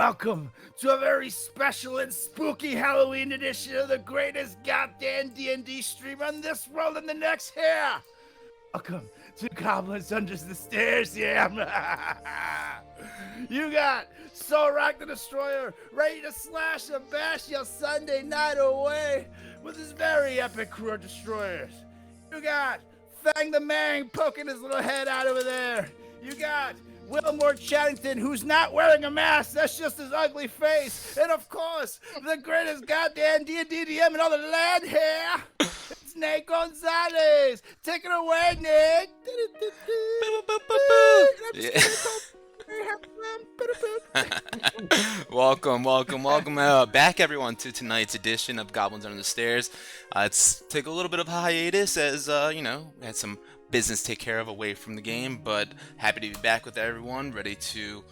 Welcome to a very special and spooky Halloween edition of the greatest goddamn D&D stream on this world and the next here. Welcome to Goblins Under the Stairs, yeah. You got Solrak the Destroyer ready to slash and bash your Sunday night away with his very epic crew of destroyers. You got Fang the Mang poking his little head out over there. You got Wilmore Chattington, who's not wearing a mask, that's just his ugly face. And of course, the greatest goddamn D&D DM in all the land here. It's Nate Gonzalez. Take it away, Nick. Welcome back, everyone, to tonight's edition of Goblins Under the Stairs. Let's take a little bit of a hiatus as, we had some business to take care of away from the game, but happy to be back with everyone, ready to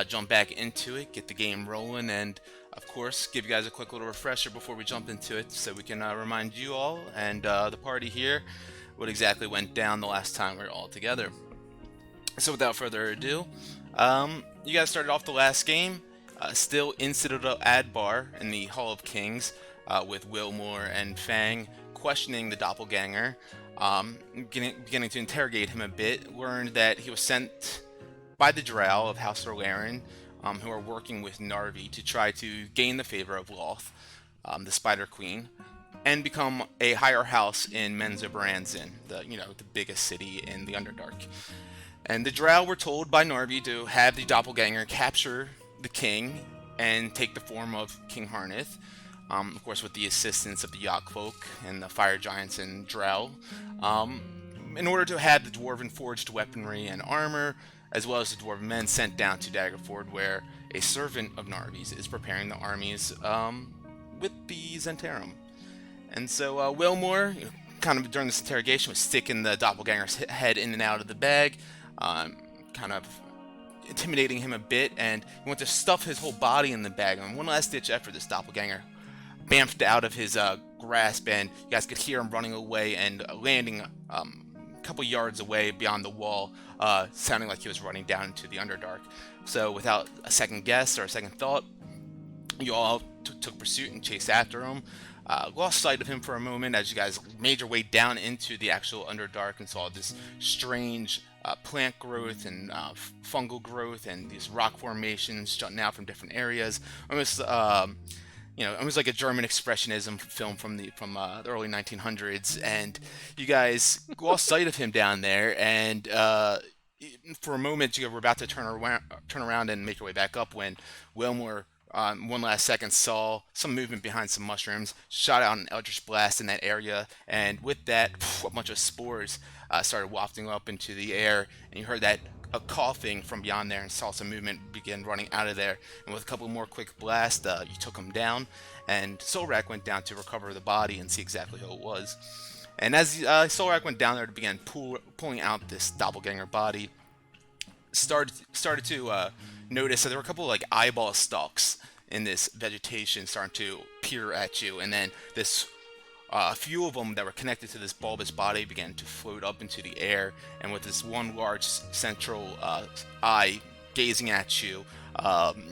jump back into it, get the game rolling, and of course give you guys a quick little refresher before we jump into it so we can remind you all and the party here what exactly went down the last time we were all together. So without further ado, you guys started off the last game still in Citadel Adbar in the Hall of Kings with Wilmore and Fang questioning the doppelganger, beginning to interrogate him a bit. Learned that he was sent by the Drow of House Orlaren, who are working with Narvi to try to gain the favor of Loth, the Spider Queen, and become a higher house in Menzoberranzan, the biggest city in the Underdark. And the Drow were told by Narvi to have the doppelganger capture the king and take the form of King Harneth, of course with the assistance of the Yachtfolk and the Fire Giants and Drow, in order to have the Dwarven forged weaponry and armor, as well as the Dwarven men sent down to Daggerford, where a servant of Narvi's is preparing the armies with the Zentarum. And so Wilmore, kind of during this interrogation, was sticking the doppelganger's head in and out of the bag, kind of intimidating him a bit, and he went to stuff his whole body in the bag. And one last ditch effort, this doppelganger bamfed out of his grasp, and you guys could hear him running away and landing a couple yards away beyond the wall, sounding like he was running down into the Underdark. So without a second guess or a second thought, you all took pursuit and chased after him. Lost sight of him for a moment as you guys made your way down into the actual Underdark and saw this strange plant growth and fungal growth and these rock formations jutting out from different areas. Almost, almost like a German expressionism film from the early 1900s. And you guys lost sight of him down there, and for a moment you were about to turn around and make your way back up when Wilmore, one last second, saw some movement behind some mushrooms, shot out an eldritch blast in that area, and with that, a bunch of spores started wafting up into the air, and you heard that a coughing from beyond there and saw some movement begin running out of there. And with a couple more quick blasts, you took him down, and Solrak went down to recover the body and see exactly who it was. And as Solrak went down there to begin pulling out this doppelganger body, started to notice that there were a couple of eyeball stalks in this vegetation starting to peer at you, and then a few of them that were connected to this bulbous body began to float up into the air, and with this one large central eye gazing at you,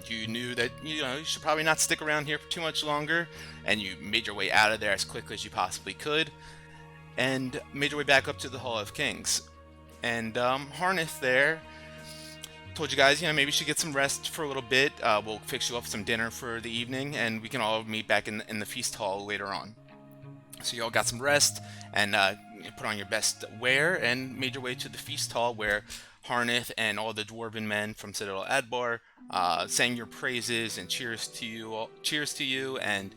you knew that you should probably not stick around here for too much longer, and you made your way out of there as quickly as you possibly could, and made your way back up to the Hall of Kings. And Harneth there told you guys, maybe you should get some rest for a little bit. We'll fix you up some dinner for the evening, and we can all meet back in the feast hall later on. So you all got some rest and put on your best wear and made your way to the feast hall, where Harneth and all the dwarven men from Citadel Adbar sang your praises and cheers to you. And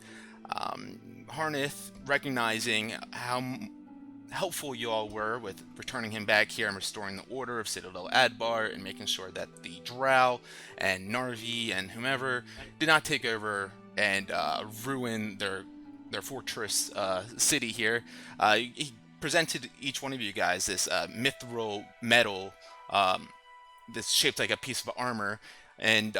Harneth, recognizing how helpful you all were with returning him back here and restoring the order of Citadel Adbar and making sure that the Drow and Narvi and whomever did not take over and ruin their fortress city here. He presented each one of you guys this mithril metal that's shaped like a piece of armor, and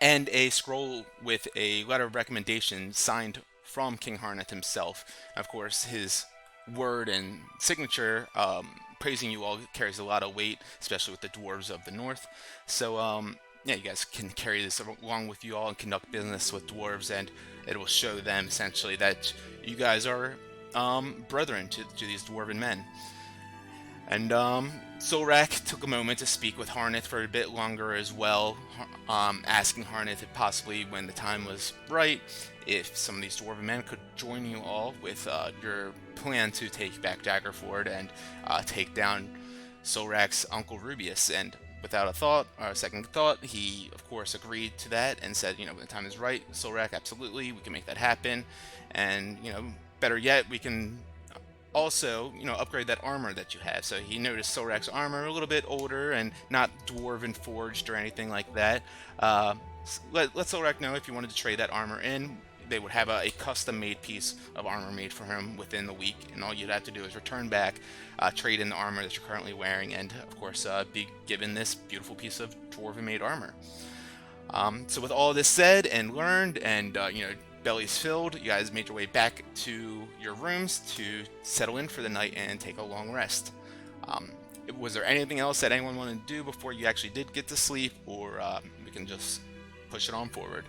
a scroll with a letter of recommendation signed from King Harneth himself. Of course, his word and signature praising you all carries a lot of weight, especially with the dwarves of the north. So yeah, you guys can carry this along with you all and conduct business with dwarves, and it will show them essentially that you guys are brethren to these dwarven men. And Solrak took a moment to speak with Harneth for a bit longer as well, asking Harneth if possibly, when the time was right, if some of these dwarven men could join you all with your plan to take back Daggerford and take down Solrak's uncle Rubius. And without a thought or a second thought, he of course agreed to that and said, when the time is right, Solrak, absolutely, we can make that happen. And better yet, we can also, upgrade that armor that you have. So he noticed Sorak's armor a little bit older and not dwarven forged or anything like that. Let Sorak know if you wanted to trade that armor in. They would have a custom-made piece of armor made for him within the week, and all you'd have to do is return back, trade in the armor that you're currently wearing, and of course be given this beautiful piece of dwarven-made armor. So with all this said and learned, and bellies filled, you guys made your way back to your rooms to settle in for the night and take a long rest. Was there anything else that anyone wanted to do before you actually did get to sleep, or we can just push it on forward?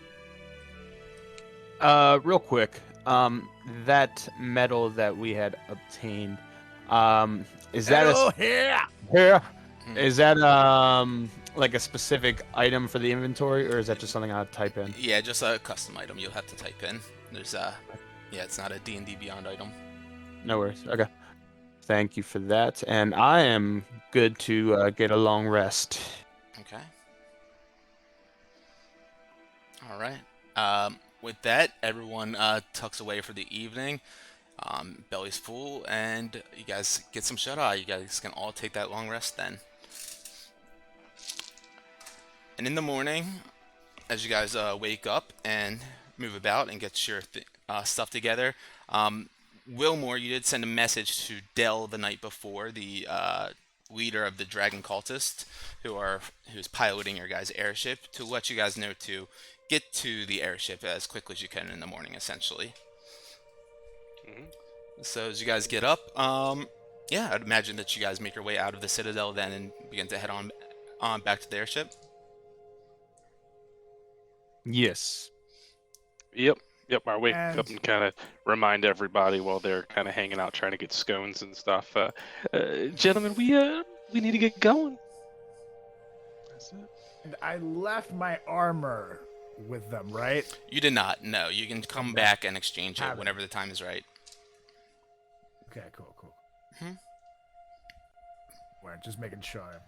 Real quick, that medal that we had obtained, is that Hello here. here? Is that like a specific item for the inventory, or is that just something I type in? Yeah, just a custom item you'll have to type in. There's yeah, it's not a D&D Beyond item. No worries. Okay. Thank you for that, and I am good to get a long rest. Okay. All right. With that, everyone tucks away for the evening. Belly's full, and you guys get some shut-eye. You guys can all take that long rest then. And in the morning, as you guys wake up and move about and get your stuff together, Wilmore, you did send a message to Dell the night before, the leader of the Dragon Cultists, who's piloting your guys' airship, to let you guys know to get to the airship as quickly as you can in the morning, essentially. So as you guys get up, yeah, I'd imagine that you guys make your way out of the Citadel then and begin to head on back to the airship. Yes. Yep. I wake up and kind of remind everybody while they're kind of hanging out trying to get scones and stuff. Gentlemen, we need to get going. That's it. And I left my armor with them, right? You did not. No, you can come back and exchange it whenever the time is right. Okay, cool. We're just making sure.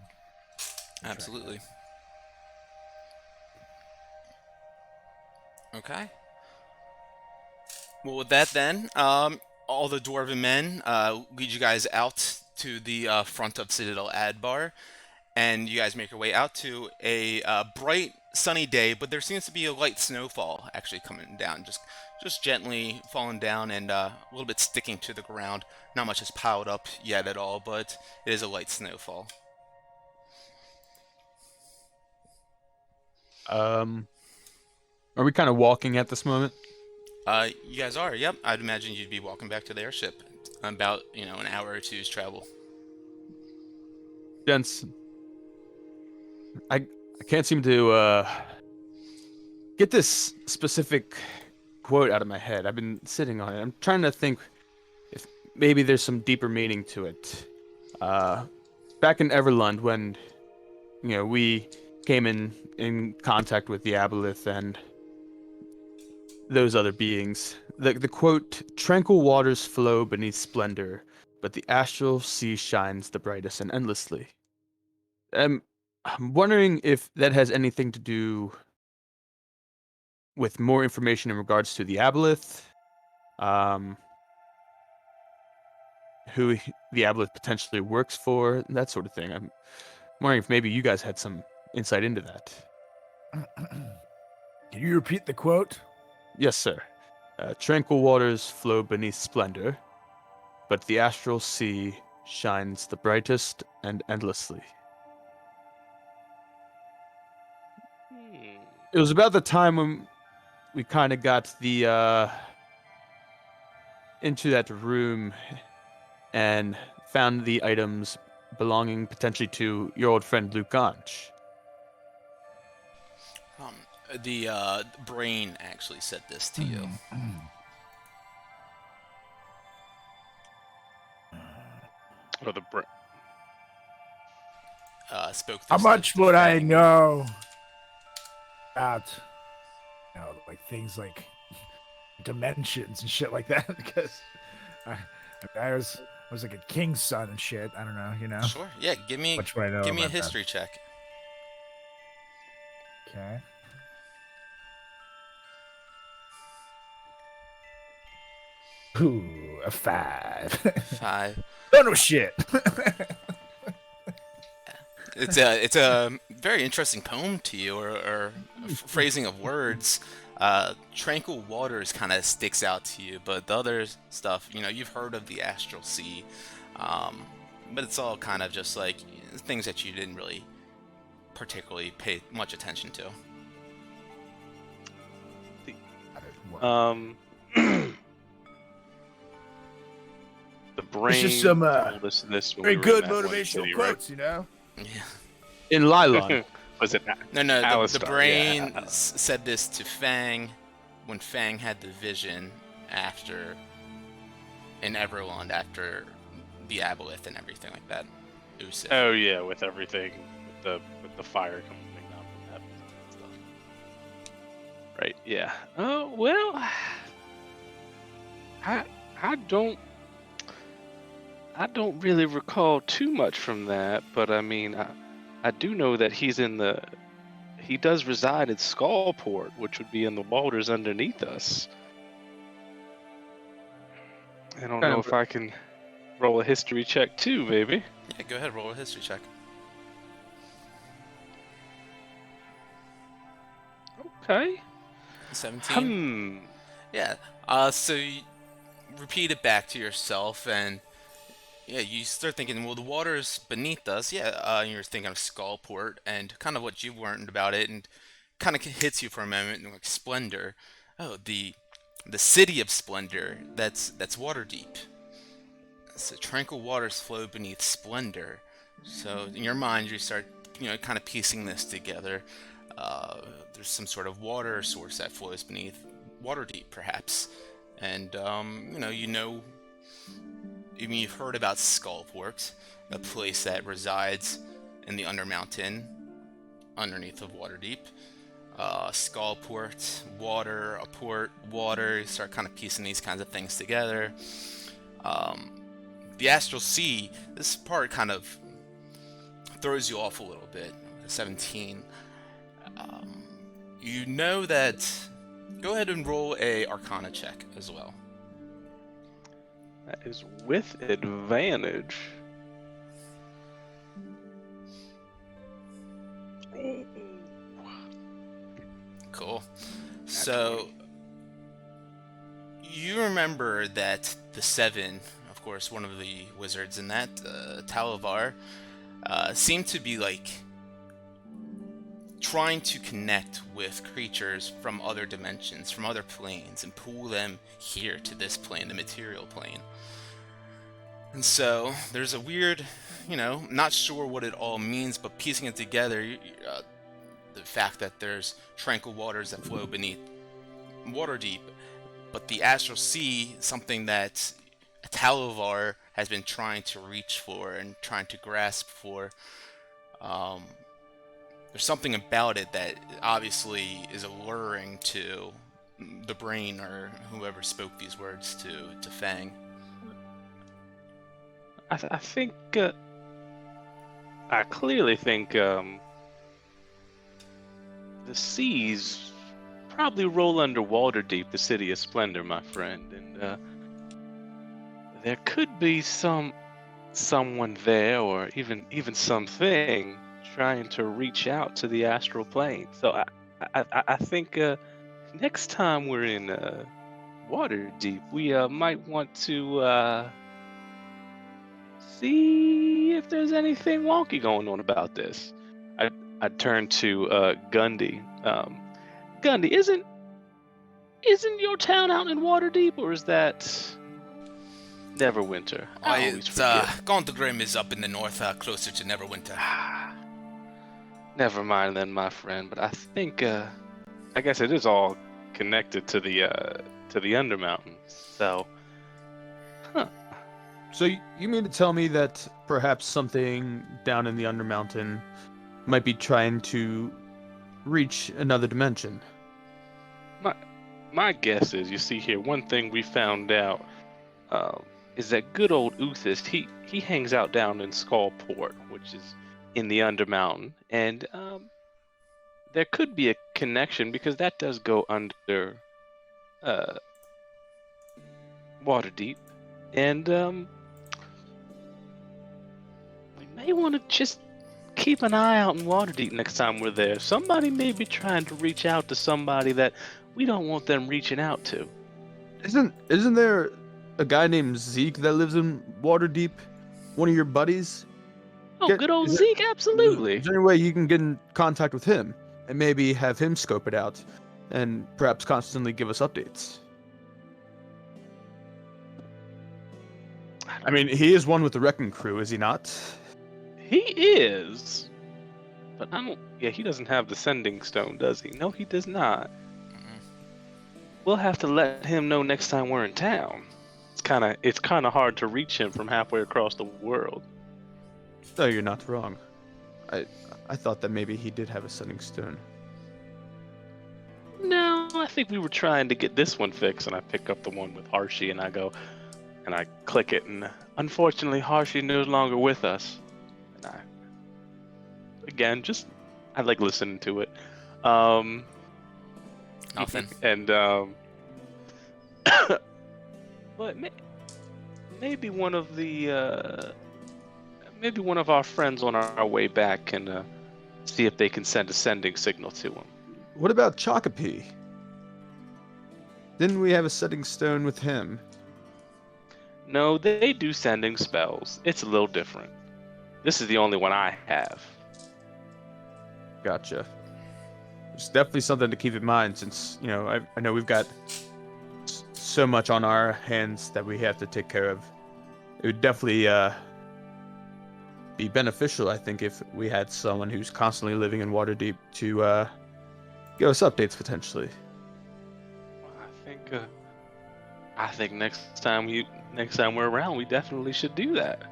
Absolutely. Okay. Well, with that then, all the dwarven men lead you guys out to the front of Citadel Adbar, and you guys make your way out to a bright, sunny day, but there seems to be a light snowfall actually coming down, just gently falling down and a little bit sticking to the ground. Not much is piled up yet at all, but it is a light snowfall. Are we kind of walking at this moment? You guys are, yep. I'd imagine you'd be walking back to the airship. About, an hour or two's travel. Gents, I can't seem to get this specific quote out of my head. I've been sitting on it. I'm trying to think if maybe there's some deeper meaning to it. Back in Everlund, when we came in contact with the Aboleth and those other beings, the quote, "Tranquil waters flow beneath splendor, but the astral sea shines the brightest and endlessly." I'm wondering if that has anything to do with more information in regards to the Aboleth, who the Aboleth potentially works for, that sort of thing. I'm wondering if maybe you guys had some insight into that. Can you repeat the quote? Yes, sir. Tranquil waters flow beneath splendor, but the astral sea shines the brightest and endlessly. It was about the time when we kind of got the into that room and found the items belonging potentially to your old friend Lucanch. The brain actually said this to you. Or the Spoke this How much to would I Fang. know about, like things like dimensions and shit like that? Because I was like a king's son and shit. I don't know, Sure. Yeah. Give me Much would I know a about history check. that? Okay. Ooh, a 5. 5. Oh no shit. It's a very interesting poem to you, or phrasing of words. Tranquil waters kind of sticks out to you, but the other stuff, you've heard of the astral sea, but it's all kind of just like things that you didn't really particularly pay much attention to. The brain It's just some told us this when very we were in good that one motivational city, quotes, Yeah. In Lylon. right? Was it No, the Alistar? brain Yeah. said this to Fang when Fang had the vision after in Everland after the aboleth and everything like that. Usif. Oh yeah, with everything, with the fire coming down from heaven and stuff. Right. Yeah. Oh well. I don't really recall too much from that, but I mean, I do know that he does reside at Skullport, which would be in the waters underneath us. I don't know if I can roll a history check too, baby. Yeah, go ahead, roll a history check. Okay. 17. Yeah. So you repeat it back to yourself, and yeah, you start thinking, well, the water's beneath us. Yeah, you're thinking of Skullport and kind of what you've learned about it, and kind of hits you for a moment, and like Splendor. Oh, the city of Splendor. That's Waterdeep. So tranquil waters flow beneath Splendor. So in your mind, you start, kind of piecing this together. There's some sort of water source that flows beneath Waterdeep, perhaps, and you've heard about Skullport, a place that resides in the Undermountain, underneath of Waterdeep. Skullport, water, a port, water. You start kind of piecing these kinds of things together. The Astral Sea, this part kind of throws you off a little bit. 17. You know that. Go ahead and roll a Arcana check as well. That is with advantage. Cool. So you remember that the Seven, of course, one of the wizards in that, Talavar, seemed to be like trying to connect with creatures from other dimensions, from other planes, and pull them here to this plane, the material plane. And so there's a weird, not sure what it all means, but piecing it together, the fact that there's tranquil waters that flow beneath Waterdeep, but the Astral Sea, something that Talavar has been trying to reach for and trying to grasp for. There's something about it that obviously is alluring to the brain or whoever spoke these words to Fang. I think I clearly think the seas probably roll under Waterdeep, the city of Splendor, my friend, and there could be someone there, or even something trying to reach out to the astral plane. So I think next time we're in Waterdeep, we might want to see if there's anything wonky going on about this. I turn to Gundy. Gundy, isn't your town out in Waterdeep, or is that Neverwinter? I always forget. Gauntlegrim is up in the north, closer to Neverwinter. Never mind then, my friend. But I think I guess it is all connected to the Undermountain. So, huh. So you mean to tell me that perhaps something down in the Undermountain might be trying to reach another dimension? My guess is, you see here, one thing we found out is that good old Uthis, he hangs out down in Skullport, which is in the Undermountain, and there could be a connection because that does go under Waterdeep, and we may want to just keep an eye out in Waterdeep next time we're there. Somebody may be trying to reach out to somebody that we don't want them reaching out to. Isn't there a guy named Zeke that lives in Waterdeep? One of your buddies? Oh, good old is there- Zeke, absolutely. Is there any way you can get in contact with him and maybe have him scope it out and perhaps constantly give us updates? I mean, he is one with the Wrecking Crew, is he not? He is, but I don't. Yeah, he doesn't have the Sending Stone, does he? No, he does not. We'll have to let him know next time we're in town. It's kind of hard to reach him from halfway across the world. No, you're not wrong. I thought that maybe he did have a Sending Stone. No, I think we were trying to get this one fixed, and I pick up the one with Harshi, and I go, and I click it, and unfortunately, Harshi no longer with us. And I like listening to it. Nothing. And but maybe one of our friends on our way back can see if they can send a sending signal to him. What about Chocopee? Didn't we have a Sending Stone with him? No, they do sending spells. It's a little different. This is the only one I have. Gotcha. It's definitely something to keep in mind since, I know we've got so much on our hands that we have to take care of. It would definitely be beneficial, I think, if we had someone who's constantly living in Waterdeep to give us updates potentially. I think next time we're around, we definitely should do that.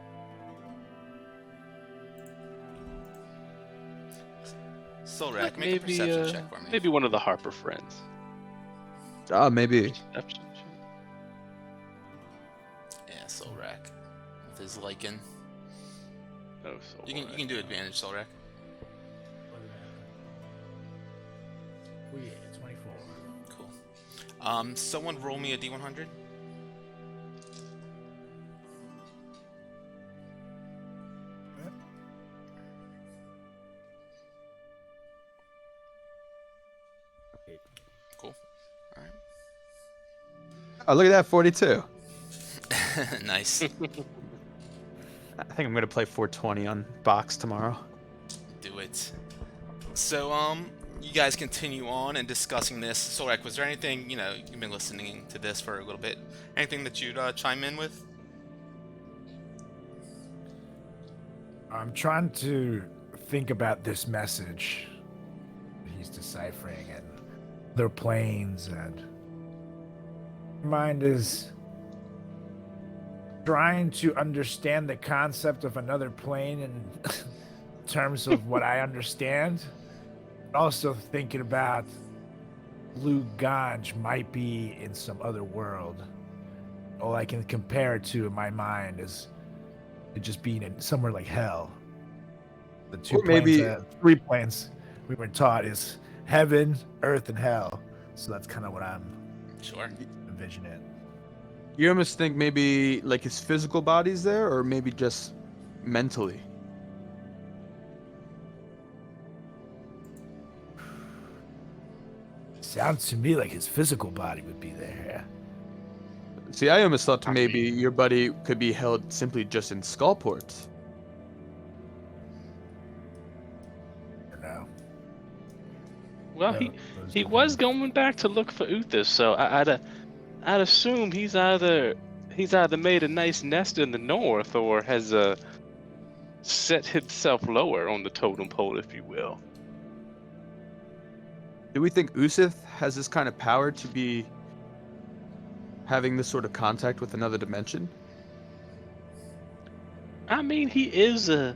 Solrak, make a perception check for me. Maybe one of the Harper friends. Maybe. Perception check. Yeah, Solrak. With his lichen. Oh, You can do advantage, Solrak. Oh yeah, 24. Cool. Someone roll me a D100. Cool. All right. Oh, look at that, 42. Nice. I think I'm gonna play 420 on box tomorrow. Do it. So, you guys continue on and discussing this. Solrak, was there anything, you've been listening to this for a little bit, anything that you'd chime in with? I'm trying to think about this message he's deciphering and their planes, and mind is trying to understand the concept of another plane in terms of what I understand. Also thinking about Blue Ganj might be in some other world. All I can compare it to in my mind is it just being in somewhere like hell. The two Or maybe- planes, three planes we were taught is heaven, earth, and hell. So that's kind of what I'm Sure. envisioning. You almost think maybe like his physical body's there, or maybe just mentally. Sounds to me like his physical body would be there. See, I almost thought maybe your buddy could be held simply just in Skullport. No. Well, No, he was going back to look for Uthis, so I'd assume he's either made a nice nest in the north or has set himself lower on the totem pole, if you will. Do we think Usith has this kind of power to be having this sort of contact with another dimension? I mean, he is a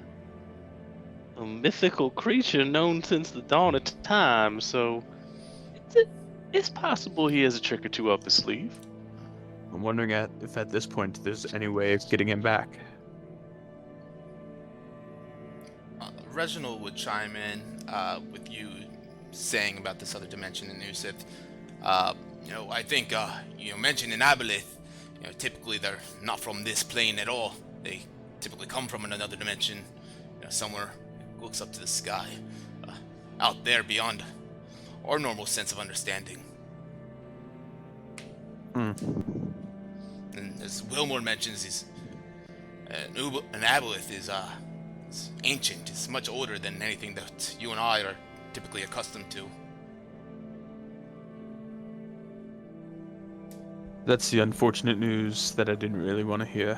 mythical creature known since the dawn of time, so it's possible he has a trick or two up his sleeve. I'm wondering if at this point there's any way of getting him back. Reginald would chime in with you saying about this other dimension in Usith. I think mentioning Aboleth, typically they're not from this plane at all. They typically come from another dimension, somewhere looks up to the sky, out there beyond our normal sense of understanding. And as Wilmore mentions, an Aboleth is ancient. It's much older than anything that you and I are typically accustomed to. That's the unfortunate news that I didn't really want to hear.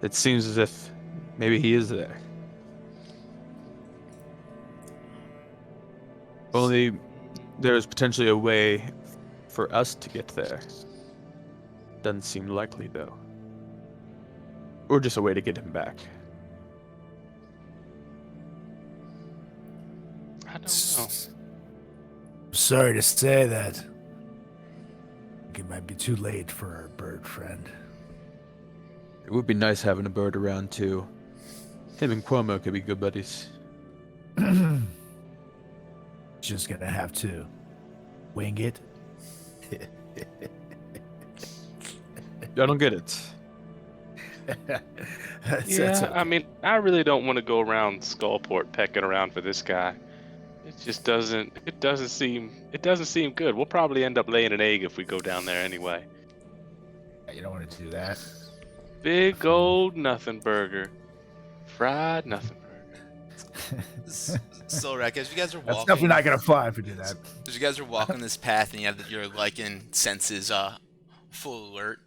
It seems as if maybe he is there. Only there is potentially a way for us to get there. Doesn't seem likely, though. Or just a way to get him back. I don't know. Sorry to say that. It might be too late for our bird friend. It would be nice having a bird around, too. Him and Cuomo could be good buddies. Just gonna have to wing it. I don't get it. That's Yeah, okay. I mean, I really don't want to go around Skullport pecking around for this guy. It just doesn't. It doesn't seem good. We'll probably end up laying an egg if we go down there anyway. You don't want to do that. Big old nothing burger, fried nothing burger. So, Rek, as you guys are That's walking, definitely not gonna fly if we do that. as you guys are walking this path and you have your Lycan senses full alert,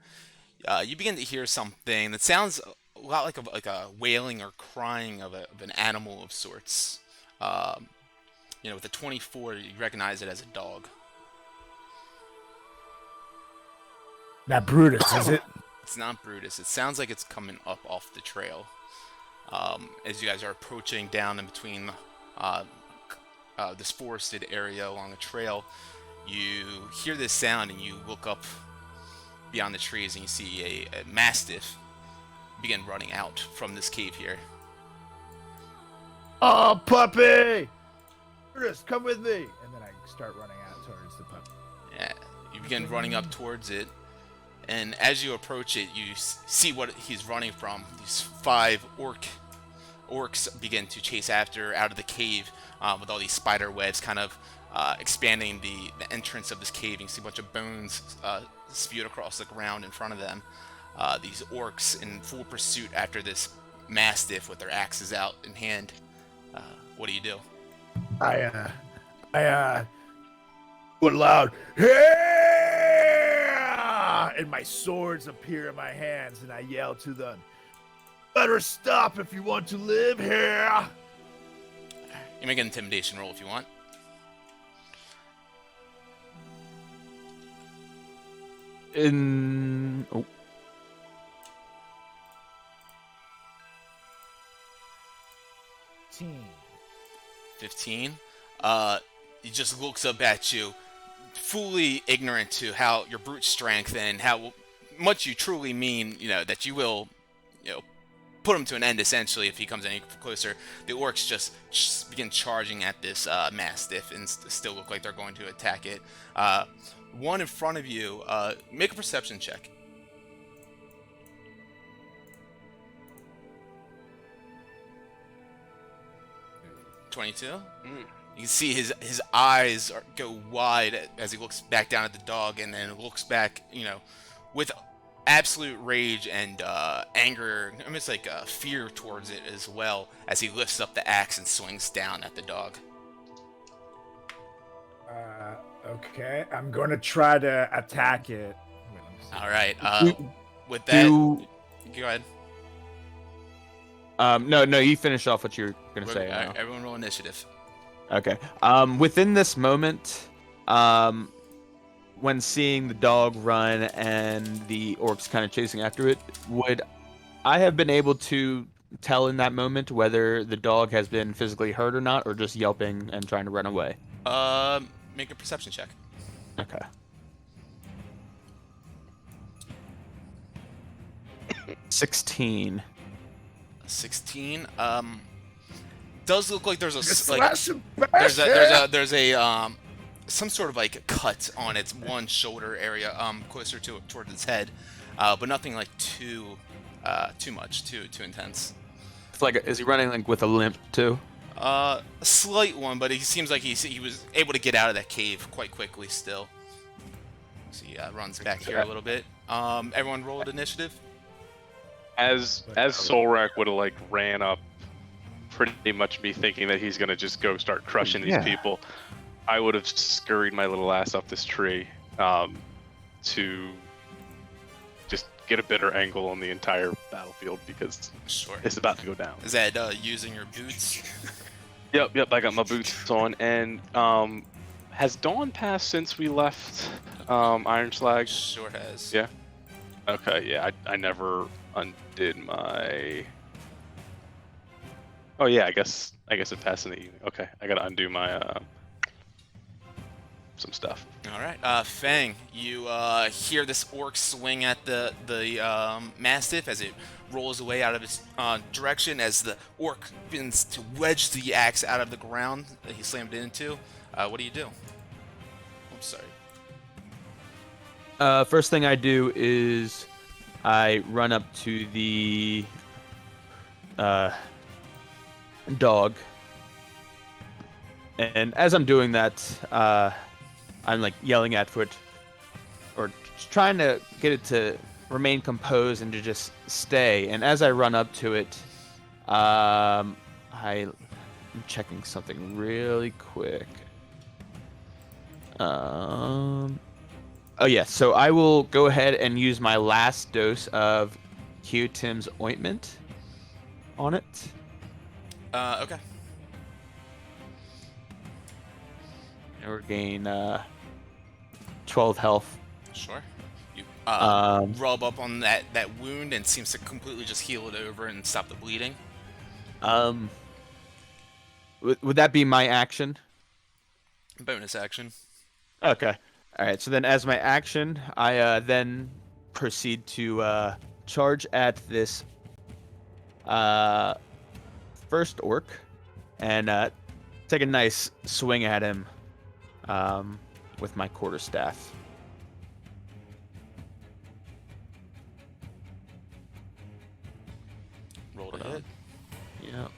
you begin to hear something that sounds a lot like a wailing or crying of an animal of sorts. With a 24, you recognize it as a dog. Not Brutus, is it? It's not Brutus. It sounds like it's coming up off the trail. As you guys are approaching down in between this forested area along the trail, you hear this sound and you look up beyond the trees and you see a mastiff begin running out from this cave here. Oh, puppy! Brutus, come with me! And then I start running out towards the puppy. Yeah, you begin running up towards it, and as you approach it, you see what he's running from. These 5 orcs begin to chase after out of the cave with all these spider webs kind of expanding the entrance of this cave. You can see a bunch of bones spewed across the ground in front of them. These orcs in full pursuit after this mastiff with their axes out in hand. What do you do? I would loud, "Yeah!" And my swords appear in my hands, and I yell to them, "Better stop if you want to live here!" You make an intimidation roll if you want. Oh. 15. He just looks up at you, fully ignorant to how your brute strength and how much you truly mean, that you will, put him to an end essentially if he comes any closer. The orcs just begin charging at this mastiff and still look like they're going to attack it. One in front of you, make a perception check. 22. You can see his eyes go wide as he looks back down at the dog, and then looks back, with absolute rage and anger, almost like fear towards it as well, as he lifts up the axe and swings down at the dog. Okay, I'm going to try to attack it. All right. With that, go ahead. No, you finish off what you're gonna say. All right, everyone roll initiative. Okay. Within this moment, when seeing the dog run and the orcs kind of chasing after it, would I have been able to tell in that moment whether the dog has been physically hurt or not, or just yelping and trying to run away? Make a perception check. Okay. 16. 16. Does look like there's a Slash and bash there's a some sort of like cut on its one shoulder area, closer to toward its head, but nothing like too much, too intense. It's like, is he running like with a limp too? A slight one, but he seems like he was able to get out of that cave quite quickly still. So he runs back here a little bit. Everyone rolled initiative. As Solrak would have like ran up, pretty much me thinking that he's gonna just go start crushing these people, I would have scurried my little ass up this tree to just get a better angle on the entire battlefield because it's about to go down. Is that using your boots? Yep, I got my boots on. And has dawn passed since we left Iron Slag? Sure has. Yeah. Okay, yeah, I never undid my... Oh yeah, I guess it passed in the evening. Okay, I gotta undo my some stuff. All right, Fang, you hear this orc swing at the mastiff as it rolls away out of its direction. As the orc begins to wedge the axe out of the ground that he slammed it into. What do you do? I'm sorry. First thing I do is I run up to the dog, and as I'm doing that, I'm like yelling at it, or trying to get it to remain composed and to just stay. And as I run up to it, I'm checking something really quick. Oh yeah, so I will go ahead and use my last dose of Q-Tim's ointment on it. Okay. And we'll gain 12 health. Sure. You rub up on that wound and seems to completely just heal it over and stop the bleeding. Would that be my action? Bonus action. Okay. All right. So then, as my action, I then proceed to charge at this first orc and take a nice swing at him with my quarterstaff. Roll to hit. Yeah.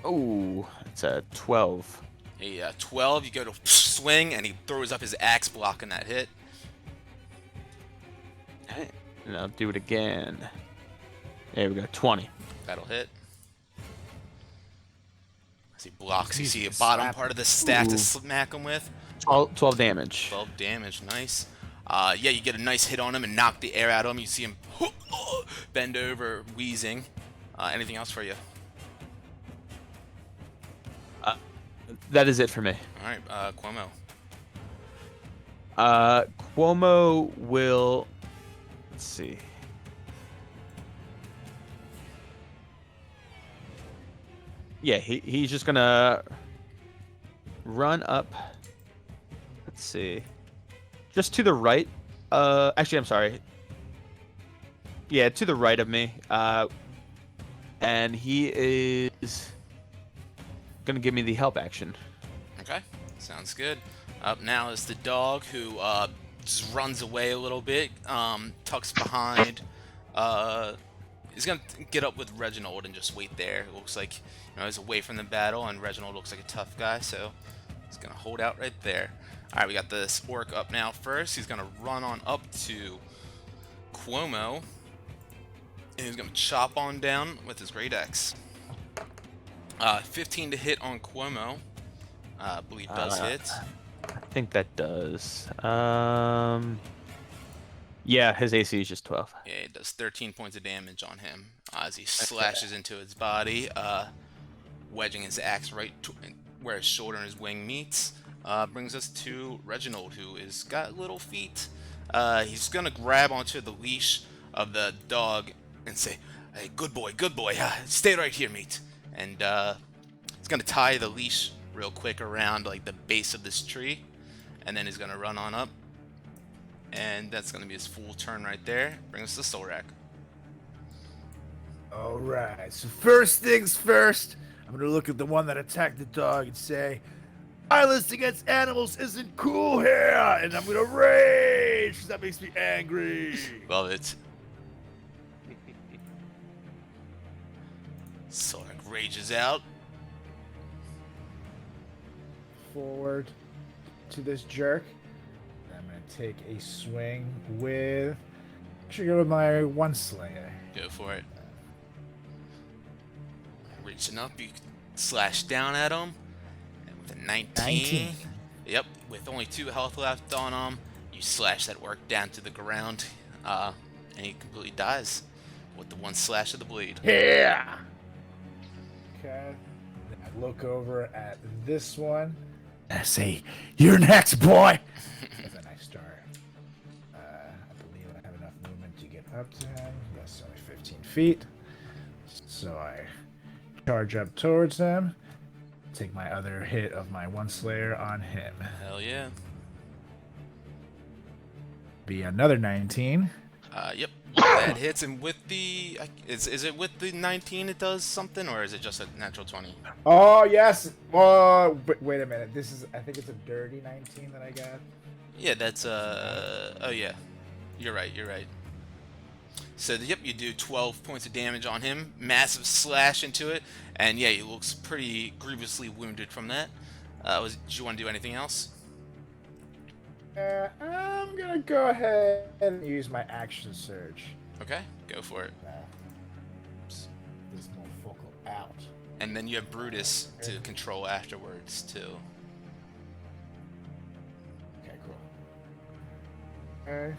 Oh, it's a 12. A 12, you go to swing, and he throws up his axe blocking that hit. And I'll do it again. There we go, 20. That'll hit. As he blocks, you see a bottom part of the staff to smack him with. 12 damage. 12 damage, nice. Yeah, you get a nice hit on him and knock the air out of him. You see him bend over, wheezing. Anything else for you? That is it for me. Alright, Cuomo. Cuomo will... Let's see. Yeah, he's just gonna run up. Let's see. Just to the right. Actually, I'm sorry. Yeah, to the right of me. And he is gonna give me the help action. Okay, sounds good. Up now is the dog, who just runs away a little bit, tucks behind. He's gonna get up with Reginald and just wait there. It looks like, he's away from the battle, and Reginald looks like a tough guy, so he's gonna hold out right there. All right, we got this orc up now first. He's gonna run on up to Cuomo, and he's gonna chop on down with his great axe. 15 to hit on Cuomo. I believe does hit. I think that does. Yeah, his AC is just 12. Yeah, it does 13 points of damage on him as he slashes into his body, wedging his axe right where his shoulder and his wing meets. Brings us to Reginald, who is got little feet. He's gonna grab onto the leash of the dog and say, "Hey, good boy, stay right here, mate." And he's gonna tie the leash real quick around like the base of this tree, and then he's gonna run on up. And that's gonna be his full turn right there. Bring us to Solrak. All right. So first things first, I'm gonna look at the one that attacked the dog and say, "Violence against animals isn't cool here," and I'm gonna rage. 'Cause that makes me angry. Love it. Solrak rages out. Forward to this jerk. I'm gonna take a swing with. Actually, go with my one slayer. Go for it. Reaching up, you slash down at him. And with a 19. Yep, with only 2 health left on him, you slash that orc down to the ground, and he completely dies with the 1 slash of the blade. Yeah. Okay. Then I look over at this one. I say, "You're next, boy." And then I start. I believe I have enough movement to get up to him. Yes, only 15 feet. So I charge up towards him. Take my other hit of my one slayer on him. Hell yeah. Be another 19. Yep. That hits him with the. Is it with the 19 it does something, or is it just a natural 20? Oh yes. Oh, wait a minute. I think it's a dirty 19 that I got. Yeah, that's oh yeah. You're right. So yep, you do 12 points of damage on him. Massive slash into it, and yeah, he looks pretty grievously wounded from that. Did you want to do anything else? I'm gonna go ahead and use my action surge. Okay, go for it. This mofocal out. And then you have Brutus to control afterwards too. Okay, cool. Okay.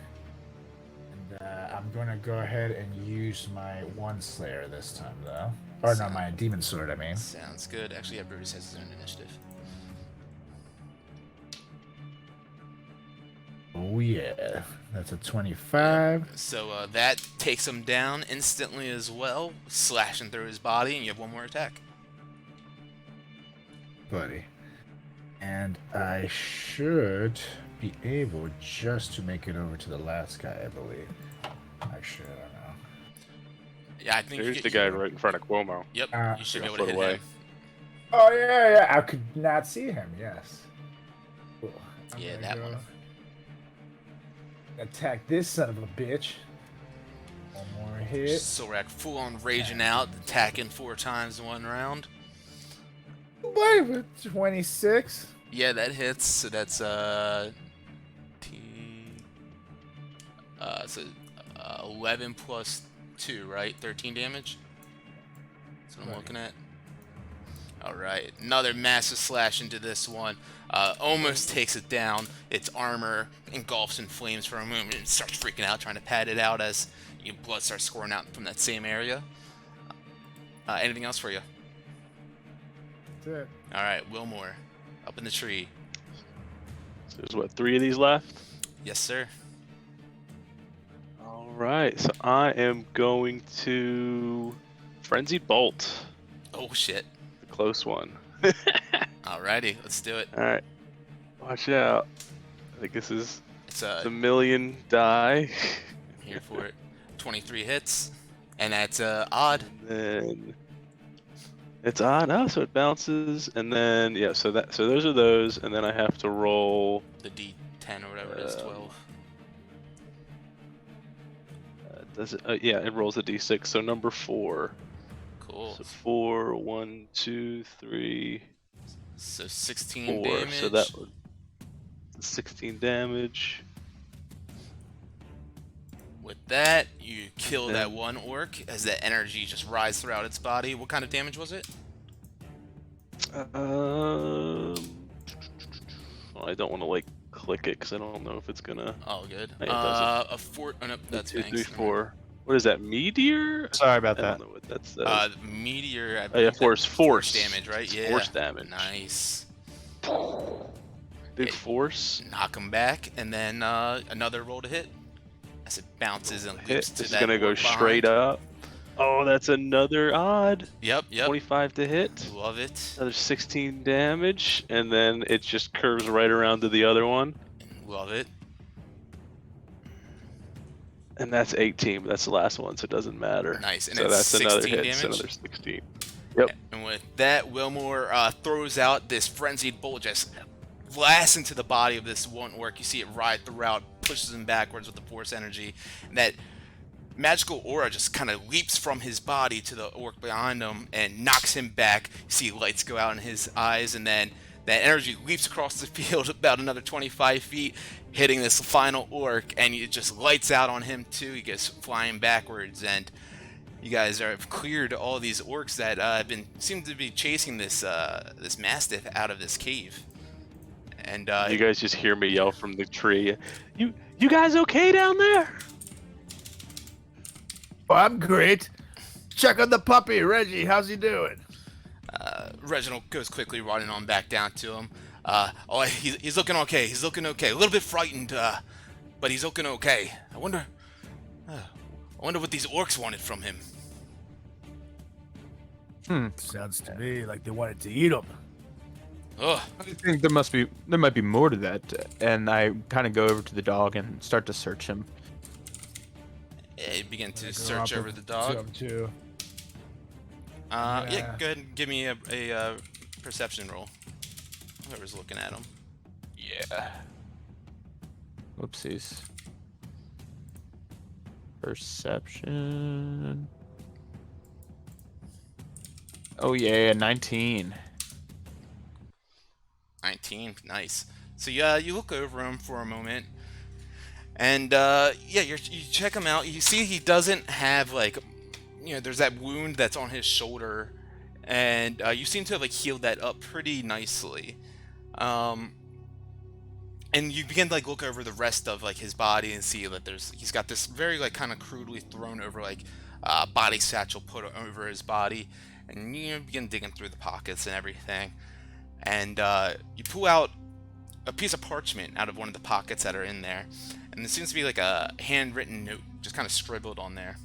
And I'm gonna go ahead and use my one slayer this time, though. Or no, my demon sword. I mean. Sounds good. Actually, yeah, Brutus has his own initiative. Oh yeah, that's a 25. So that takes him down instantly as well, slashing through his body, and you have 1 more attack. Buddy. And I should be able just to make it over to the last guy, I believe. Actually, I don't know. Yeah, I think There's the guy right in front of Cuomo. Yep, you should be able to foot hit away. him. Oh yeah, I could not see him. Yes. Cool. I'm Yeah, gonna that go one. Attack this son of a bitch. 1 more hit. Solrak full on raging out, attacking 4 times in 1 round. Boy, with 26. Yeah, that hits. So that's so 11 plus 2, right? 13 damage. That's what I'm looking at. All right, another massive slash into this one. Almost takes it down. Its armor engulfs in flames for a moment and starts freaking out, trying to pat it out as blood starts scoring out from that same area. Anything else for you? That's it. All right, Wilmore, up in the tree. So there's what, 3 of these left? Yes, sir. All right, so I am going to Frenzied Bolt. Oh shit. The close one. Alrighty, let's do it. All right, watch out. I think this is It's the million die. I'm here for it. 23 hits, and that's odd. And then it's odd. Oh, so it bounces, and then yeah. So those are those, and then I have to roll. The D10 or whatever it is, 12. Does it? Yeah, it rolls a d6. So number 4. Cool. So 4, 1, 2, 3, So 16 4. damage. So that would 16 damage. With that, you kill that one orc as that energy just rises throughout its body. What kind of damage was it? Well, I don't want to like click it because I don't know if it's gonna. Oh, good. Hey, it doesn't. A fort. Oh, no, that's 2, 3, banks. 4. What is that? Meteor? Sorry about I that. don't know what that says. Meteor. I Oh yeah, believe force damage, right? It's Yeah. force damage. Nice. Big Yeah. force. Knock him back, and then another roll to hit. As it bounces and Hit. leaps to This is that gonna go orc straight behind. up. Oh, that's another odd. Yep. 25 to hit. Love it. Another 16 damage, and then it just curves right around to the other one. Love it. And that's 18, but that's the last one, so it doesn't matter. Nice. And so it's that's another 16 hit. damage? So another 16. Yep. And with that, Wilmore throws out this frenzied bolt, just blasts into the body of this one orc. You see it ride throughout, pushes him backwards with the force energy. And that magical aura just kind of leaps from his body to the orc behind him and knocks him back. You see lights go out in his eyes, and then that energy leaps across the field about another 25 feet, hitting this final orc, and it just lights out on him too. He goes flying backwards, and you guys have cleared all these orcs that seem to be chasing this this mastiff out of this cave. And You guys just hear me yell from the tree. You guys okay down there? Oh, I'm great. Check on the puppy, Reggie. How's he doing? Reginald goes quickly running on back down to him. He's looking okay. He's looking okay. A little bit frightened, but he's looking okay. I wonder what these orcs wanted from him. Sounds to me like they wanted to eat him. Ugh. I think there might be more to that, and I kind of go over to the dog and start to search him. Yeah, you begin to search over the dog. Too. Yeah, Yeah. go ahead and give me a perception roll. Whoever's looking at him. Yeah. Whoopsies. Perception. Oh yeah, 19. 19, nice. So you look over him for a moment, and yeah, you check him out. You see he doesn't have there's that wound that's on his shoulder, and you seem to have healed that up pretty nicely. And you begin to look over the rest of his body and see that he's got this very kind of crudely thrown over body satchel put over his body, and you begin digging through the pockets and everything, and you pull out a piece of parchment out of one of the pockets that are in there, and there seems to be a handwritten note just kind of scribbled on there.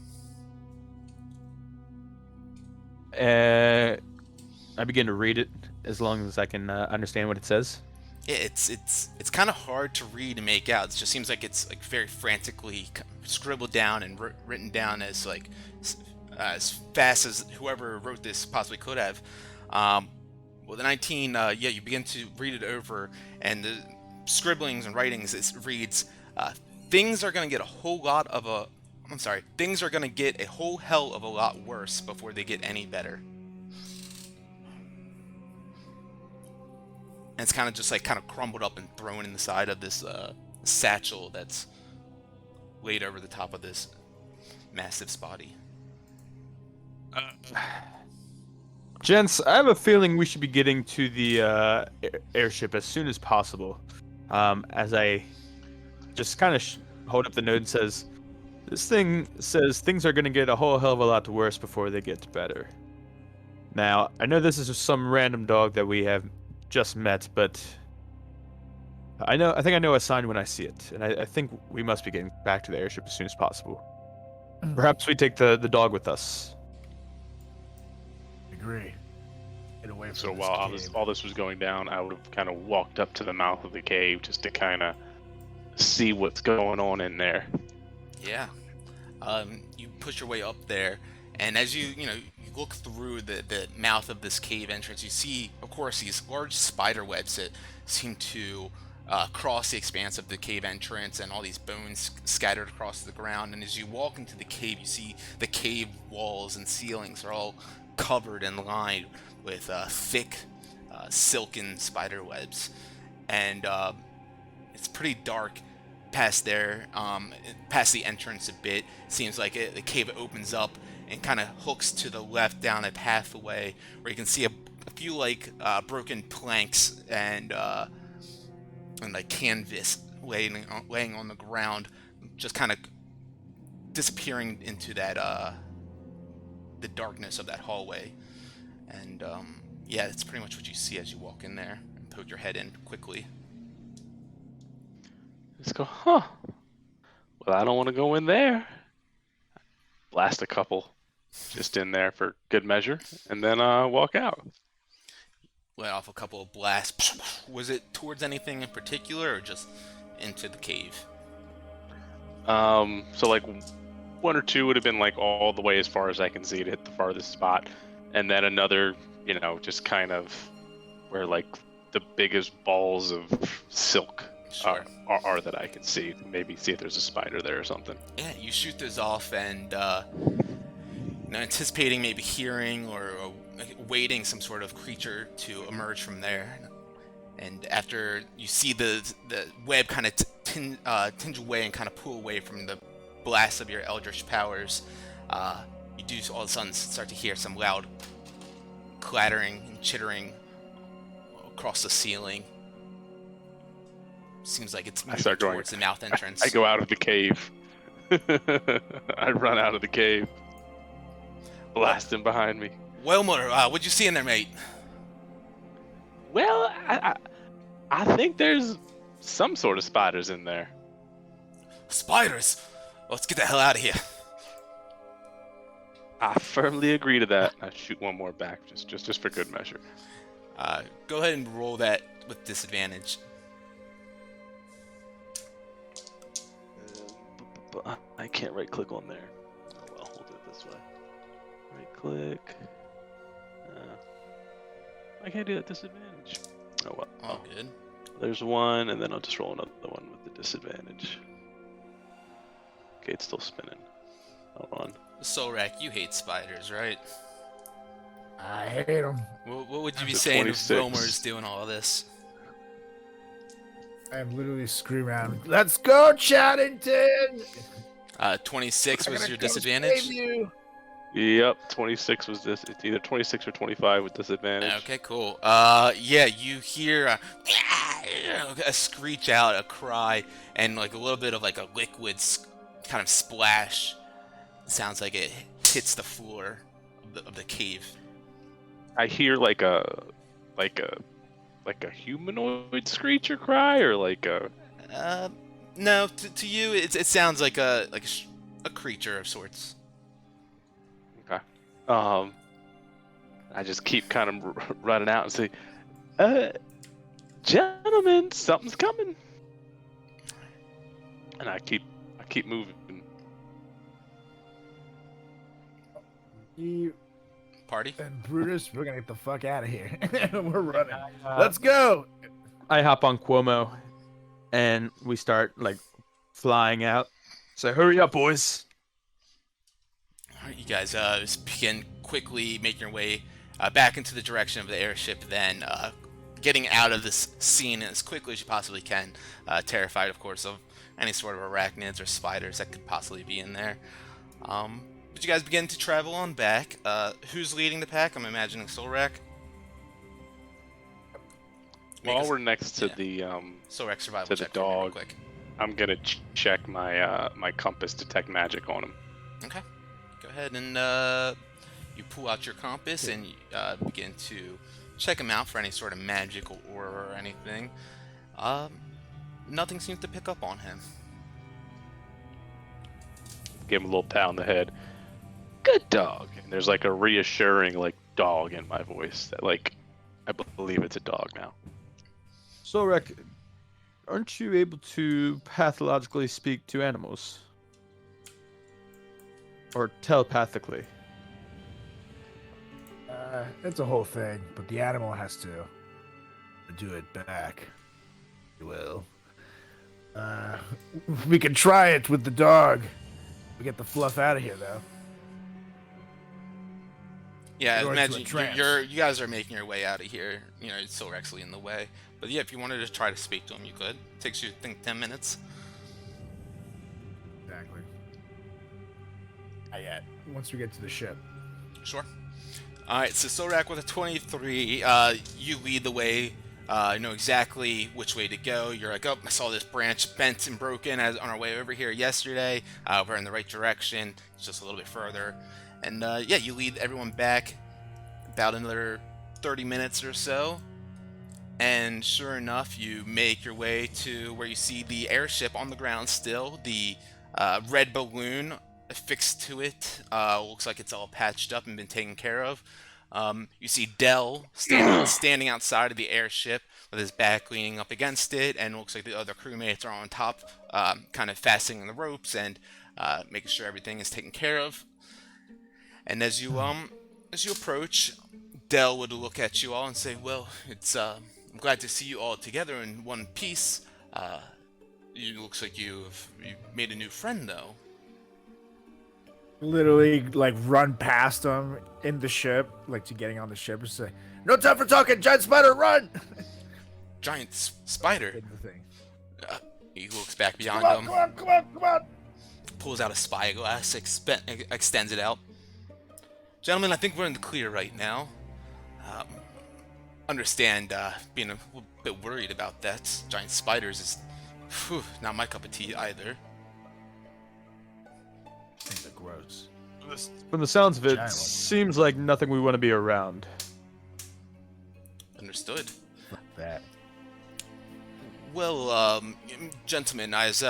I begin to read it as long as I can understand what it says. Yeah, it's kind of hard to read and make out. It just seems like it's very frantically scribbled down and written down as as fast as whoever wrote this possibly could have. Well, the 19, yeah, you begin to read it over, and the scribblings and writings, it reads, things are going to get a whole hell of a lot worse before they get any better. And it's kind of just kind of crumbled up and thrown in the side of this satchel that's laid over the top of this mastiff's body. Gents, I have a feeling we should be getting to the airship as soon as possible. As I just kind of hold up the note and says, this thing says things are going to get a whole hell of a lot worse before they get better. Now, I know this is just some random dog that we have just met, but I think I know a sign when I see it, and I think we must be getting back to the airship as soon as possible. Perhaps we take the dog with us. Agree. Get away from So this while cave. all this was going down, I would have kind of walked up to the mouth of the cave just to kind of see what's going on in there. Yeah. You push your way up there, and as you look through the mouth of this cave entrance, you see, of course, these large spider webs that seem to cross the expanse of the cave entrance, and all these bones scattered across the ground. And as you walk into the cave, you see the cave walls and ceilings are all covered and lined with thick, silken spider webs, and it's pretty dark past there, past the entrance a bit. It seems like the cave opens up and kind of hooks to the left down a pathway where you can see a few broken planks and and like canvas laying on the ground, just kind of disappearing into that the darkness of that hallway. And yeah, that's pretty much what you see as you walk in there and poke your head in quickly. Just go, huh? Well, I don't want to go in there. Blast a couple just in there for good measure, and then walk out. Let off a couple of blasts. Was it towards anything in particular, or just into the cave? So like one or two would have been like all the way as far as I can see to hit the farthest spot, and then another, just kind of where like the biggest balls of silk are that I can see. Maybe see if there's a spider there or something. Yeah, you shoot those off, and anticipating maybe hearing or waiting some sort of creature to emerge from there. And after you see the web kind of tinge away and kind of pull away from the blast of your eldritch powers, you do all of a sudden start to hear some loud clattering and chittering across the ceiling. Seems like it's moving towards the mouth entrance. I go out of the cave. I run out of the cave, blasting behind me. Wilmer, what'd you see in there, mate? Well, I think there's some sort of spiders in there. Spiders? Let's get the hell out of here. I firmly agree to that. I shoot one more back, just for good measure. Go ahead and roll that with disadvantage. I can't right click on there. Oh well, we'll do it this way. Right click. I can't do that disadvantage. Oh well. All good. There's one, and then I'll just roll another one with the disadvantage. Okay, it's still spinning. Hold on. Solrak, you hate spiders, right? I hate them. What would you be It's a saying if 26. Wilmer's doing all of this? I'm literally screaming out, "Let's go, Chaddington!" 26 I'm was gonna your come disadvantage? save you. Yep, 26 was this. It's either 26 or 25 with disadvantage. Okay, cool. Yeah, you hear a screech out, a cry, and like a little bit of like a liquid kind of splash. Sounds like it hits the floor of the cave. I hear like a humanoid screech or cry, or like a. No, to you it sounds like a creature of sorts. Okay. I just keep kind of running out and say, gentlemen, something's coming. And I keep moving. You Party? and Brutus, we're gonna get the fuck out of here. We're running. Let's go. I hop on Cuomo, and we start like flying out. So hurry up, boys. All right, you guys just begin quickly making your way back into the direction of the airship, then getting out of this scene as quickly as you possibly can, terrified, of course, of any sort of arachnids or spiders that could possibly be in there. But you guys begin to travel on back. Who's leading the pack? I'm imagining Solrak. While we're next to the Solrak survival to the check for me real dog, quick. I'm gonna check my my compass detect magic on him. Okay. Go ahead and you pull out your compass and begin to check him out for any sort of magical aura or anything. Nothing seems to pick up on him. Give him a little pat on the head. Good dog. And there's like a reassuring like dog in my voice that like I believe it's a dog now. Solrak, aren't you able to pathologically speak to animals? Or telepathically? It's a whole thing, but the animal has to do it back. You will. We can try it with the dog. We get the fluff out of here, though. Yeah, Or into imagine a trance. you guys are making your way out of here. You know, it's still actually in the way. But yeah, if you wanted to try to speak to him, you could. Takes you, I think, 10 minutes. Exactly. Not yet. Once we get to the ship. Sure. All right, so Sorak with a 23, you lead the way You know exactly which way to go. You're like, oh, I saw this branch bent and broken as on our way over here yesterday. We're in the right direction. It's just a little bit further. And yeah, you lead everyone back about another 30 minutes or so. And sure enough, you make your way to where you see the airship on the ground still. The red balloon affixed to it looks like it's all patched up and been taken care of. You see Dell standing outside of the airship with his back leaning up against it, and it looks like the other crewmates are on top, kind of fastening the ropes and making sure everything is taken care of. And as you approach, Dell would look at you all and say, "Well, I'm glad to see you all together in one piece. It looks like you've made a new friend, though." Literally, like, run past him in the ship, like, to getting on the ship and say, "No time for talking, giant spider, run!" Giant spider. Hit the thing. He looks back beyond Come on, him, come on, come on! pulls out a spyglass, extends it out. "Gentlemen, I think we're in the clear right now. Understand being a little bit worried about that. Giant spiders is not my cup of tea either." Things are gross. From the sounds of it, Giant one. seems like nothing we want to be around. Understood. Fuck that. Well, gentlemen, as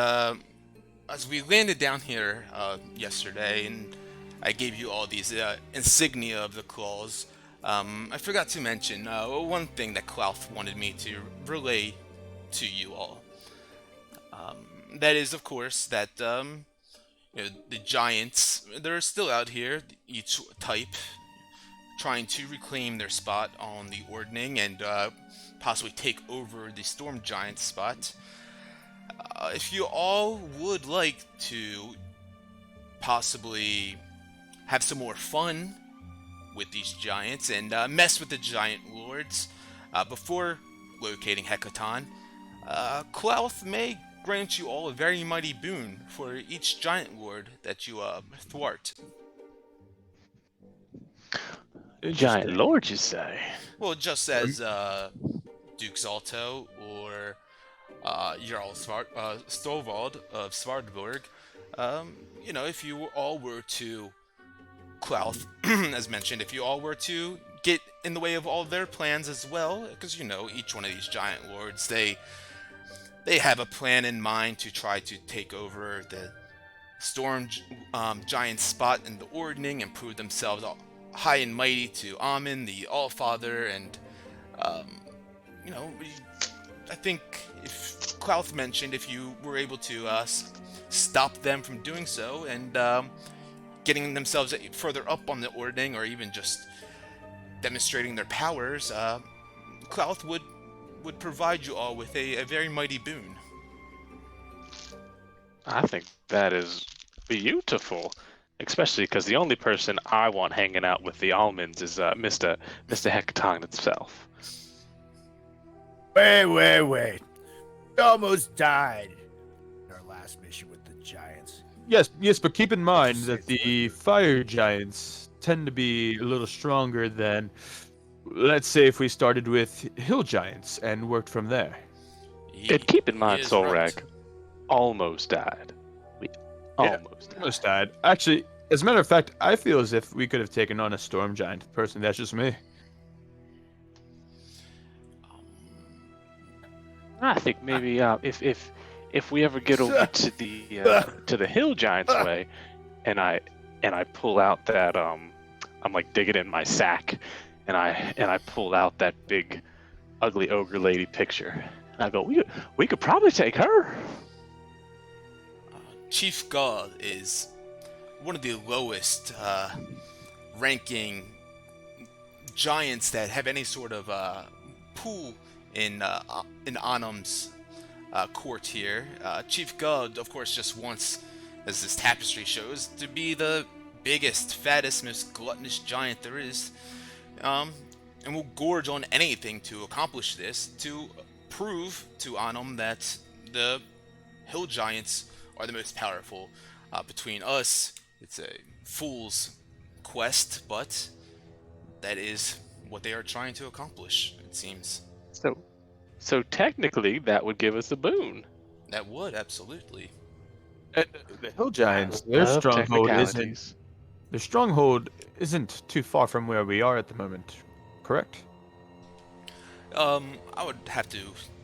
we landed down here yesterday, and I gave you all these insignia of the claws, I forgot to mention one thing that Klauth wanted me to relay to you all. That is, of course, that you know, the giants, they're still out here, each type, trying to reclaim their spot on the Ordning and possibly take over the Storm Giant spot. If you all would like to possibly have some more fun with these giants and mess with the giant lords before locating Hekaton, Klauth may grant you all a very mighty boon for each giant lord that you thwart. Giant lord, you say? Well, just as Duke Zalto or Jarl Storvald of Svardborg, you know, if you all were to, Klauth, as mentioned, if you all were to get in the way of all their plans as well, because, you know, each one of these giant lords, they have a plan in mind to try to take over the Storm Giant spot in the Ordning and prove themselves high and mighty to Amun, the Allfather, and, you know, I think if Klauth mentioned if you were able to stop them from doing so and getting themselves further up on the Ordning, or even just demonstrating their powers, Klauth would provide you all with a very mighty boon. I think that is beautiful, especially because the only person I want hanging out with the almonds is Mr. Hekaton itself. Wait. We almost died in our last mission with the giants. Yes, but keep in mind that the fire giants tend to be a little stronger than, let's say, if we started with hill giants and worked from there. And keep in mind, He is Solrak right. almost died. We almost died. Almost died. Actually, as a matter of fact, I feel as if we could have taken on a storm giant. Personally, that's just me. I think maybe if we ever get over to the hill giants way, and I pull out that I'm like digging in my sack, and I pull out that big ugly ogre lady picture, and I go, we could probably take her. Chief God is one of the lowest ranking giants that have any sort of pool in Anum's court here. Chief God, of course, just wants, as this tapestry shows, to be the biggest, fattest, most gluttonous giant there is, and will gorge on anything to accomplish this, to prove to Anum that the hill giants are the most powerful. Between us, it's a fool's quest, but that is what they are trying to accomplish, it seems. So technically, that would give us a boon. That would, absolutely. The hill giants, Love technicalities. their stronghold isn't too far from where we are at the moment, correct? I would have to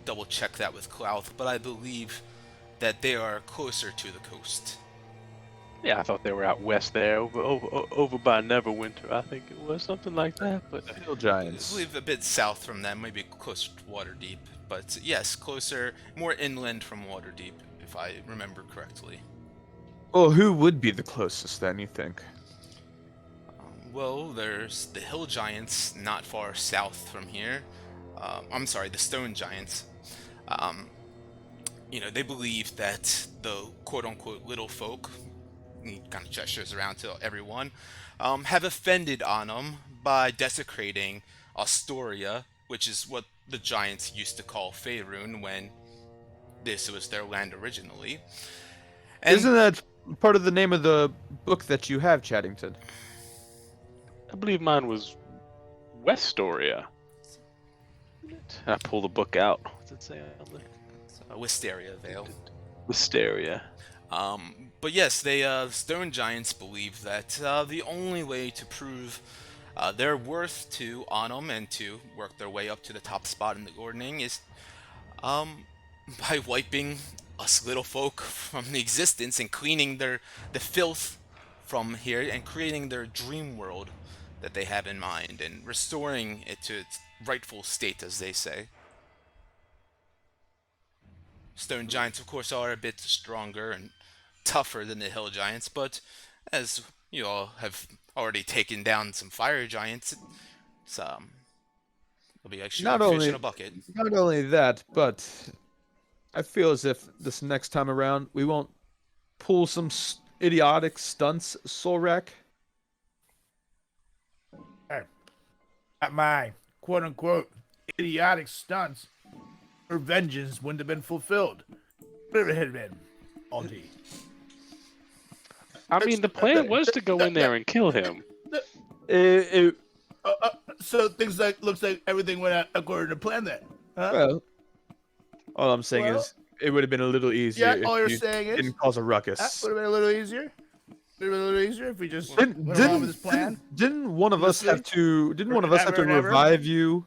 double check that with Clouth, but I believe that they are closer to the coast. Yeah, I thought they were out west there, over by Neverwinter. I think it was something like that. But The hill I giants. believe a bit south from them, maybe closer to Waterdeep. But yes, closer, more inland from Waterdeep, if I remember correctly. Well, who would be the closest then, you think? Well, there's the hill giants not far south from here. I'm sorry, the stone giants. Um, they believe that the quote-unquote little folk, he kind of gestures around to everyone, have offended on them by desecrating Astoria, which is what the giants used to call Faerun when this was their land originally. And Isn't that part of the name of the book that you have, Chaddington? I believe mine was Westoria. I pull the book out. What's it say on the Wisteria Vale. Wisteria? But yes, they stone giants believe that the only way to prove their worth to Onum and to work their way up to the top spot in the ordning is by wiping us little folk from the existence and cleaning the filth from here and creating their dream world that they have in mind and restoring it to its rightful state, as they say. Stone giants, of course, are a bit stronger and tougher than the hill giants, but as you all have already taken down some fire giants, it'll be like shooting fish in a bucket. Not only that, but I feel as if this next time around we won't pull some idiotic stunts, Solrak. At my quote-unquote idiotic stunts, her vengeance wouldn't have been fulfilled. Whatever it had been, all D. I mean, the plan was to go in there and kill him. So things looks like everything went out according to plan then. Huh? Well, all I'm saying is it would have been a little easier Yeah, all you're if you saying is didn't cause a ruckus. would have been a little easier. Would have been a little easier if we just went along with this plan. Didn't one of us have to? Didn't one of us have to revive you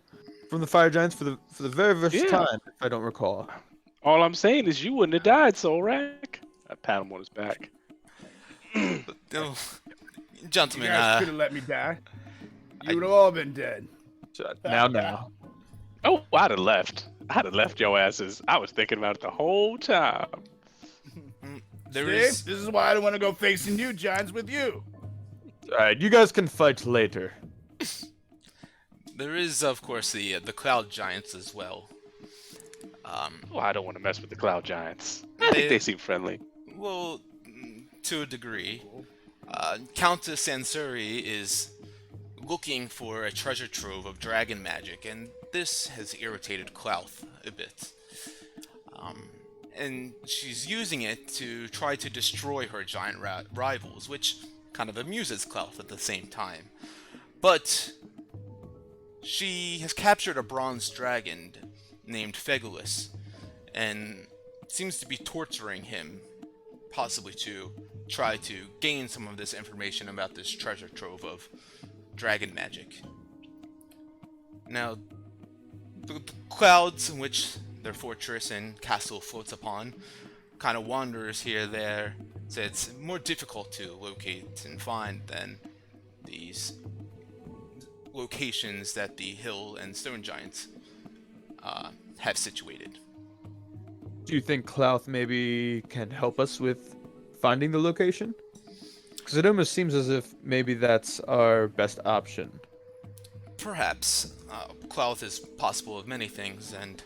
from the fire giants for the very first time? If I don't recall. All I'm saying is you wouldn't have died, Solrak. I pat him on his back. Oh, gentlemen, You guys could have let me die. You would have all been dead. Now. Oh, I'd have left. I'd have left your asses. I was thinking about it the whole time. This is why I don't want to go facing you, giants, with you. All right, you guys can fight later. There is, of course, the cloud giants as well. Oh, I don't want to mess with the cloud giants. I think they seem friendly. Well, to a degree. Countess Sansuri is looking for a treasure trove of dragon magic, and this has irritated Clouth a bit. And she's using it to try to destroy her giant rivals, which kind of amuses Clouth at the same time. But she has captured a bronze dragon named Fegulus, and seems to be torturing him, possibly to try to gain some of this information about this treasure trove of dragon magic. Now, the clouds in which their fortress and castle floats upon kind of wanders here there, so it's more difficult to locate and find than these locations that the hill and stone giants have situated. Do you think Clouth maybe can help us with finding the location? Because it almost seems as if maybe that's our best option. Perhaps. Clouth is possible of many things, and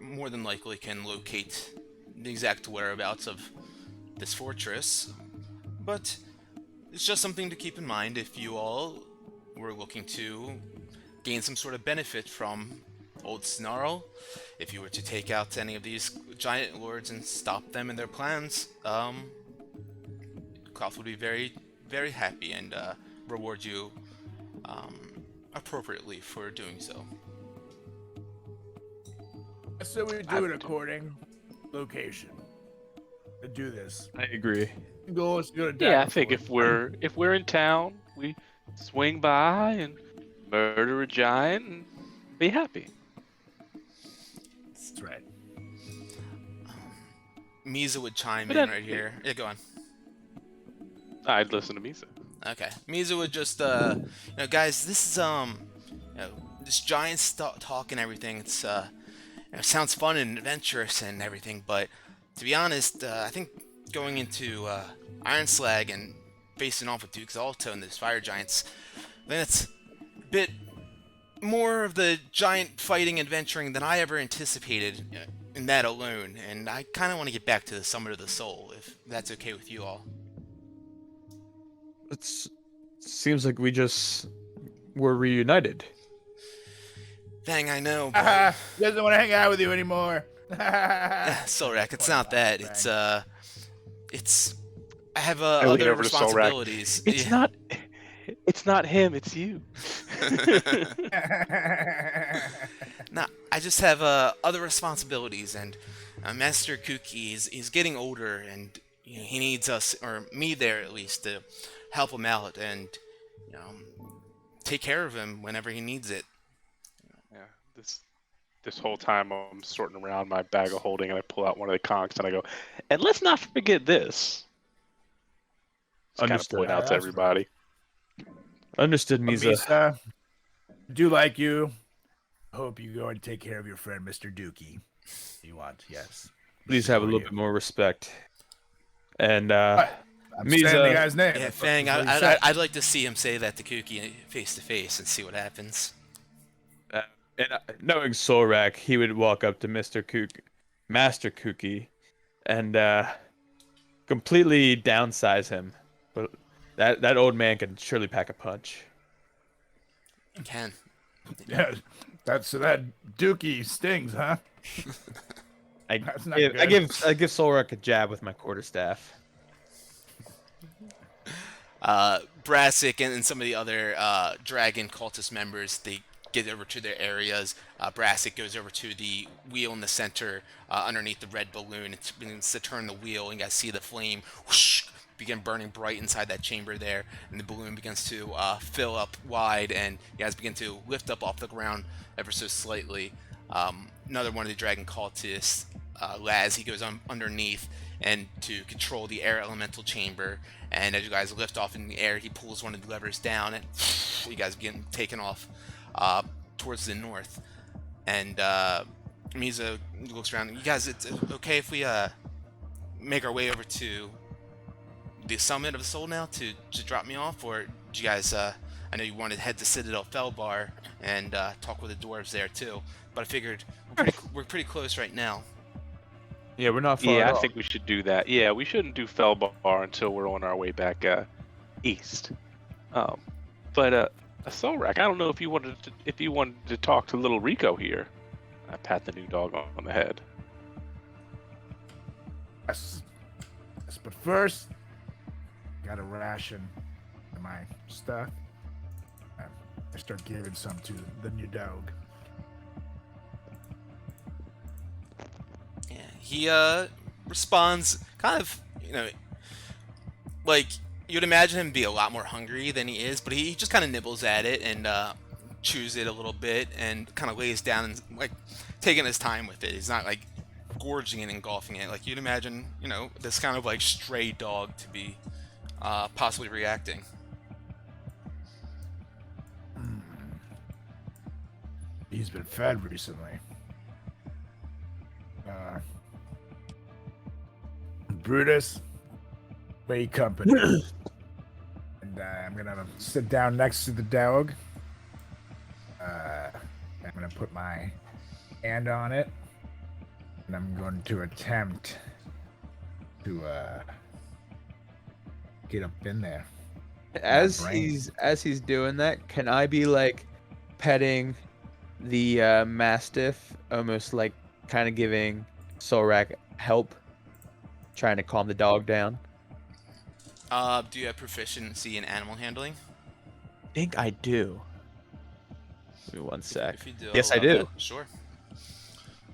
more than likely can locate the exact whereabouts of this fortress. But it's just something to keep in mind if you all were looking to gain some sort of benefit from Old Snarl. If you were to take out any of these giant lords and stop them in their plans, Clouth would be very, very happy and reward you appropriately for doing so. So we do it according location. To do this. I agree. Go to Yeah, I think if we're in town, we swing by and murder a giant and be happy. That's right. Misa would chime But in then- right here. Yeah, go on. I'd listen to Misa. Okay. Misa would just, guys, this is, this giant talk and everything, it's, it sounds fun and adventurous and everything, but to be honest, I think going into, Iron Slag and facing off with Duke's Alto and those fire giants, I think that's a bit more of the giant fighting adventuring than I ever anticipated in that alone, and I kind of want to get back to the Summit of the Soul, if that's okay with you all. It seems like we just were reunited. Dang, I know, but... He doesn't want to hang out with you anymore. Solrak, it's not that. It's I have I lean other over to Solrak. responsibilities. It's not him, it's you. No, I just have other responsibilities, and Master Kuki he's getting older, and he needs us, or me there at least, to help him out and take care of him whenever he needs it. Yeah, this whole time I'm sorting around my bag of holding, and I pull out one of the conchs, and I go, and let's not forget this. Just kind of Understood. point out to everybody. Understood, Misa. Misa, I do like you. I hope you go and take care of your friend, Mr. Dookie. You want, yes. Please have a little bit more respect. And I'm saying the Misa, guy's name. Yeah, That's Fang, what he said. I'd like to see him say that to Kuki face to face and see what happens. knowing Solrak, he would walk up to Master Kuki, and completely downsize him. But that old man can surely pack a punch. You can. Yeah, that Dookie stings, huh? I That's not give good. Solrak a jab with my quarterstaff. Brassic and some of the other dragon cultist members, they get over to their areas. Brassic goes over to the wheel in the center underneath the red balloon. It begins to turn the wheel, and you guys see the flame whoosh, begin burning bright inside that chamber there, and the balloon begins to fill up wide, and you guys begin to lift up off the ground ever so slightly. Another one of the dragon cultists, Laz, he goes underneath and to control the air elemental chamber, and as you guys lift off in the air, he pulls one of the levers down, and you guys begin taking off towards the north. And Misa looks around. You guys, it's okay if we make our way over to the Summit of the Soul now to drop me off, or do you guys? I know you wanted to head to Citadel Felbar and talk with the dwarves there too, but I figured we're pretty close right now. Yeah, we're not far. Yeah, at I all. think we should do that. Yeah, we shouldn't do Felbar until we're on our way back east. But Solrak, I don't know if you wanted to talk to little Rico here. I pat the new dog on the head. Yes, but first, got a ration of my stuff. I start giving some to the new dog. Yeah, he responds kind of, like you'd imagine him be a lot more hungry than he is, but he just kind of nibbles at it and chews it a little bit and kind of lays down and like taking his time with it. He's not like gorging and engulfing it like you'd imagine, this kind of like stray dog to be possibly reacting. He's been fed recently. Brutus, wake company. And I'm gonna sit down next to the dog. I'm gonna put my hand on it, and I'm going to attempt to get up in there. As brain. he's doing that, can I be like petting the mastiff, almost like kind of giving Solrak help, trying to calm the dog down? Do you have proficiency in animal handling? I think I do. Give me one sec. If you do, Yes, I'll I allow do. that. Sure.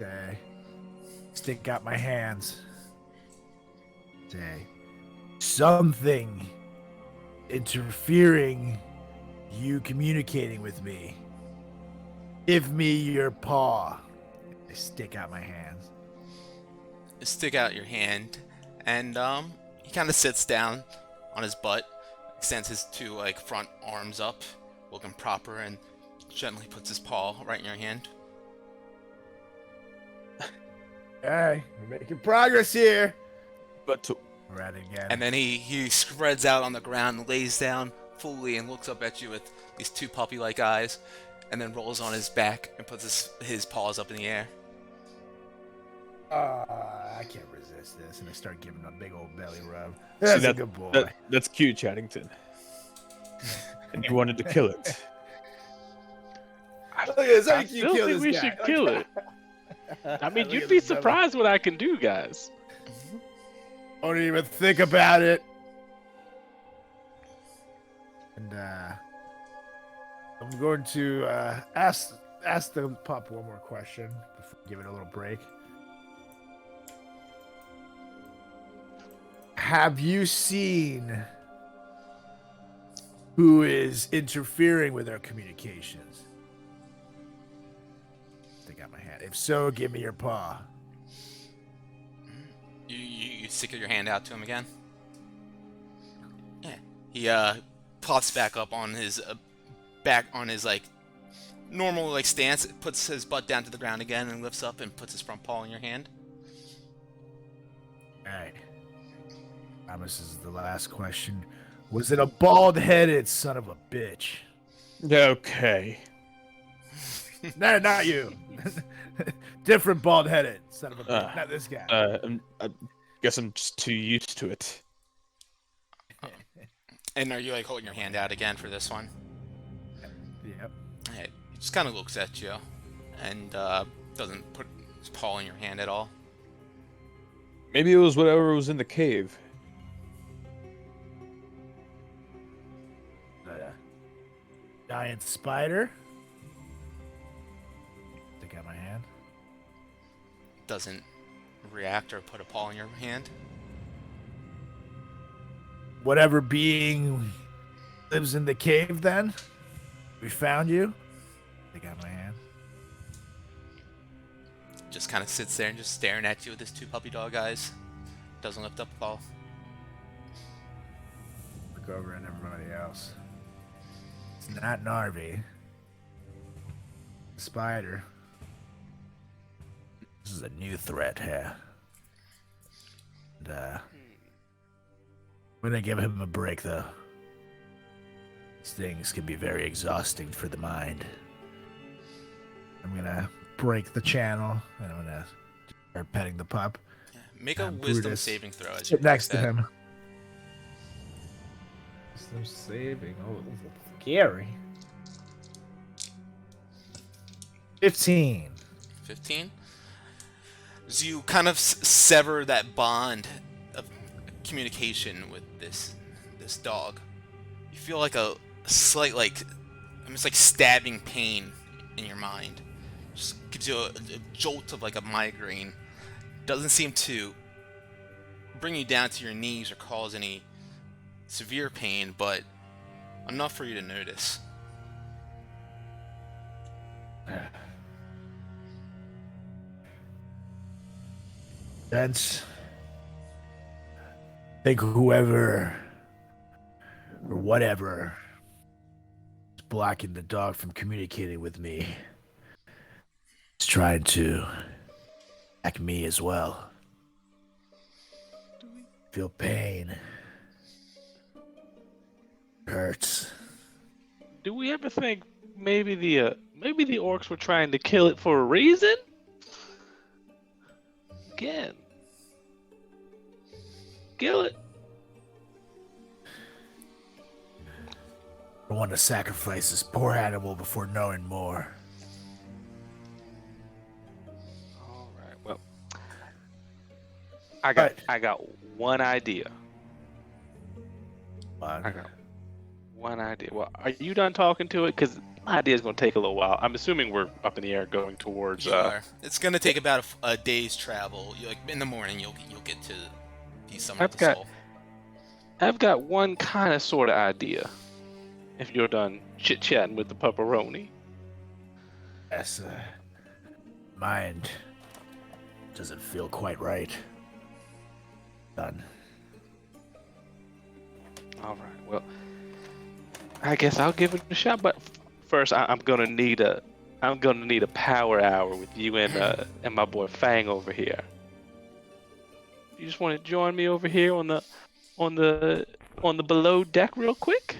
Okay. Stick out my hands. Say, something interfering you communicating with me. Give me your paw. I stick out my hands. Stick out your hand, and he kind of sits down on his butt, extends his two like front arms up, looking proper, and gently puts his paw right in your hand. Hey, we're making progress here. But to, We're at it again. And then he spreads out on the ground, lays down fully, and looks up at you with these two puppy-like eyes, and then rolls on his back and puts his paws up in the air. I can't resist this, and I start giving him a big old belly rub. That's a good boy. That's cute, Chaddington. And you wanted to kill it. I this. How I can you still kill think this we guy? should kill it. I mean, Look you'd at be this belly. surprised what I can do, guys. Don't even think about it. And I'm going to ask the pup one more question before we give it a little break. Have you seen who is interfering with our communications? Stick out my hand. If so, give me your paw. You stick your hand out to him again. Yeah. He pops back up on his like normal like stance, puts his butt down to the ground again, and lifts up and puts his front paw in your hand. All right. Promise is the last question. Was it a bald-headed son of a bitch? Okay. No, not you. Different bald-headed son of a bitch. Not this guy. I guess I'm just too used to it. And are you like holding your hand out again for this one? Yep. Alright, he just kind of looks at you and doesn't put his paw in your hand at all. Maybe it was whatever was in the cave. Giant spider. Stick out my hand. Doesn't react or put a paw in your hand. Whatever being lives in the cave, then we found you. Stick out my hand. Just kind of sits there and just staring at you with his two puppy dog eyes. Doesn't lift up a paw. Look over at everybody else. It's not Narvi. Spider. This is a new threat here. And, I'm gonna give him a break, though. These things can be very exhausting for the mind. I'm gonna break the channel, and I'm gonna start petting the pup. Yeah, make a wisdom Brutus. saving throw. As you Sit next to that. him. Wisdom saving. Oh, this is scary. 15. 15. As you kind of sever that bond of communication with this dog, you feel like a slight, like, almost like stabbing pain in your mind. Just gives you a jolt of like a migraine. Doesn't seem to bring you down to your knees or cause any severe pain, but enough for you to notice. Vince, I think whoever or whatever is blocking the dog from communicating with me is trying to attack me as well. Feel pain. Hurts. Do we ever think maybe the orcs were trying to kill it for a reason? Again, kill it. I want to sacrifice this poor animal before knowing more. All right. Well, I got one idea. I got one idea. Well, are you done talking to it? Because my idea is going to take a little while. I'm assuming we're up in the air going towards. You are. It's gonna take about a day's travel. Like in the morning, you'll get to the Summit of the Soul. I've got one kind of sort of idea. If you're done chit chatting with the pepperoni. Yes, mind doesn't feel quite right. Done. All right. Well, I guess I'll give it a shot. But first, I'm gonna need a power hour with you and my boy Fang over here. You just want to join me over here on the below deck real quick?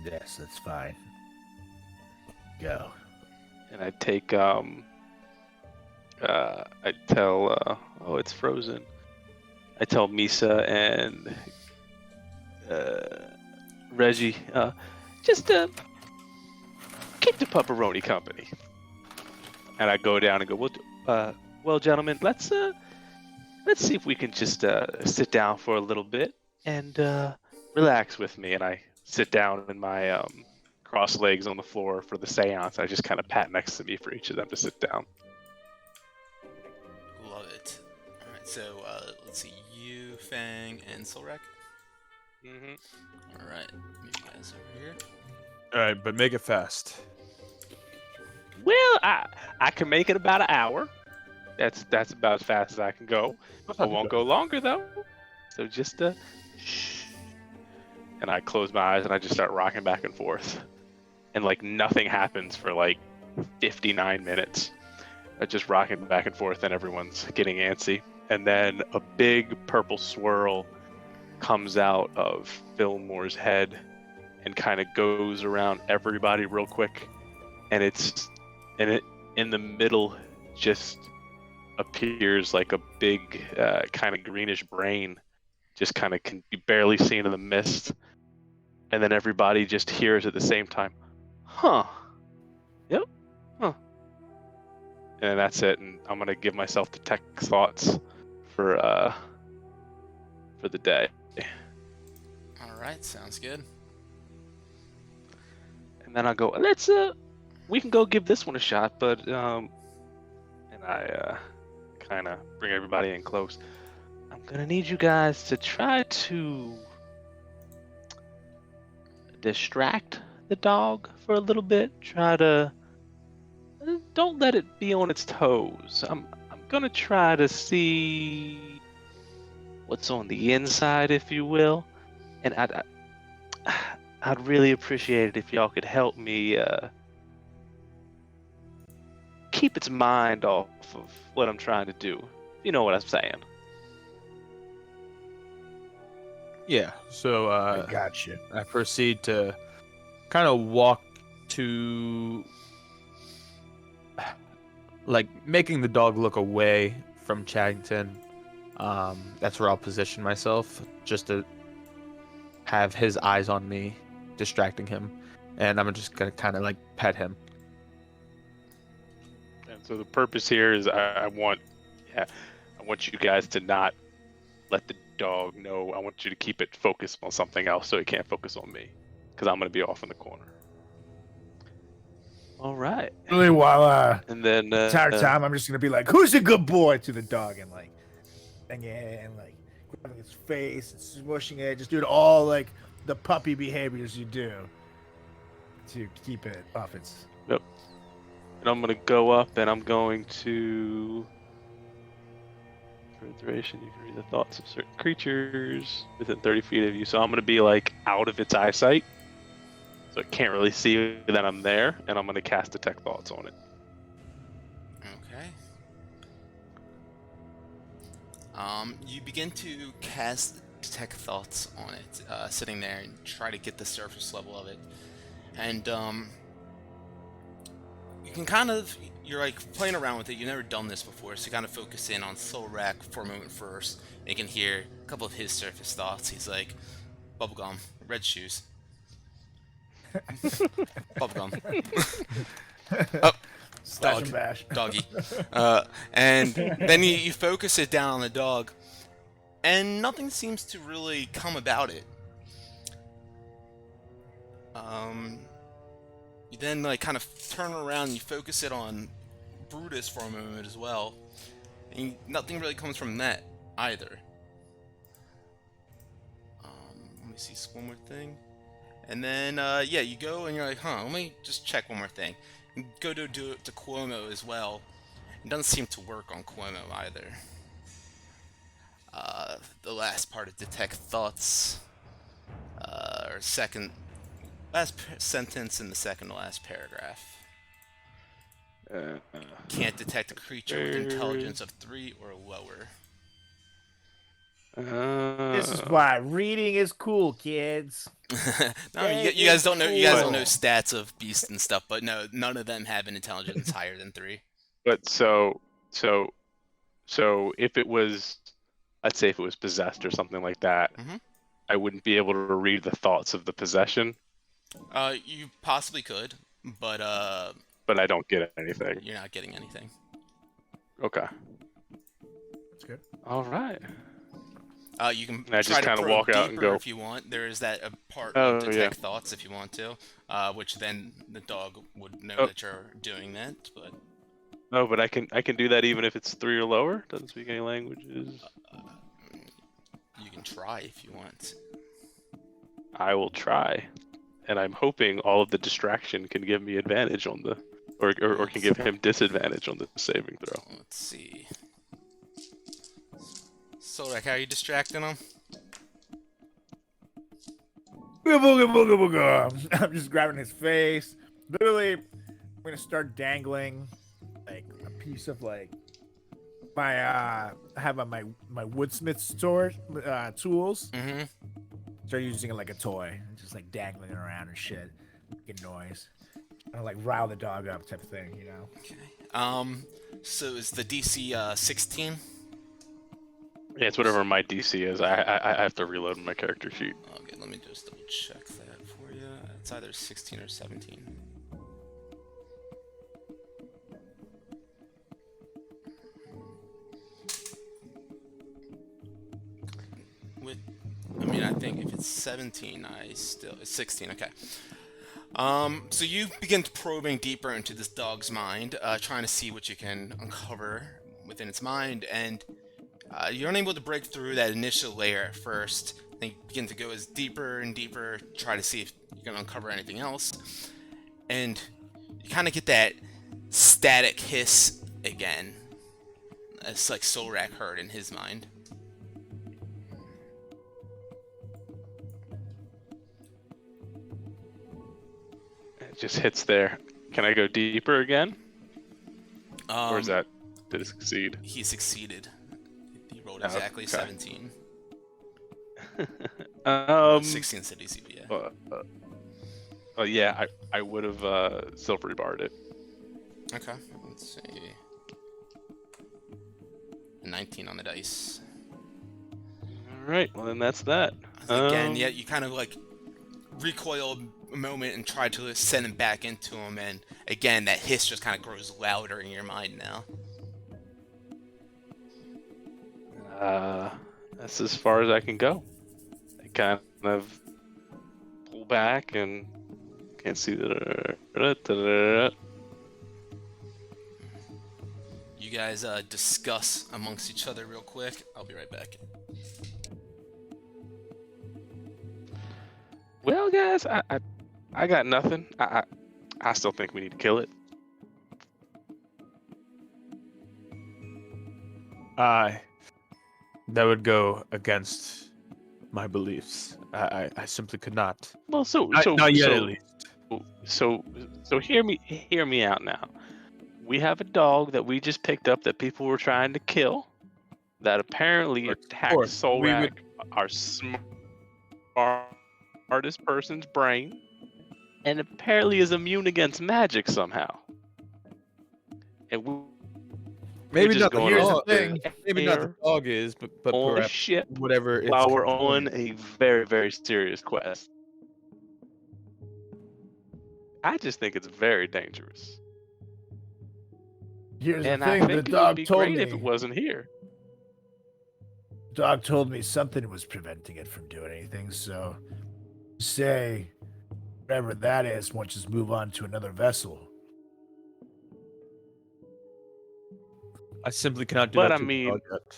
Yes, that's fine. Go. And I take I tell oh, it's frozen. I tell Misa and Reggie, just keep the pepperoni company. And I go down and go, well, gentlemen, let's see if we can just sit down for a little bit and relax with me. And I sit down in my cross legs on the floor for the seance. I just kind of pat next to me for each of them to sit down. Love it. All right, so let's see, you, Fang, and Solrak. All right, move you guys over here. All right, but make it fast. Well, I can make it about an hour. That's about as fast as I can go. I won't go longer though. So just shh. And I close my eyes and I just start rocking back and forth. And like nothing happens for like 59 minutes. I'm just rocking back and forth and everyone's getting antsy. And then a big purple swirl comes out of Fillmore's head and kind of goes around everybody real quick. And in the middle just appears like a big kind of greenish brain, just kind of can be barely seen in the mist. And then everybody just hears at the same time, huh, yep, huh. And that's it. And I'm gonna give myself detect thoughts for the day. All right, sounds good. And then I'll go, we can go give this one a shot, but and I kind of bring everybody in close. I'm gonna need you guys to try to distract the dog for a little bit. Try to don't let it be on its toes. I'm gonna try to see what's on the inside, if you will, and I'd really appreciate it if y'all could help me keep its mind off of what I'm trying to do. You know what I'm saying? Yeah. So I got you. I proceed to kind of walk to, like, making the dog look away from Chaddington. That's where I'll position myself, just to have his eyes on me, distracting him, and I'm just gonna kind of like pet him. And so the purpose here is I want you guys to not let the dog know. I want you to keep it focused on something else so it can't focus on me, because I'm gonna be off in the corner. All right. Really, while And then entire time I'm just gonna be like, "Who's a good boy?" to the dog and like, and like grabbing its face and smushing it, just doing all like the puppy behaviors you do to keep it off its. Yep. And I'm gonna go up and I'm going to. For duration, you can read the thoughts of certain creatures within 30 feet of you. So I'm gonna be like out of its eyesight, so it can't really see that I'm there, and I'm gonna cast Detect Thoughts on it. Okay. You begin to cast Detect Thoughts on it, sitting there and try to get the surface level of it. And you can kind of, you're like playing around with it. You've never done this before, so you kind of focus in on Solrak for a moment first. And you can hear a couple of his surface thoughts. He's like, bubblegum, red shoes. Bubblegum. Oh, Slash dog, and bash. doggy. And then you focus it down on the dog, and nothing seems to really come about it. You then like kind of turn around and you focus it on Brutus for a moment as well, and nothing really comes from that either. Let me see one more thing, and then yeah, you go and you're like, huh? Let me just check one more thing. You go to do it to Cuomo as well. It doesn't seem to work on Cuomo either. The last part of detect thoughts, or last sentence in the second to last paragraph. Can't detect a creature with intelligence of 3 or lower. This is why reading is cool, kids. No, you guys don't know. You guys don't know stats of beasts and stuff, but no, none of them have an intelligence higher than 3. But so if it was, let's say if it was possessed or something like that, I wouldn't be able to read the thoughts of the possession. You possibly could, but I don't get anything. You're not getting anything. Okay. That's good. All right. You can I just kind of walk out and go if you want. There is that part of detect thoughts if you want to, which then the dog would know that you're doing that. But but I can do that even if it's 3 or lower. Doesn't speak any languages. You can try if you want. I will try, and I'm hoping all of the distraction can give me advantage on the, or can give him disadvantage on the saving throw. Let's see. So, like, how are you distracting him? I'm just grabbing his face. Literally, I'm gonna start dangling like a piece of like my I have on my woodsmith sword tools. Start using it like a toy, just like dangling it around and shit, making noise. Kind of like rile the dog up type of thing, you know. Okay. So is the DC 16? Yeah, it's whatever my DC is. I have to reload my character sheet. Okay, let me just double check that for you. It's either 16 or 17. I mean, I think if it's 17, it's 16. Okay. So you begin probing deeper into this dog's mind, trying to see what you can uncover within its mind, and you're unable to break through that initial layer at first. Then you begin to go as deeper and deeper, try to see if you can uncover anything else, and you kind of get that static hiss again. It's like Solrak heard in his mind. It just hits there. Can I go deeper again? Or is that, did it succeed? He succeeded. He rolled exactly 17. 16 city DC, yeah. Yeah, I would have silvery barred it. Okay, let's see. 19 on the dice. Alright, well then that's that. Again, yeah, you kind of like recoil a moment and try to send him back into him, and again, that hiss just kind of grows louder in your mind now. That's as far as I can go. I kind of pull back and can't see the. You guys discuss amongst each other real quick. I'll be right back. Well, guys, I got nothing. I still think we need to kill it. That would go against my beliefs. I simply could not. Well, Not yet, at least. So hear me out now. We have a dog that we just picked up that people were trying to kill, that apparently attacked Solrak, our smartest person's brain, and apparently is immune against magic somehow. And Maybe not Here's the thing. Maybe not the dog is, but perhaps ship whatever. While we're on a very, very serious quest. I just think it's very dangerous. Here's And the I thing. think The it would dog be told great me. if it wasn't here. Dog told me something was preventing it from doing anything. So, say, Whatever that is, won't just move on to another vessel. I simply cannot do But that I to the mean, dog yet.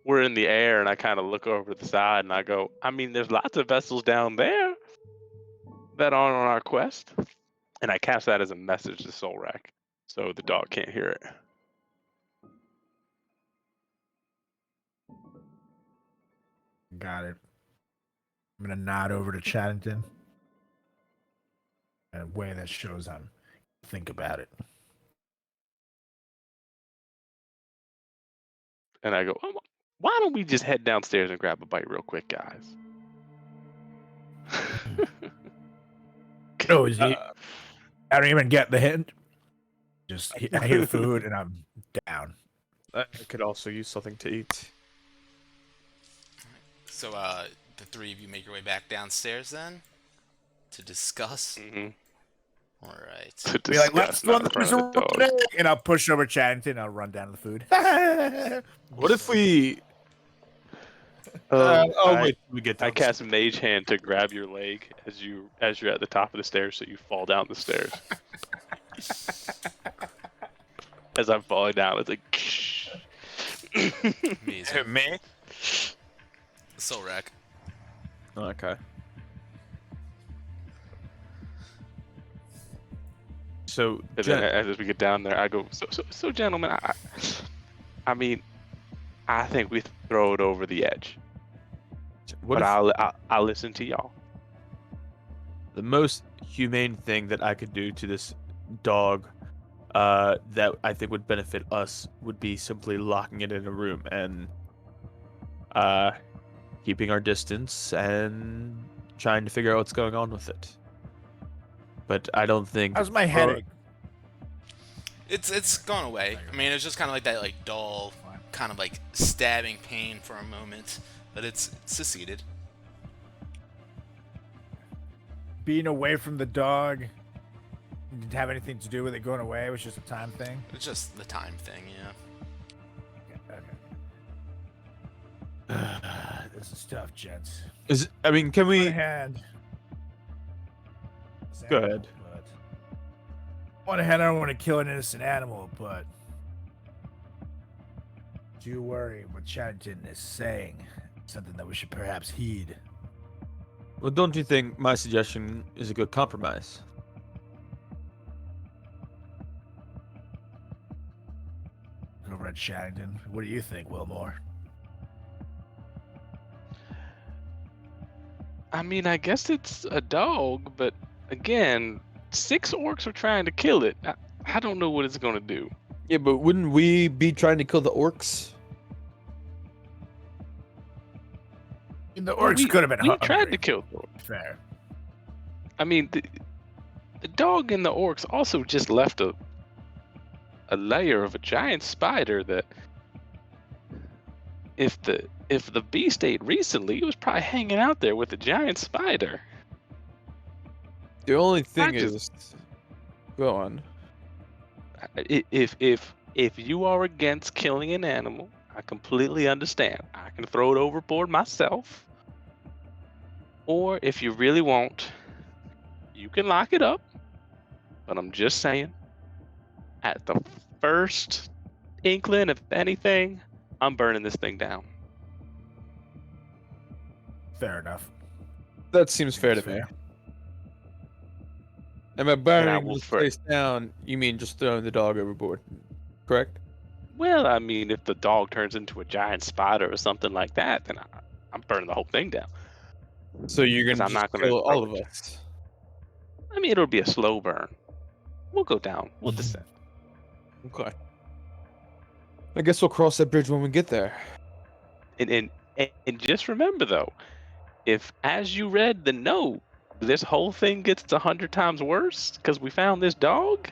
we're in the air, and I kind of look over the side and I go, I mean, there's lots of vessels down there that aren't on our quest. And I cast that as a message to Solrak, so the dog can't hear it. Got it. I'm gonna nod over to Chaddington in a way that shows I'm think about it. And I go, oh, why don't we just head downstairs and grab a bite real quick, guys? No, I don't even get the hint. Just I hear food and I'm down. I could also use something to eat. So, the three of you make your way back downstairs then to discuss. Mm-hmm. All right. To Be like, discuss, let's run not in front of the dog. and I'll push over Chaddington and I'll run down to the food. What if we? Wait, we get I downstairs. cast Mage Hand to grab your leg as you're at the top of the stairs, so you fall down the stairs. As I'm falling down, it's like. Amazing. Me? Solrak. Okay. So, And then as we get down there, I go, so gentlemen, I mean, I think we throw it over the edge. what But if I'll listen to y'all. the most humane thing that I could do to this dog, that I think would benefit us, would be simply locking it in a room and, keeping our distance and trying to figure out what's going on with it. But I don't think. How's my headache? It's gone away. I mean, it's just kind of like that, like dull, kind of like stabbing pain for a moment, but it's seceded. Being away from the dog didn't have anything to do with it going away. It was just a time thing. It's just the time thing, yeah. Okay. This is tough, gents. I mean, can On we? one hand, Go ahead. But on one hand, I don't want to kill an innocent animal, but do worry what Chaddington is saying. Something that we should perhaps heed. Well, don't you think my suggestion is a good compromise? Over at Chaddington, what do you think, Wilmore? I mean, I guess it's a dog, but again, 6 orcs are trying to kill it. I don't know what it's gonna do. Yeah, but wouldn't we be trying to kill the orcs? And the orcs could have been We hungry. tried to kill the orcs. Fair. I mean, the dog and the orcs also just left a layer of a giant spider that, if the beast ate recently, it was probably hanging out there with a giant spider. The only thing just- is, go on. If you are against killing an animal, I completely understand. I can throw it overboard myself. Or if you really want, you can lock it up. But I'm just saying, at the first inkling of anything, I'm burning this thing down. Fair enough. That seems fair to me. And by burning will this place down, you mean just throwing the dog overboard, correct? Well, I mean, if the dog turns into a giant spider or something like that, then I'm burning the whole thing down. So you're 'Cause gonna I'm not just gonna kill all throw of it. us? I mean, it'll be a slow burn. We'll go down. We'll descend. Okay. I guess we'll cross that bridge when we get there. And just remember though, if as you read the note, this whole thing gets 100 times worse because we found this dog,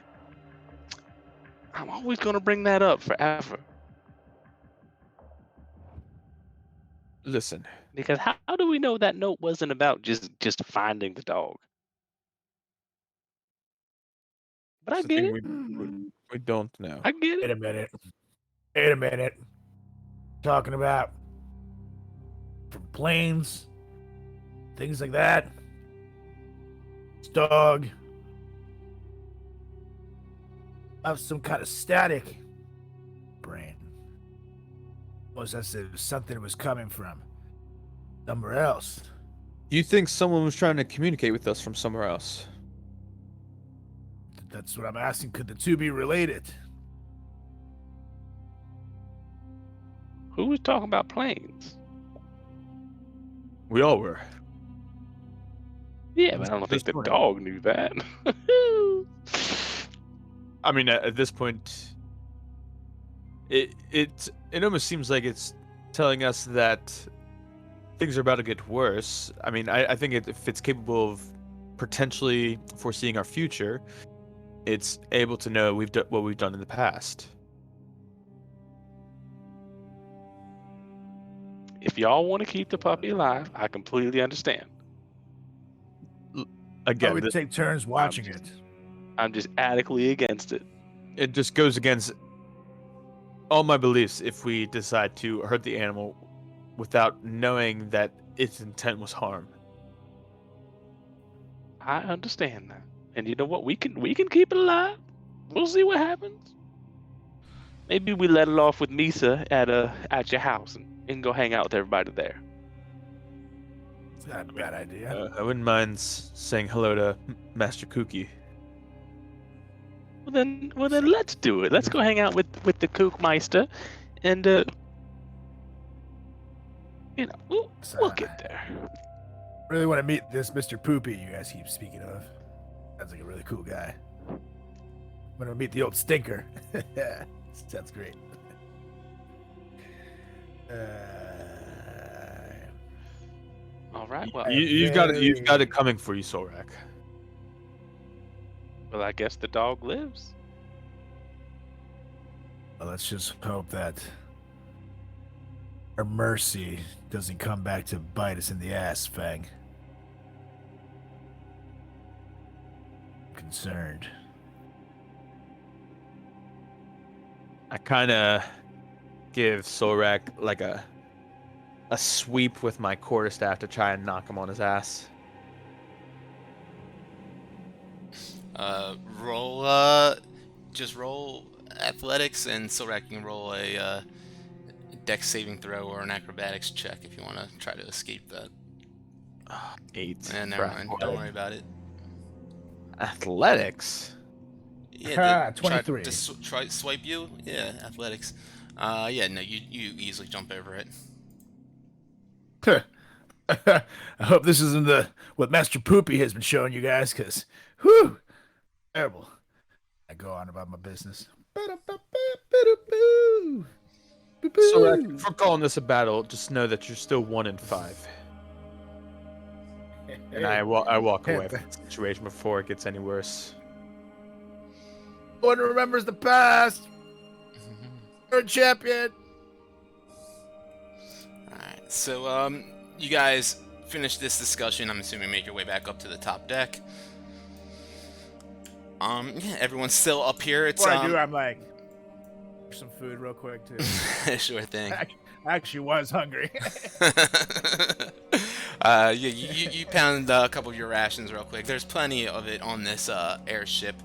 I'm always gonna bring that up forever. Listen, Because how do we know that note wasn't about just finding the dog? But I it's the get thing it. we don't know. I get Wait it. a minute. Wait a minute. Talking about from planes, things like that. This dog. I have some kind of static brain. Almost as if something was coming from somewhere else. Do you think someone was trying to communicate with us from somewhere else? That's what I'm asking. Could the two be related? Who was talking about planes? We all were. Yeah, but I don't think the point. dog knew that. I mean, at this point, it almost seems like it's telling us that things are about to get worse. I mean, I think if it's capable of potentially foreseeing our future, it's able to know what we've done in the past. If y'all want to keep the puppy alive, I completely understand. Again, would take turns watching it. I'm just adequately against it. It just goes against all my beliefs if we decide to hurt the animal without knowing that its intent was harm. I understand that. And you know what? We can keep it alive. We'll see what happens. Maybe we let it off with Misa at your house and go hang out with everybody there. It's not a bad idea. I wouldn't mind saying hello to Master Kooky. Well then let's do it. Let's go hang out with the Kookmeister, and we'll get there. Really want to meet this Mr. Poopy you guys keep speaking of. Sounds like a really cool guy. I'm gonna meet the old stinker. Sounds great. All right. Well, You've got it coming for you, Solrak. Well, I guess the dog lives. Well, let's just hope that our mercy doesn't come back to bite us in the ass, Fang. I'm concerned. I kind of give Solrak like a sweep with my quarterstaff to try and knock him on his ass. Roll athletics, and Solrak can roll a dex saving throw or an acrobatics check if you want to try to escape that. 8. Never mind. Don't worry about it. Athletics? Yeah, 23. Try swipe you? Yeah, athletics. Yeah, no, you easily jump over it. I hope this isn't what Master Poopy has been showing you guys, because, whew, terrible. I go on about my business. Solrak, if we're calling this a battle, just know that you're still 1 in 5. And I walk away from the situation before it gets any worse. No one remembers the past. You're a champion. Alright, so, you guys finish this discussion. I'm assuming make your way back up to the top deck. Yeah, everyone's still up here. It's, Before I do, I'm like, some food real quick, too. Sure thing. I actually was hungry. Yeah, you pound a couple of your rations real quick. There's plenty of it on this airship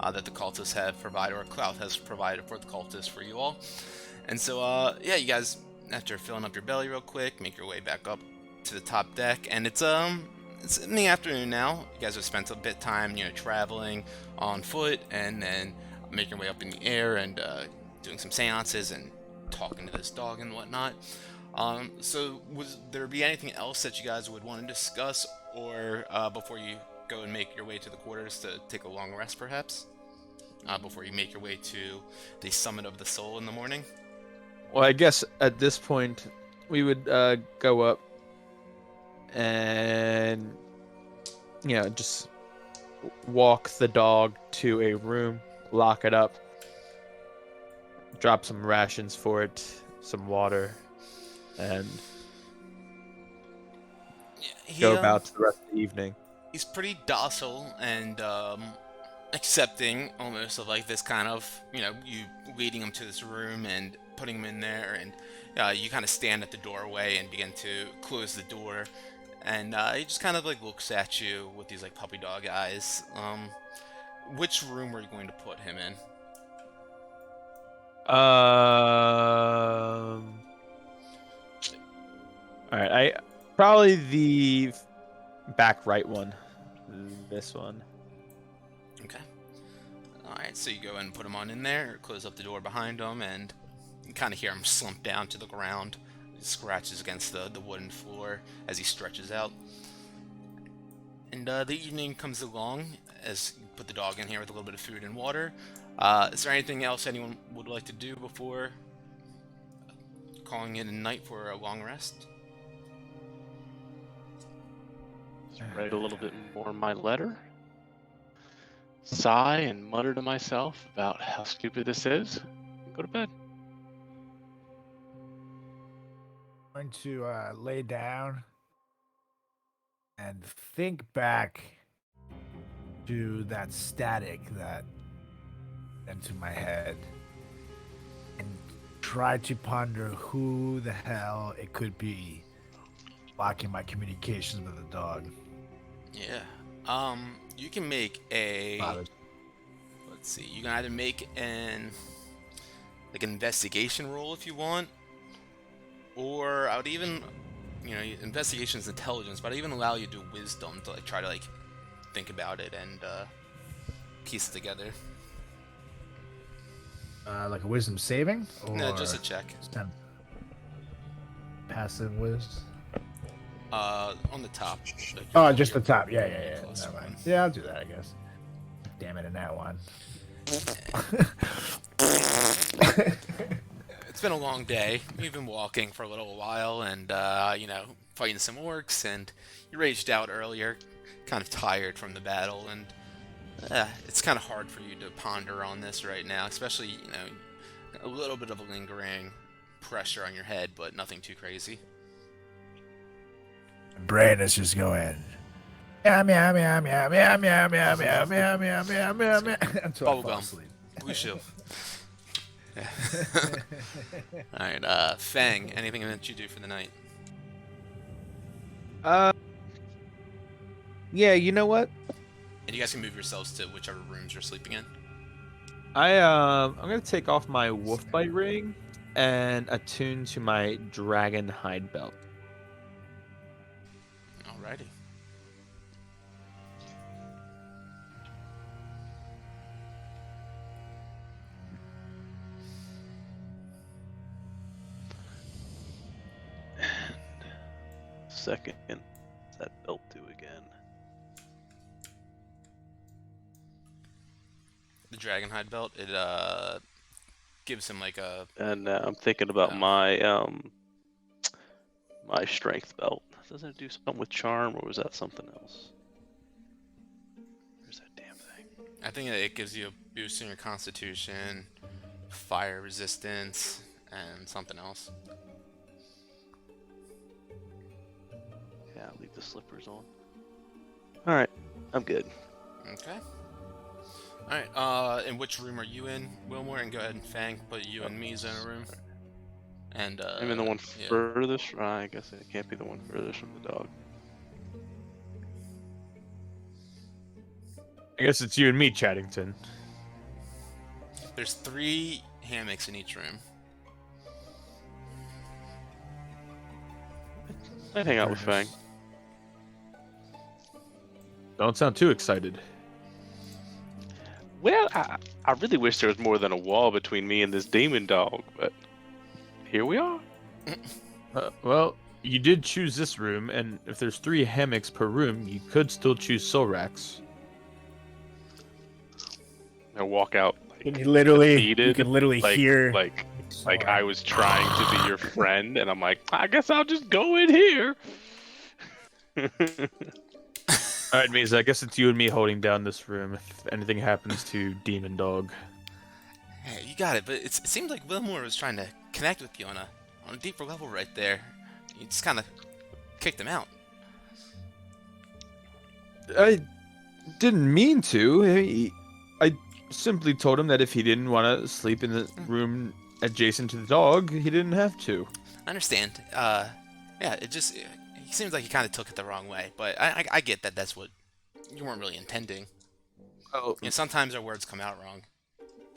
that the cultists have provided, or Cloud has provided for the cultists for you all. And so, yeah, you guys, after filling up your belly real quick, make your way back up to the top deck. And it's in the afternoon now. You guys have spent a bit of time, traveling on foot, and then making your way up in the air and doing some seances and talking to this dog and whatnot. So was there be anything else that you guys would want to discuss, or before you go and make your way to the quarters to take a long rest, perhaps? Before you make your way to the summit of the soul in the morning? Well, I guess at this point, we would go up and, just walk the dog to a room, lock it up, drop some rations for it, some water, and go about the rest of the evening. He's pretty docile and accepting almost of like this kind of, you leading him to this room and putting him in there, and you kind of stand at the doorway and begin to close the door, and he just kind of like looks at you with these like puppy dog eyes. Which room are you going to put him in? All right, I probably the back right one. This one. Okay. Alright, so you go and put him on in there, close up the door behind him, and you kind of hear him slump down to the ground. He scratches against the wooden floor as he stretches out. And the evening comes along as you put the dog in here with a little bit of food and water. Is there anything else anyone would like to do before calling it a night for a long rest? Write a little bit more in my letter. Sigh and mutter to myself about how stupid this is. And go to bed. I'm going to lay down and think back to that static that into my head and try to ponder who the hell it could be blocking my communications with the dog. Yeah. You can make a... Let's see. You can either make an investigation roll if you want, or I would even, investigation is intelligence, but I'd even allow you to do wisdom to try to think about it and piece it together. Like a wisdom saving? No, just a check. Passive wisdom. On the top. Oh, just the top. Yeah. Never mind. Yeah, I'll do that, I guess. Damn it, in that one. It's been a long day. You've been walking for a little while and, fighting some orcs, and you raged out earlier, kind of tired from the battle, and it's kind of hard for you to ponder on this right now, especially, a little bit of a lingering pressure on your head, but nothing too crazy. Brain is just going meow meow meow meow meow meow meow meow meow meow meow meow meow until I fall asleep. We should. Alright, Fang, anything that you do for the night? Yeah, you know what? And you guys can move yourselves to whichever rooms you're sleeping in. I'm gonna take off my wolf bite ring and attune to my dragon hide belt. Alrighty. Second, what's that belt do again? The dragon hide belt, it gives him like a... And I'm thinking about my my strength belt. Doesn't it do something with charm, or was that something else? Where's that damn thing? I think it gives you a boost in your constitution, fire resistance, and something else. Yeah, I'll leave the slippers on. Alright, I'm good. Okay. Alright, in which room are you in, Wilmore? And go ahead and Fang, put you and me in a room. And, I'm in the one furthest. I guess it can't be the one furthest from the dog. I guess it's you and me, Chaddington. There's 3 hammocks in each room. I'd hang out with Fang. Don't sound too excited. Well, I really wish there was more than a wall between me and this demon dog, but here we are. Well, you did choose this room, and if there's 3 hammocks per room, you could still choose Solrax. I walk out. You can literally like, hear. Like I was trying to be your friend, and I'm like, I guess I'll just go in here. All right, Misa, I guess it's you and me holding down this room if anything happens to Demon Dog. Hey, you got it, but it seems like Wilmore was trying to connect with you on a deeper level right there. You just kind of kicked him out. I didn't mean to. I simply told him that if he didn't want to sleep in the room adjacent to the dog, he didn't have to. I understand. Yeah, he seems like he kind of took it the wrong way, but I get that that's what you weren't really intending. Oh, You know, sometimes our words come out wrong.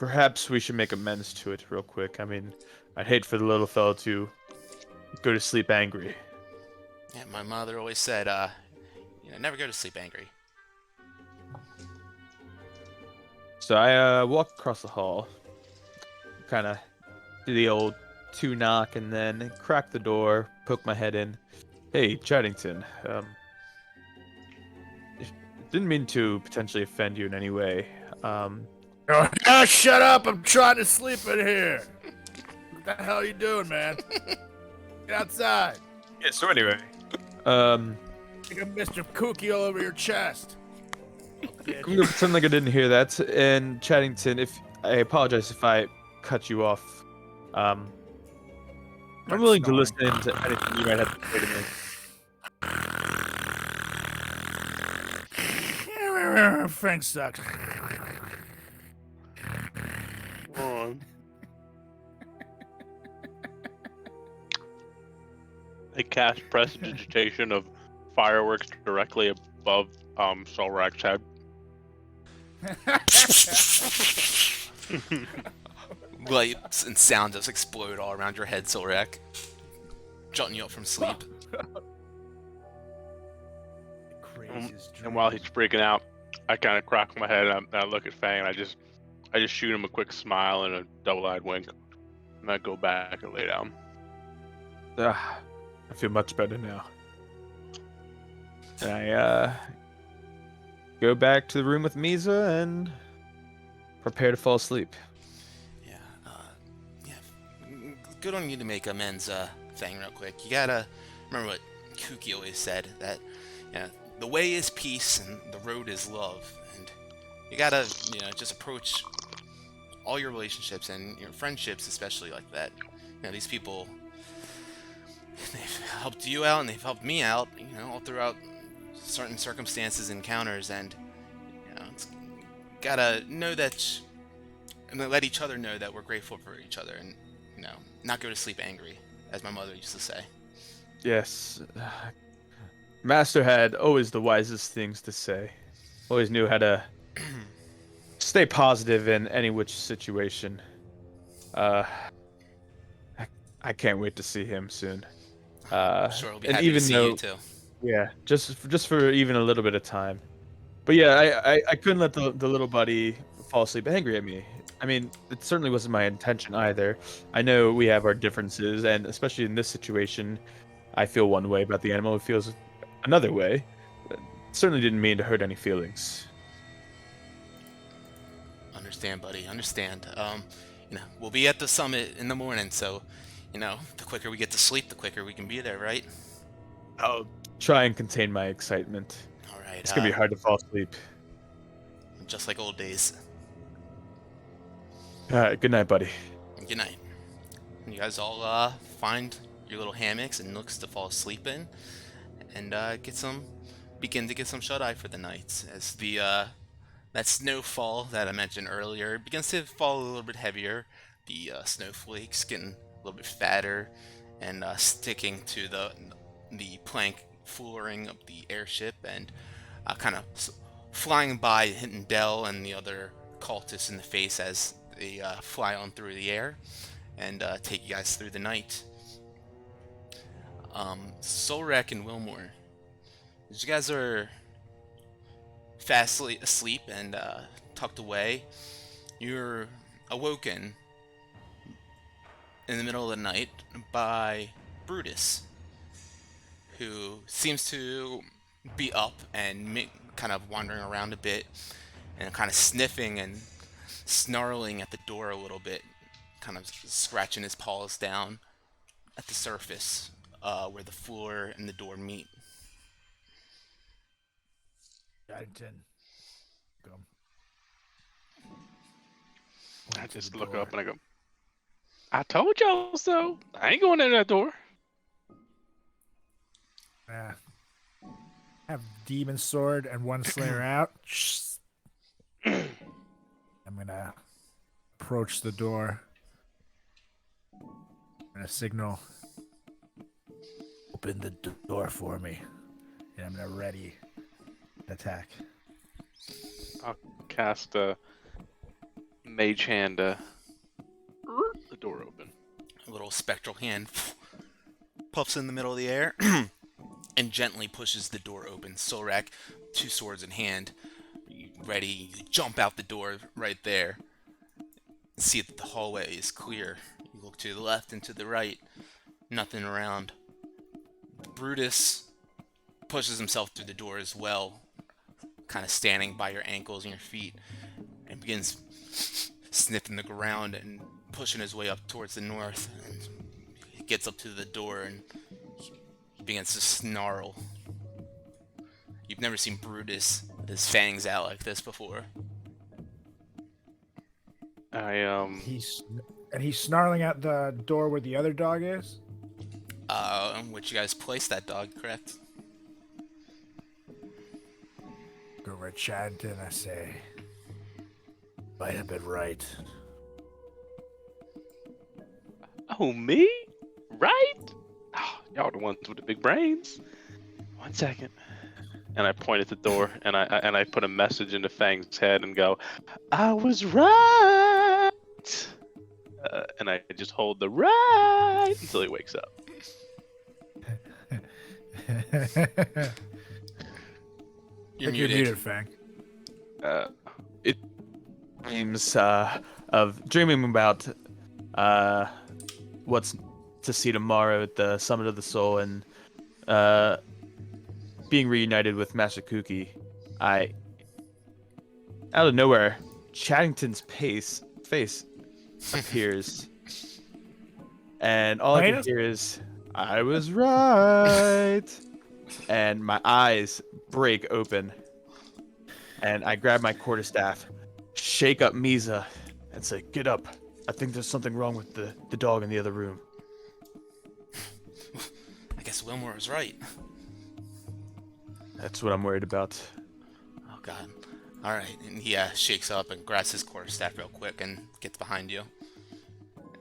perhaps we should make amends to it real quick. I mean, I'd hate for the little fellow to go to sleep angry. Yeah, my mother always said, you know, never go to sleep angry. So I walk across the hall, kind of do the old two knock, and then crack the door, poke my head in. Hey, Chattington. Didn't mean to potentially offend you in any way. Oh, shut up! I'm trying to sleep in here. What the hell are you doing, man? Get outside. Yeah. So anyway, Like a Mr. Kooky all over your chest. I'm gonna pretend like I didn't hear that. And Chattington, if I apologize if I cut you off. I'm willing to listen to anything you might have to say to me. Frank sucks. Wrong. They cast prestidigitation of fireworks directly above Solrak's head. Lights and sound just explode all around your head, Solrak, jolting you up from sleep. And while he's freaking out, I kind of crack my head and I look at Fang and I just shoot him a quick smile and a double-eyed wink, and I go back and lay down. I feel much better now. And I go back to the room with Misa and prepare to fall asleep. Yeah, good on you to make amends, Fang, real quick. You gotta remember what Kuki always said, that, you know, the way is peace and the road is love, and you gotta, you know, just approach all your relationships and your friendships especially like that. You know, these people, they've helped you out and they've helped me out, you know, all throughout certain circumstances, encounters, and, you know, it's gotta know that, and let each other know that we're grateful for each other, and, you know, not go to sleep angry, as my mother used to say. Yes. Master had always the wisest things to say. Always knew how to stay positive in any which situation. I can't wait to see him soon. Sure, we'll be and happy even to see though, you too. yeah, just for even a little bit of time. But yeah, I couldn't let the little buddy fall asleep angry at me. I mean, it certainly wasn't my intention either. I know we have our differences, and especially in this situation, I feel one way about the animal. It feels another way. Certainly didn't mean to hurt any feelings. Understand, buddy, understand. You know, we'll be at the summit in the morning, so, you know, the quicker we get to sleep, the quicker we can be there, right? I'll try and contain my excitement. Alright, It's gonna be hard to fall asleep. just like old days. Alright, good night, buddy. Good night. You guys all find your little hammocks and nooks to fall asleep in, and begin to get some shut-eye for the night, as the that snowfall that I mentioned earlier begins to fall a little bit heavier. The snowflakes getting a little bit fatter and sticking to the plank flooring of the airship, and kind of flying by, hitting Dell and the other cultists in the face as they fly on through the air and take you guys through the night. Solrak and Wilmore, as you guys are fastly asleep and tucked away, you're awoken in the middle of the night by Brutus, who seems to be up and kind of wandering around a bit and kind of sniffing and snarling at the door a little bit, kind of scratching his paws down at the surface where the floor and the door meet. Paddington. Come. I just look up and I go, I told y'all so. I ain't going in that door. Have demon sword and one slayer out. I'm gonna approach the door. I'm gonna signal. open the door for me, and I'm gonna ready attack. I'll cast a mage hand the door open. A little spectral hand puffs in the middle of the air and gently pushes the door open. Solrak, 2 swords in hand, ready. You jump out the door right there. See that the hallway is clear. You look to the left and to the right. Nothing around. Brutus pushes himself through the door as well, kind of standing by your ankles and your feet, and begins sniffing the ground and pushing his way up towards the north. And he gets up to the door and he begins to snarl. You've never seen Brutus with his fangs out like this before. He's snarling at the door where the other dog is. Which you guys placed that dog, correct? Over chanting, I say, might have been right. Oh, me? Right? Oh, y'all the ones with the big brains. 1 second. And I point at the door, and I put a message into Fang's head and go, I was right. And I just hold the right until he wakes up. You're You're muted. muted, Fang. Dreams of dreaming about what's to see tomorrow at the Summit of the Soul and being reunited with Master Kuki. Out of nowhere, Chattington's face appears, and all I can hear is, I was right. And my eyes break open, and I grab my quarterstaff, shake up Misa, and say, get up. I think there's something wrong with the dog in the other room. I guess Wilmore was right. That's what I'm worried about. Oh god. Alright, and he shakes up and grabs his quarterstaff real quick and gets behind you.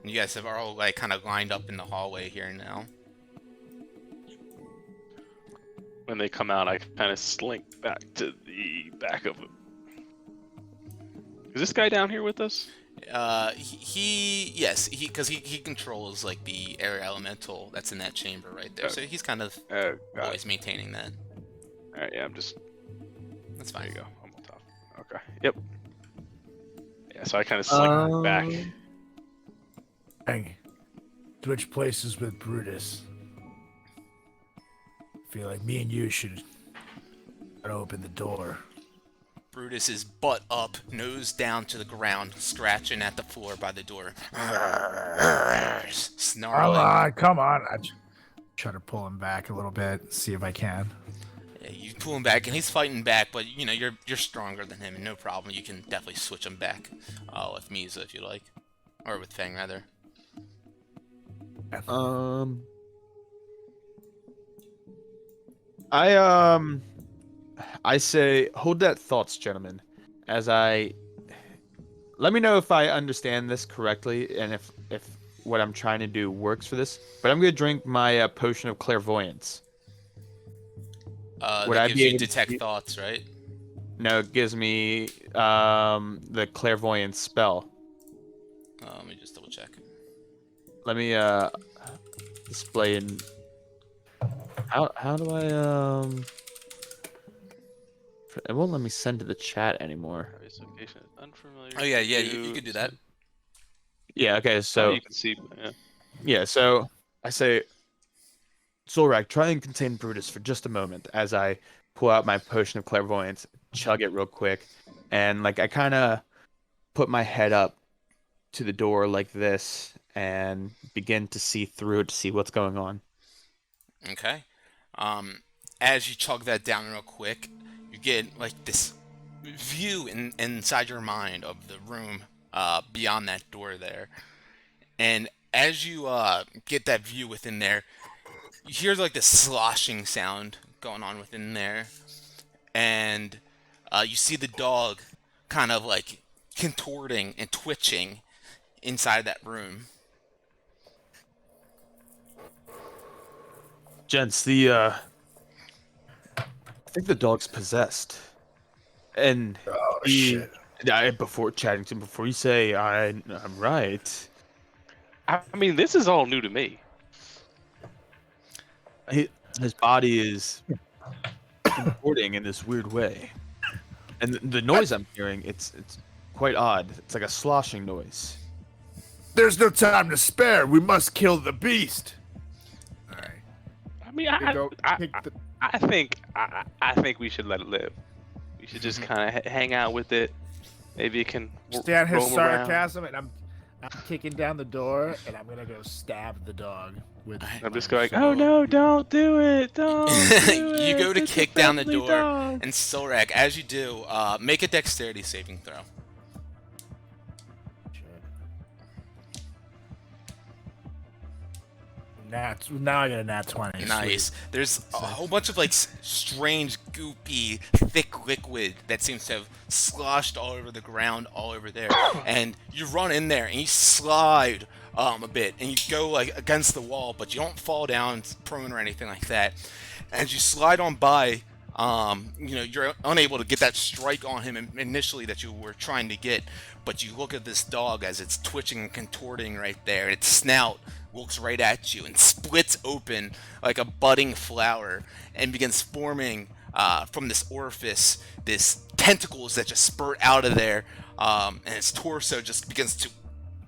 And you guys are all like kind of lined up in the hallway here now. When they come out, I kind of slink back to the back of it. Is this guy down here with us? Yes, because he controls like the air elemental that's in that chamber right there. So he's kind of always maintaining that. Alright, yeah, I'm just... That's fine. There you go. I'm on top. Okay. Yep. Yeah, so I kind of slink back. Fang, switch places with Brutus. Feel like me and you should open the door. Brutus is butt up, nose down to the ground, scratching at the floor by the door. Snarling. Come on. I try to pull him back a little bit, see if I can. Yeah, you pull him back, and he's fighting back, but you know you're stronger than him, and no problem. You can definitely switch him back with Misa if you like, or with Fang rather. I say, hold that thoughts, gentlemen, as I... Let me know if I understand this correctly, and if what I'm trying to do works for this, but I'm going to drink my potion of clairvoyance. Would that gives you detect thoughts, right? No, it gives me the clairvoyance spell. Let me just double check. Let me display in... How do I It won't let me send to the chat anymore. Oh yeah, you could do that. Yeah, okay, so you can see. Yeah, so I say, Zulrak, try and contain Brutus for just a moment as I pull out my potion of clairvoyance, chug it real quick, and like I kind of put my head up to the door like this and begin to see through it to see what's going on. Okay. As you chug that down real quick, you get like this view inside your mind of the room beyond that door there. And as you get that view within there, you hear like this sloshing sound going on within there. And you see the dog kind of like contorting and twitching inside that room. Gents, I think the dog's possessed. And Oh he, shit! before Chaddington, before you say I'm right, I mean, this is all new to me. he, his body is contorting in this weird way, and the noise I'm hearing, it's quite odd. It's like a sloshing noise. There's no time to spare. We must kill the beast. All right. I mean, We go pick the. I think we should let it live. We should just kind of hang out with it. Maybe it can Stand his roam around. sarcasm, and I'm kicking down the door, and I'm gonna go stab the dog with. I'm just my going, sword. oh no, don't do it, don't do it. You go to It's a kick down the friendly door, dog." and Solrak, as you do, make a dexterity saving throw. Now I got a nat 20. Nice. Sweet. There's a whole bunch of like strange, goopy, thick liquid that seems to have sloshed all over the ground, all over there. And you run in there and you slide a bit, and you go like against the wall, but you don't fall down prone or anything like that. As you slide on by, you're unable to get that strike on him initially that you were trying to get. But you look at this dog as it's twitching and contorting right there. Its snout looks right at you and splits open like a budding flower and begins forming from this orifice this tentacles that just spurt out of there, and its torso just begins to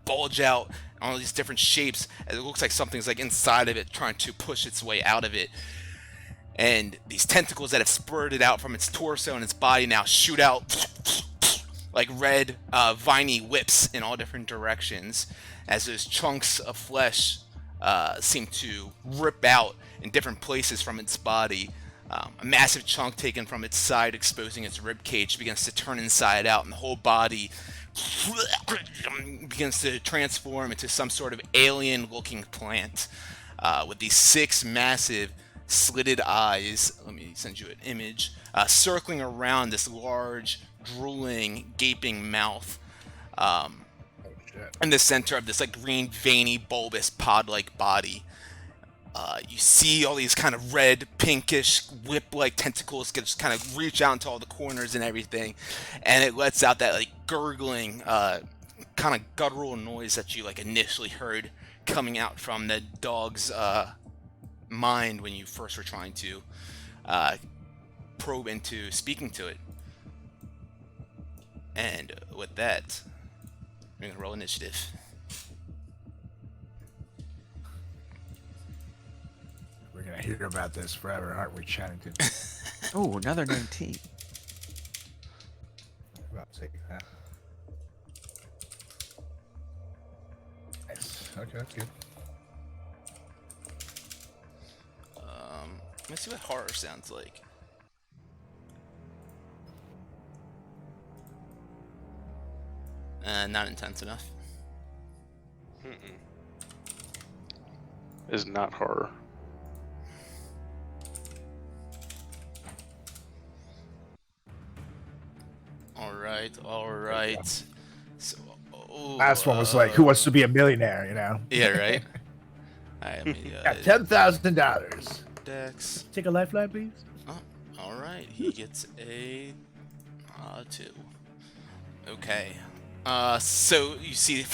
bulge out in all these different shapes, and it looks like something's like inside of it trying to push its way out of it. And these tentacles that have spurted out from its torso and its body now shoot out like red viney whips in all different directions as those chunks of flesh seem to rip out in different places from its body. A massive chunk taken from its side, exposing its rib cage, begins to turn inside out, and the whole body begins to transform into some sort of alien-looking plant with these 6 massive slitted eyes. Let me send you an image. Circling around this large, drooling, gaping mouth. In the center of this like green, veiny, bulbous, pod-like body. You see all these kind of red, pinkish, whip-like tentacles just kind of reach out into all the corners and everything, and it lets out that like gurgling, kind of guttural noise that you like initially heard coming out from the dog's mind when you first were trying to probe into speaking to it. And with that, we're gonna roll initiative. We're gonna hear about this forever, aren't we, Chaddington? Oh, another 19. About to take that. Nice. Okay, that's good. Let's see what horror sounds like. Not intense enough. Is not horror. All right. So, Last one was like, who wants to be a millionaire, you know? Yeah, right. Alright, let me, Got $10,000. Dex. Take a lifeline, please. Oh, all right. He gets a 2. Okay. So you see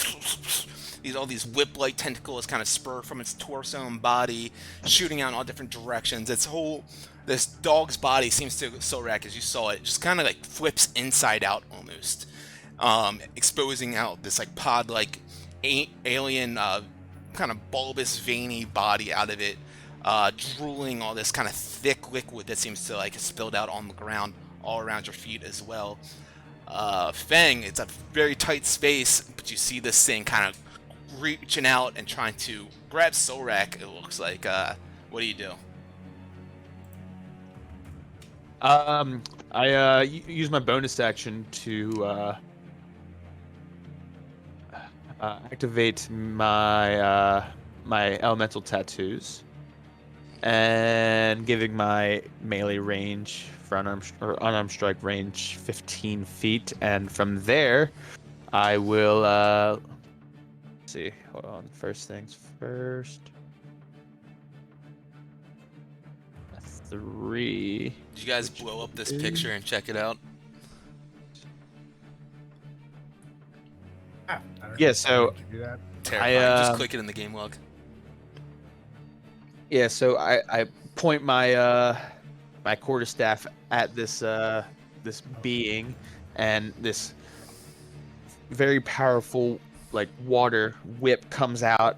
all these whip-like tentacles kind of spur from its torso and body, shooting out in all different directions. This dog's body seems to, Solrak, as you saw it, just kind of like flips inside out almost, exposing out this like pod-like alien, kind of bulbous, veiny body out of it, drooling all this kind of thick liquid that seems to like spilled out on the ground all around your feet as well. Feng, it's a very tight space, but you see this thing kind of reaching out and trying to grab Solrak, it looks like. What do you do? I use my bonus action to activate my my elemental tattoos, and giving my melee range for unarmed strike range 15 feet, and from there, I will let's see. Hold on. First things first. 3. Did you guys blow up this picture and check it out? Ah, I don't Yeah, know. so Did you do that? Terrifying. Just click it in the game log. Yeah, so I point my my quarterstaff at this this being, and this very powerful like water whip comes out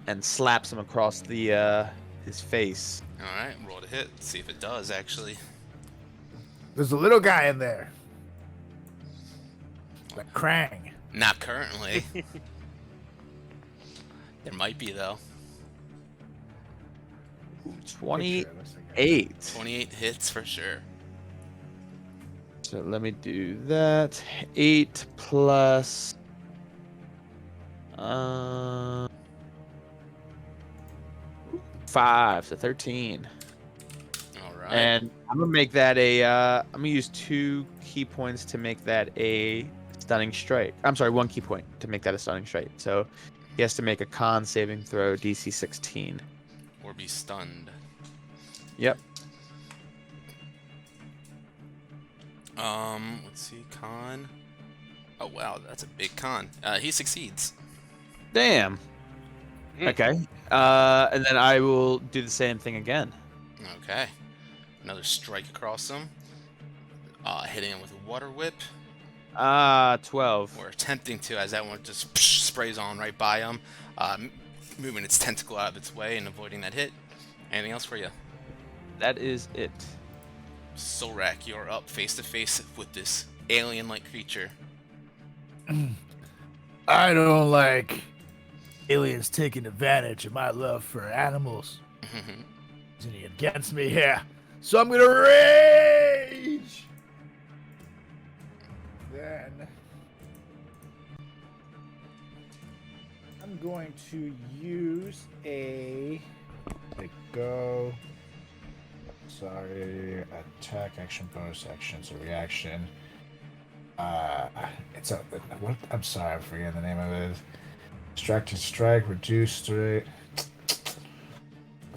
and slaps him across the his face. All right, roll to hit. See if it does actually. There's a little guy in there. Like Krang. Not currently. There might be though. 28. 28 hits for sure. So let me do that. 8 plus 5, so 13. All right. And I'm gonna make that a. I'm gonna use 2 key points to make that a stunning strike. I'm sorry, 1 key point to make that a stunning strike. So he has to make a con saving throw, DC 16. Or be stunned. Yep. Let's see, con. Oh wow, that's a big con. He succeeds. Damn. Hmm. Okay. And then I will do the same thing again. Okay. Another strike across him. Hitting him with a water whip. 12. Or attempting to, as that one just sprays on right by him. Moving its tentacle out of its way and avoiding that hit. Anything else for you? That is it. Solrak, you're up face to face with this alien-like creature. I don't like aliens taking advantage of my love for animals. Is any against me here? So I'm gonna rage. Then I'm going to use a go. Sorry, attack, action, bonus action, so reaction. It's a what? I'm sorry, I'm forgetting the name of it. Distracting strike, reduced rate.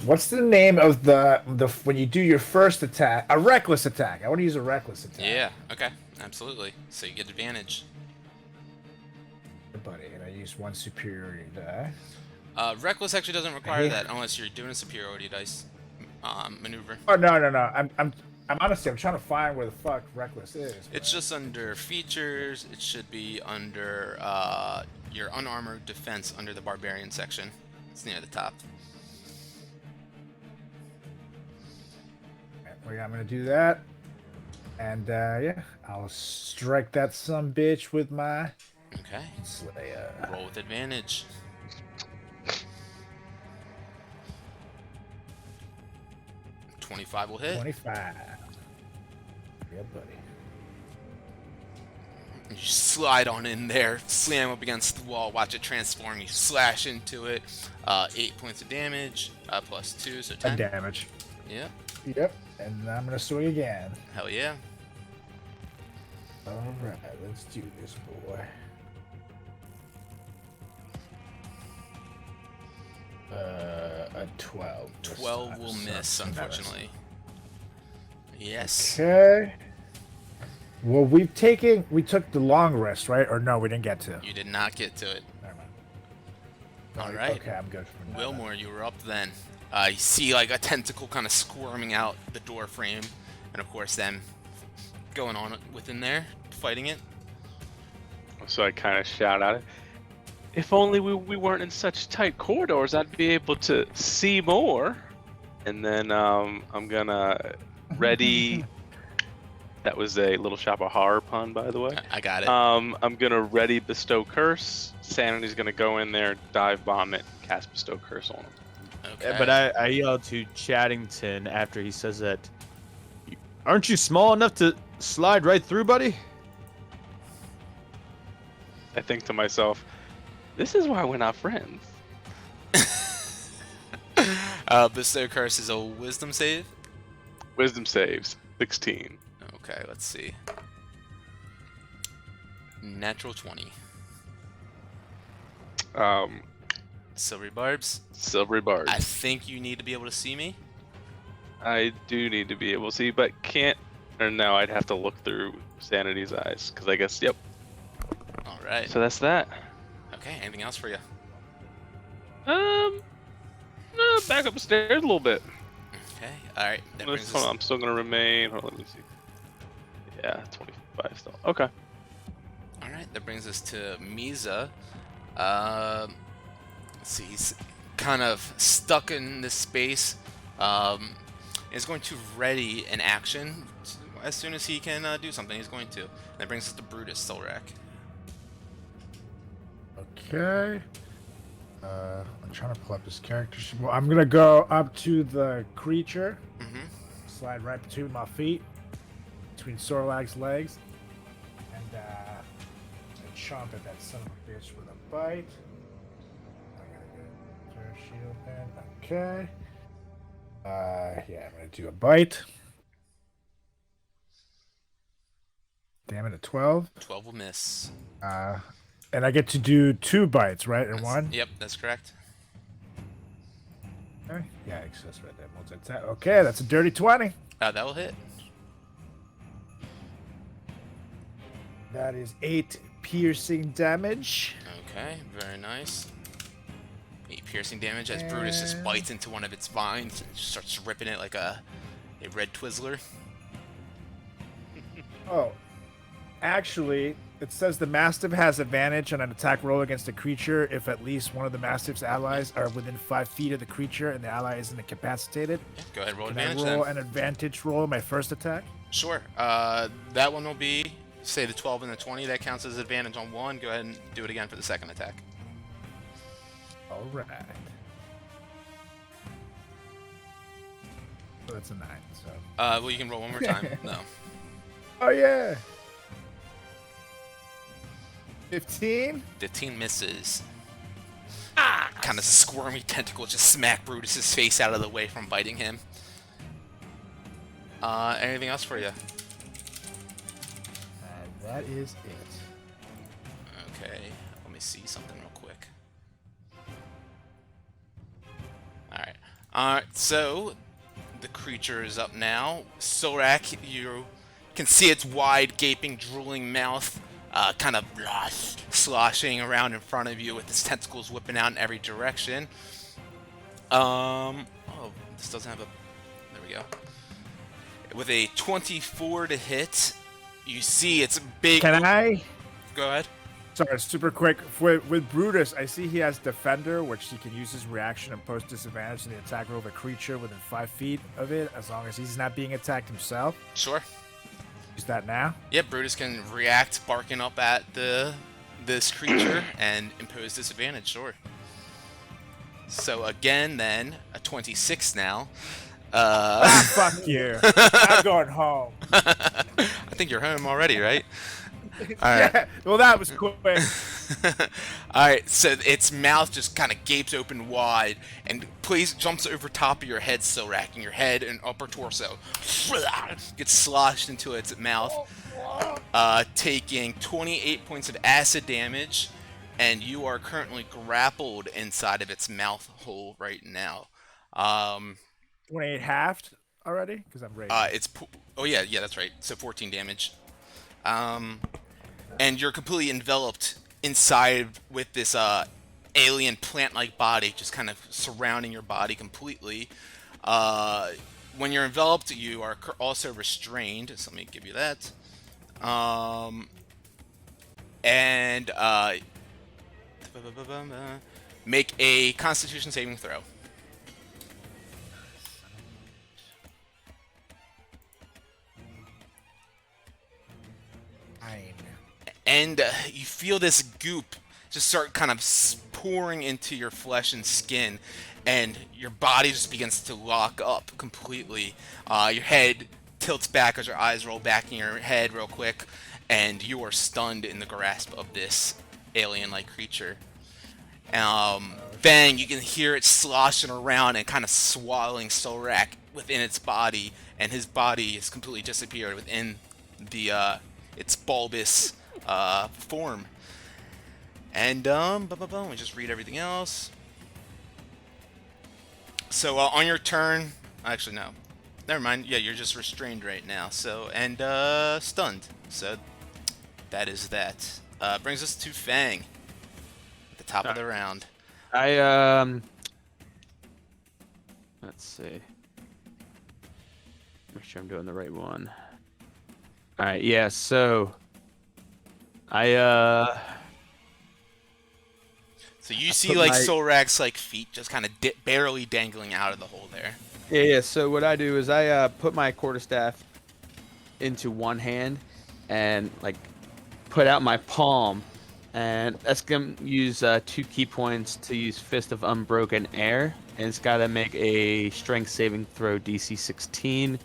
What's the name of the when you do your first attack? A reckless attack. I want to use a reckless attack. Yeah, okay, absolutely. So you get advantage. Buddy, and I use 1 superiority die. Reckless actually doesn't require that unless you're doing a superiority dice maneuver. Oh no. I'm honestly I'm trying to find where the fuck reckless is. It's just under features. It should be under your unarmored defense under the barbarian section. It's near the top. Well, yeah, I'm gonna do that, and yeah, I'll strike that some bitch with my Okay. Slayer. Roll with advantage. .25 will hit. 25. Yeah, buddy. You slide on in there, slam up against the wall, watch it transform. You slash into it. 8 points of damage, plus 2, so 10. Damage. Yep. Yep. And I'm gonna swing again. Hell yeah. All right, let's do this, boy. A 12. 12 will miss, unfortunately. Yes. Okay. Well, we took the long rest, right? Or no, we didn't get to. You did not get to it. Never mind. All right. Okay, I'm good for now. Wilmore, you were up then. You see like a tentacle kind of squirming out the door frame, and of course them going on within there, fighting it. So I kind of shout at it. If only we weren't in such tight corridors, I'd be able to see more. And then I'm gonna ready. That was a Little Shop of Horror pun, by the way. I got it. I'm gonna ready Bestow Curse. Sanity's gonna go in there, dive bomb it, cast Bestow Curse on him. Okay. But I yell to Chattington after he says that. Aren't you small enough to slide right through, buddy? I think to myself, this is why we're not friends. Bestow Curse is a wisdom save. Wisdom saves 16. Okay, let's see. Natural 20. Silvery barbs. Silvery barbs. I think you need to be able to see me. I do need to be able to see, but can't. Or no, I'd have to look through Sanity's eyes, because I guess, yep. All right. So that's that. Okay. Anything else for you? Back upstairs a little bit. Okay. All right. That brings Hold us. on, I'm still gonna remain. Hold on, let me see. Yeah, 25 still. Okay. All right. That brings us to Misa. Let's see. He's kind of stuck in this space. Is going to ready an action as soon as he can do something. He's going to. And that brings us to Brutus Solrak. Okay. I'm trying to pull up this character sheet. Well, I'm gonna go up to the creature. Mm-hmm. Slide right between my feet, between Sorlag's legs, and chomp at that son of a bitch with a bite. I gotta get her shield in. Okay. Yeah, I'm gonna do a bite. Damn it, a 12. 12 will miss. And I get to do 2 bites, right? In one? Yep, that's correct. Okay. Yeah, that's right there. Multi-attack. Okay, that's a dirty 20. That will hit. That is 8 piercing damage. Okay, very nice. 8 piercing damage as Brutus just bites into one of its vines and starts ripping it like a red Twizzler. Oh, actually, it says the Mastiff has advantage on an attack roll against a creature if at least one of the Mastiff's allies are within 5 feet of the creature and the ally isn't incapacitated. Yeah, go ahead and roll Can I advantage roll then. an advantage roll on my first attack? Sure. That one will be, say, the 12 and the 20. That counts as advantage on one. Go ahead and do it again for the second attack. All right. So that's a 9. So. Well, you can roll one more time. No. Oh yeah. 15. 15 misses. Kind of squirmy tentacles just smack Brutus's face out of the way from biting him. Anything else for you? And that is it. Okay, let me see something real quick. Alright, so the creature is up now. Solrak, you can see its wide, gaping, drooling mouth kind of sloshing around in front of you with its tentacles whipping out in every direction. Oh, this doesn't have a... There we go. With a 24 to hit, you see it's big... Can I? Go ahead. Sorry, super quick. With Brutus, I see he has Defender, which he can use his reaction and post disadvantage in the attack roll of a creature within 5 feet of it, as long as he's not being attacked himself. Sure. Use that now. Yep, Brutus can react barking up at this creature and impose disadvantage, sure. So again, then, a 26 now. Fuck you. I'm going home. I think you're home already, right? All right. Yeah, well, that was quick. Alright, so its mouth just kind of gapes open wide and jumps over top of your head, Solrak, and your head and upper torso gets sloshed into its mouth, taking 28 points of acid damage, and you are currently grappled inside of its mouth hole right now. 28 halved already? Because I'm ready. Oh yeah, that's right. So 14 damage. And you're completely enveloped inside with this alien plant-like body just kind of surrounding your body completely. When you're enveloped, you are also restrained. So let me give you that. And make a Constitution saving throw. And you feel this goop just start kind of pouring into your flesh and skin, and your body just begins to lock up completely. Your head tilts back as your eyes roll back in your head real quick, and you are stunned in the grasp of this alien-like creature. Bang, you can hear it sloshing around and kind of swallowing Solrak within its body, and his body is completely disappeared within the its bulbous form. And we just read everything else. So on your turn, actually no, never mind. Yeah, you're just restrained right now. So, and stunned. So, that is that. Brings us to Fang. At the top of the round. Let's see. Make sure I'm doing the right one. All right, yeah. So, So you I see put like my- Solrak's like feet just kind of barely dangling out of the hole there. Yeah. So what I do is I put my quarterstaff into one hand and like put out my palm, and that's gonna use 2 key points to use Fist of Unbroken Air, and it's got to make a Strength saving throw DC 16.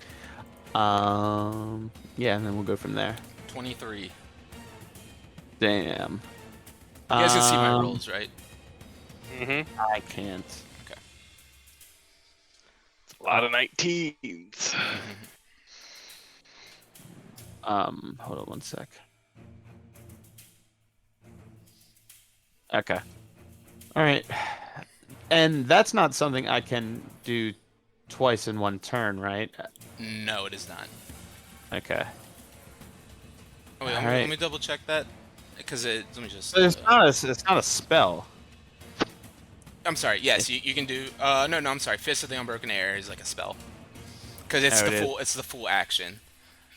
Yeah, and then we'll go from there. 23. Damn. You guys can see my rolls, right? Mm-hmm. I can't. Okay. A lot of 19s. Hold on one sec. Okay. All right. And that's not something I can do twice in one turn, right? No, it is not. Okay. Oh, wait, let me double check that. Because let me just. It's not a spell. I'm sorry. Yes, you can do. No, I'm sorry. Fist of the Unbroken Air is like a spell. Because it's it's the full action.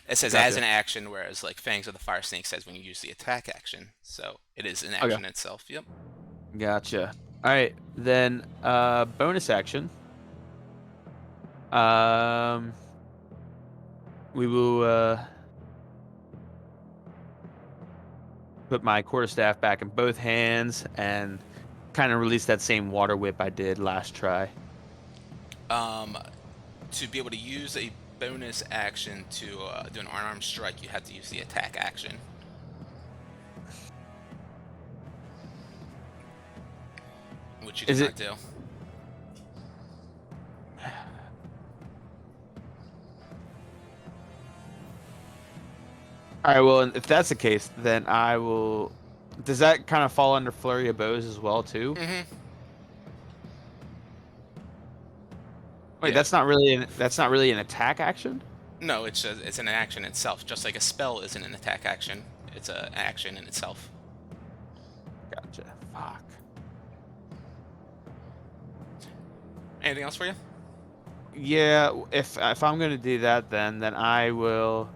It says as an action, whereas like Fangs of the Fire Snake says when you use the attack action. So it is an action itself. Yep. Gotcha. All right, then bonus action. We will put my quarterstaff back in both hands and kind of release that same water whip I did last try. To be able to use a bonus action to do an unarmed strike, you have to use the attack action. Which you did not do. All right, well, if that's the case, then I will... Does that kind of fall under Flurry of Bows as well, too? Mm-hmm. Wait, that's not really an attack action? No, it's an action itself. Just like a spell isn't an attack action. It's an action in itself. Gotcha. Fuck. Anything else for you? Yeah, if I'm gonna do that, then I will...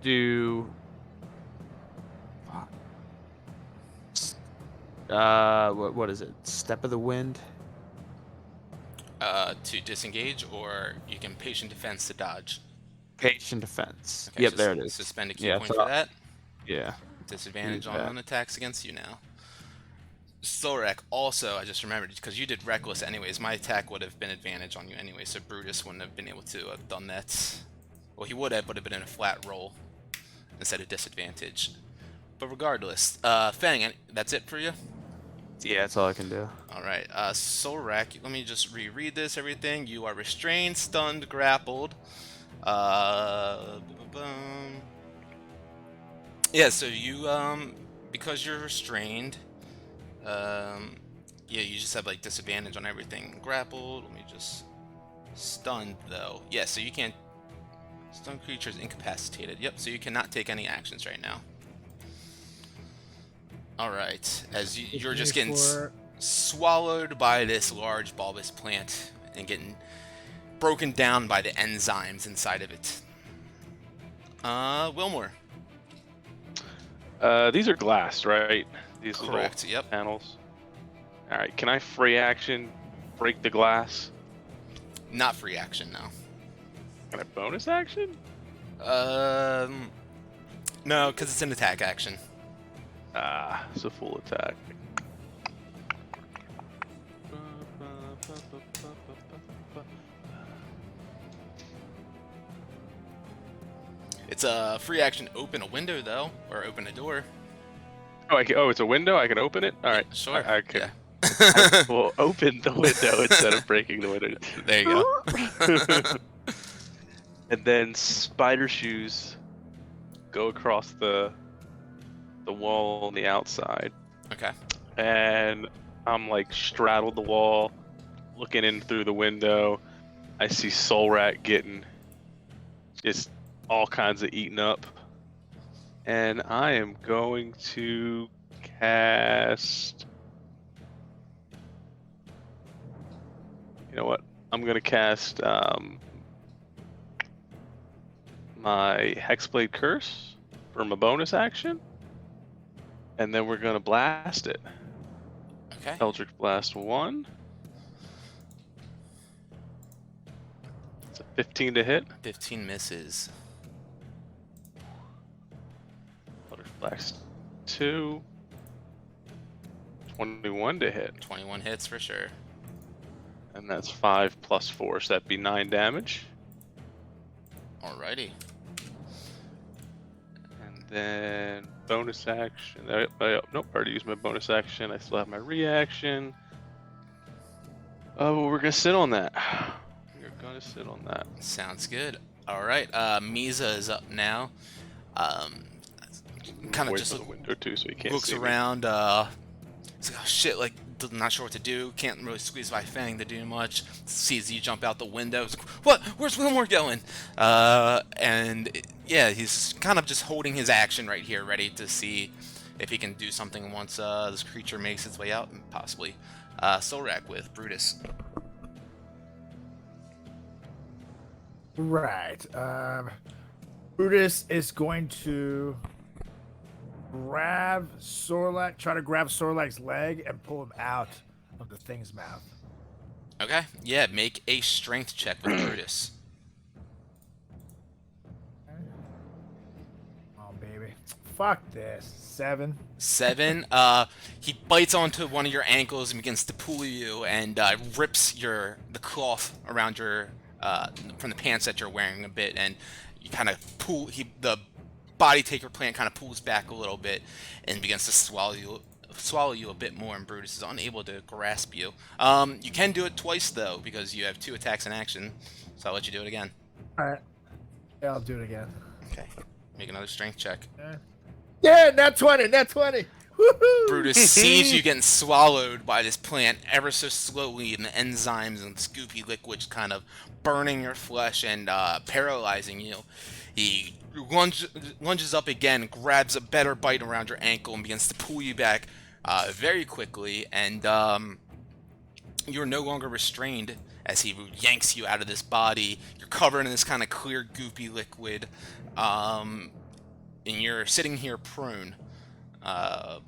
do... what is it? Step of the Wind? To disengage, or you can patient defense to dodge. Patient defense. Okay, Yep, there it is. Suspend a key point for that. Yeah. Disadvantage on attacks against you now. Solrak also, I just remembered, because you did reckless anyways, my attack would have been advantage on you anyway, so Brutus wouldn't have been able to have done that. Well, he would have, but it would have been a flat roll instead of disadvantage. But regardless, Fang, that's it for you? Yeah, that's all I can do. Alright, Solrak, let me just reread this, everything. You are restrained, stunned, grappled. Yeah, so you, because you're restrained, yeah, you just have, like, disadvantage on everything. Grappled, let me just... Stunned, though. Yeah, so you can't... Stunned creatures incapacitated. Yep, so you cannot take any actions right now. Alright, as you're just getting swallowed by this large bulbous plant and getting broken down by the enzymes inside of it. Wilmore. These are glass, right? These Correct, little yep. panels. Alright, can I free action break the glass? Not free action, no. Can I bonus action? No, because it's an attack action. Ah, it's a full attack. It's a free action open a window, though, or open a door. Oh, it's a window? I can open it? Alright. Sure. I can. Yeah. I will open the window instead of breaking the window. There you go. And then spider shoes go across the wall on the outside. Okay. And I'm like straddled the wall, looking in through the window. I see Solrak getting just all kinds of eaten up. And I am going to cast... You know what? I'm going to cast my Hexblade Curse for my bonus action. And then we're going to blast it. Okay. Eldritch Blast 1. It's a 15 to hit. 15 misses. Eldritch Blast 2. 21 to hit. 21 hits for sure. And that's 5 plus 4, so that'd be 9 damage. Alrighty. And then bonus action. Nope, I already used my bonus action. I still have my reaction. Oh, well, we're gonna sit on that. We're gonna sit on that. Sounds good. Alright, Misa is up now. Kind of Away just from the window too, so he can't looks see me. around, he's like, oh shit, like, not sure what to do, can't really squeeze my fang to do much, sees you jump out the window, he's like, what, where's Wilmore going? Yeah, he's kind of just holding his action right here, ready to see if he can do something once this creature makes its way out, and possibly Solrak with Brutus. Right. Brutus is going to grab Sorlak, try to grab Sorlak's leg and pull him out of the thing's mouth. Okay, yeah, make a strength check with Brutus. Oh, baby. Fuck this. 7. 7. He bites onto one of your ankles and begins to pull you, and rips the cloth around your from the pants that you're wearing a bit, and you kind of pull. The body taker plant kind of pulls back a little bit and begins to swallow you a bit more, and Brutus is unable to grasp you. You can do it twice though, because you have 2 attacks in action, so I'll let you do it again. All right. Yeah, I'll do it again. Okay, make another strength check. Yeah, nat 20, nat 20. Woohoo! Brutus sees you getting swallowed by this plant ever so slowly, and the enzymes and this goopy liquid kind of burning your flesh and paralyzing you. He lunges up again, grabs a better bite around your ankle, and begins to pull you back very quickly, and you're no longer restrained as he yanks you out of this body. You're covered in this kind of clear, goopy liquid, and you're sitting here prone. I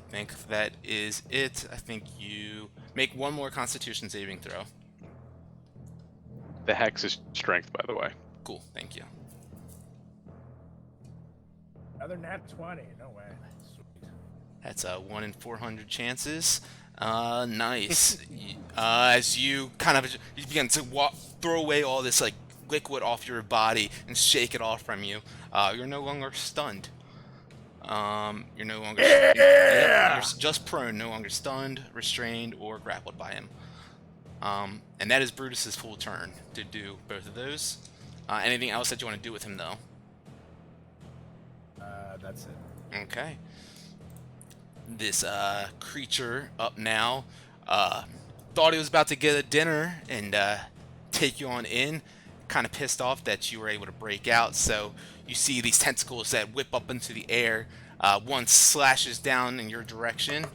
think that is it. I think you make one more Constitution saving throw. The hex is strength, by the way. Cool, thank you. Another nat 20. No way. Sweet. That's a 1 in 400 chances. Nice. As you kind of begin to throw away all this like liquid off your body and shake it off from you, you're no longer stunned. You're no longer you're just prone, no longer stunned, restrained, or grappled by him. And that is Brutus's full turn to do both of those. Anything else that you want to do with him, though? That's it. Okay. This creature up now thought he was about to get a dinner and take you on in. Kind of pissed off that you were able to break out, so you see these tentacles that whip up into the air. One slashes down in your direction,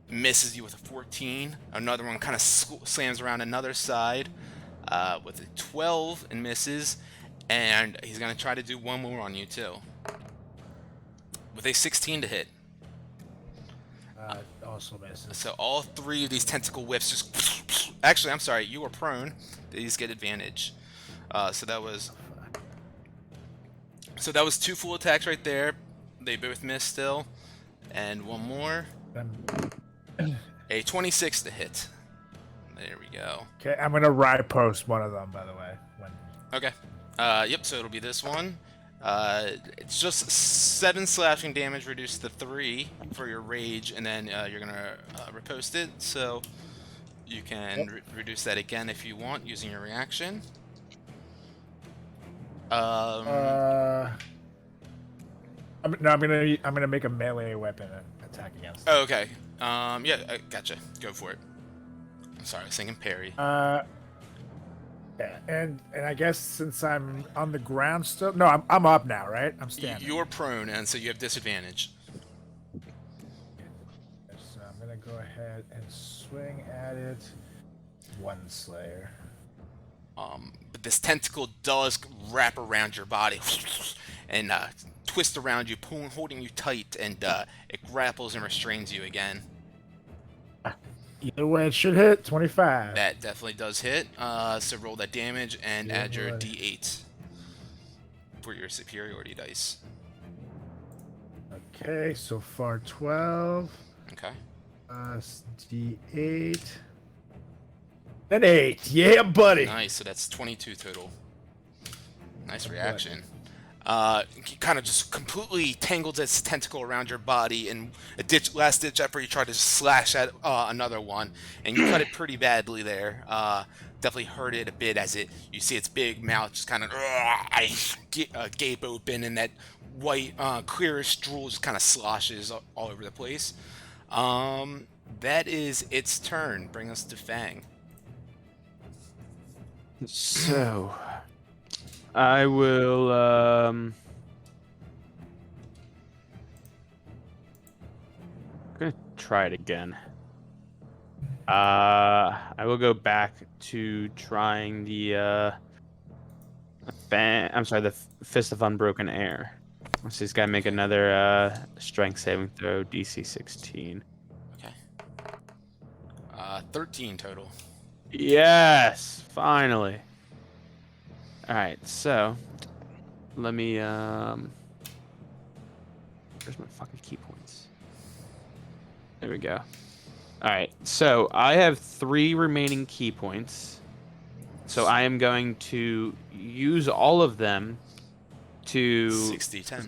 misses you with a 14. Another one kind of slams around another side with a 12 and misses. And he's going to try to do one more on you, too. With a 16 to hit. Also misses. So all 3 of these tentacle whips just... Actually, I'm sorry, you were prone. These get advantage. So that was 2 full attacks right there. They both missed still. And one more. A 26 to hit. There we go. Okay, I'm gonna ride post one of them, by the way. Okay. Yep, so it'll be this one. It's just 7 slashing damage reduced to 3 for your rage, and then you're gonna repost it, so you can reduce that again if you want using your reaction. I'm gonna make a melee weapon attack against. Oh, okay. Yeah, gotcha. Go for it. I'm sorry, I was thinking parry. Yeah, and I guess since I'm on the ground still, no, I'm up now, right? I'm standing. You're prone, and so you have disadvantage. So I'm gonna go ahead and swing at it. One Slayer. But this tentacle does wrap around your body and twist around you, holding you tight, and it grapples and restrains you again. Either way, it should hit 25. That definitely does hit. So roll that damage and add your D8 for your superiority dice. Okay, so far 12. Okay. D8. Then 8. Yeah, buddy. Nice. So that's 22 total. Nice reaction. You kind of just completely tangled its tentacle around your body, and last ditch effort, you tried to slash at another one, and you cut it pretty badly there. Definitely hurt it a bit as you see its big mouth just kind of gape open, and that white clearish drool just kind of sloshes all over the place. That is its turn. Bring us to Fang. So, I will, I'm gonna try it again. I will go back to trying the, the Fist of Unbroken Air. Let's see this guy make another, strength saving throw, DC 16. Okay. 13 total. Yes, finally. All right, so let me where's my fucking key points? There we go. All right, so I have 3 remaining key points. So I am going to use all of them to 6d10.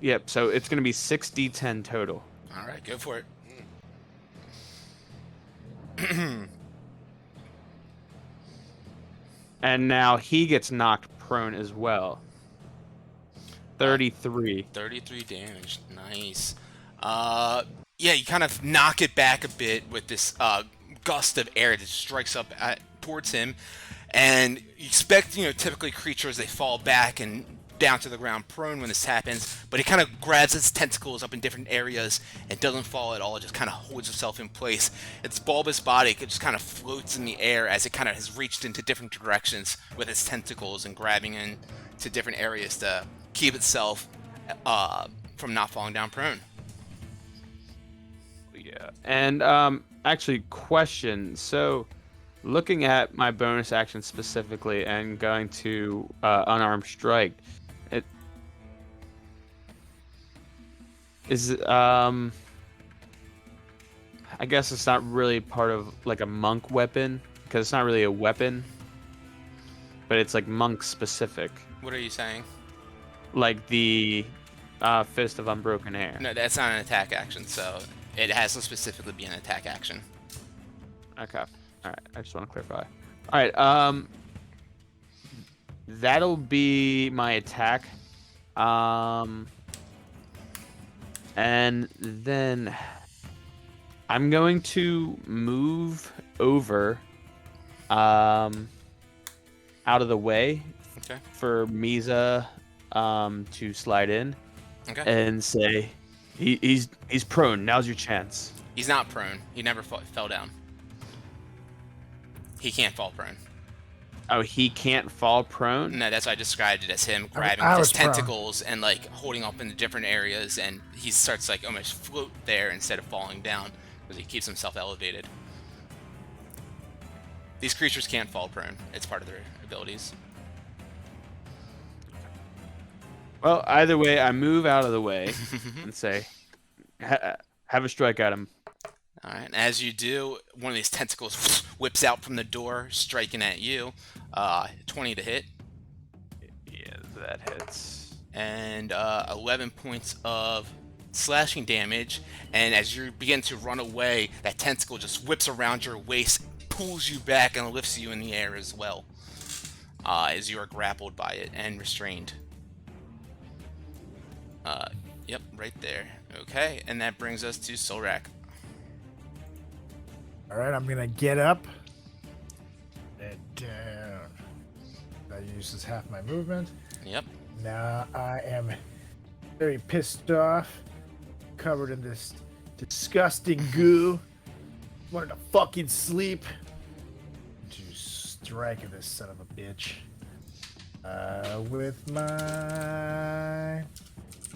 Yep, so it's going to be 6d10 total. All right, go for it. And now he gets knocked prone as well. 33. 33 damage. Nice. Yeah, you kind of knock it back a bit with this gust of air that strikes up towards him. And you expect, typically creatures, they fall back and down to the ground prone when this happens, but it kind of grabs its tentacles up in different areas and doesn't fall at all. It just kind of holds itself in place. Its bulbous body just kind of floats in the air as it kind of has reached into different directions with its tentacles and grabbing into different areas to keep itself from not falling down prone. Yeah. And actually, question. So, looking at my bonus action specifically and going to unarmed strike, it is I guess it's not really part of like a monk weapon because it's not really a weapon, but it's like monk specific. What are you saying? Like the Fist of Unbroken Air. No, that's not an attack action, so it has to specifically be an attack action. Okay. All right. I just want to clarify. All right. That'll be my attack. And then I'm going to move over, out of the way Okay. for Misa, to slide in. Okay. And say, he's prone. Now's your chance. He's not prone. He never fell down. He can't fall prone. Oh, he can't fall prone? No, that's why I described it as him grabbing I his was prone. tentacles and like holding up in the different areas, and he starts like almost float there instead of falling down because he keeps himself elevated. These creatures can't fall prone. It's part of their abilities. Well, either way, I move out of the way and say, have a strike at him. All right. And as you do, one of these tentacles whips out from the door, striking at you. 20 to hit. Yeah, that hits. And 11 points of slashing damage. And as you begin to run away, that tentacle just whips around your waist, pulls you back, and lifts you in the air as well. As you are grappled by it and restrained. Yep, right there. Okay, and that brings us to Solrak. All right, I'm gonna get up. And down. That uses half my movement. Yep. Now I am very pissed off, covered in this disgusting goo. Wanted to fucking sleep. To strike at this son of a bitch. With my... I'm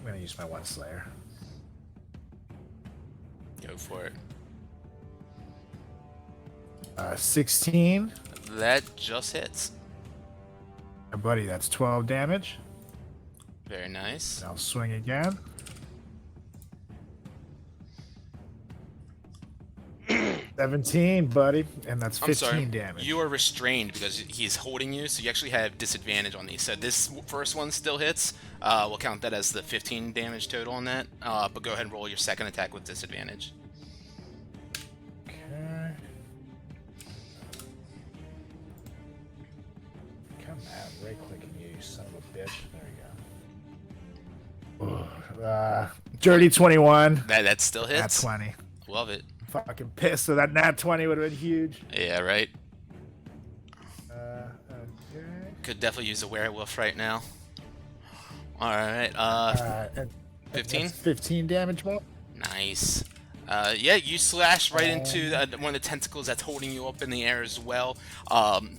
gonna use my one slayer. Go for it. 16. That just hits. Buddy, that's 12 damage. Very nice. And I'll swing again. $17, buddy, and that's 15 I'm sorry. damage. You are restrained because he's holding you, so you actually have disadvantage on these. So this first one still hits. We'll count that as the 15 damage total on that. But go ahead and roll your second attack with disadvantage. Okay. Come on, right-clicking you son of a bitch. There we go. Dirty 21. That still hits. Nat 20. Love it. Fucking pissed, so that nat 20 would have been huge. Yeah, right. Okay. Could definitely use a werewolf right now. All right. And 15. that's 15 damage more. Nice. Yeah, you slash right into one of the tentacles that's holding you up in the air as well,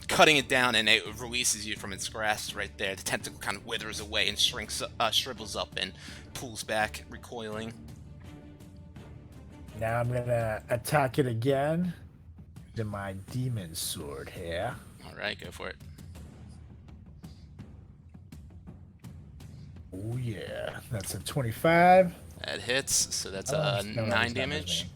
cutting it down, and it releases you from its grasp right there. The tentacle kind of withers away and shrinks, shrivels up, and pulls back, recoiling. Now I'm gonna attack it again to my demon sword here. All right, go for it. Oh yeah, that's a 25. That hits, so that's No, 9 it's damage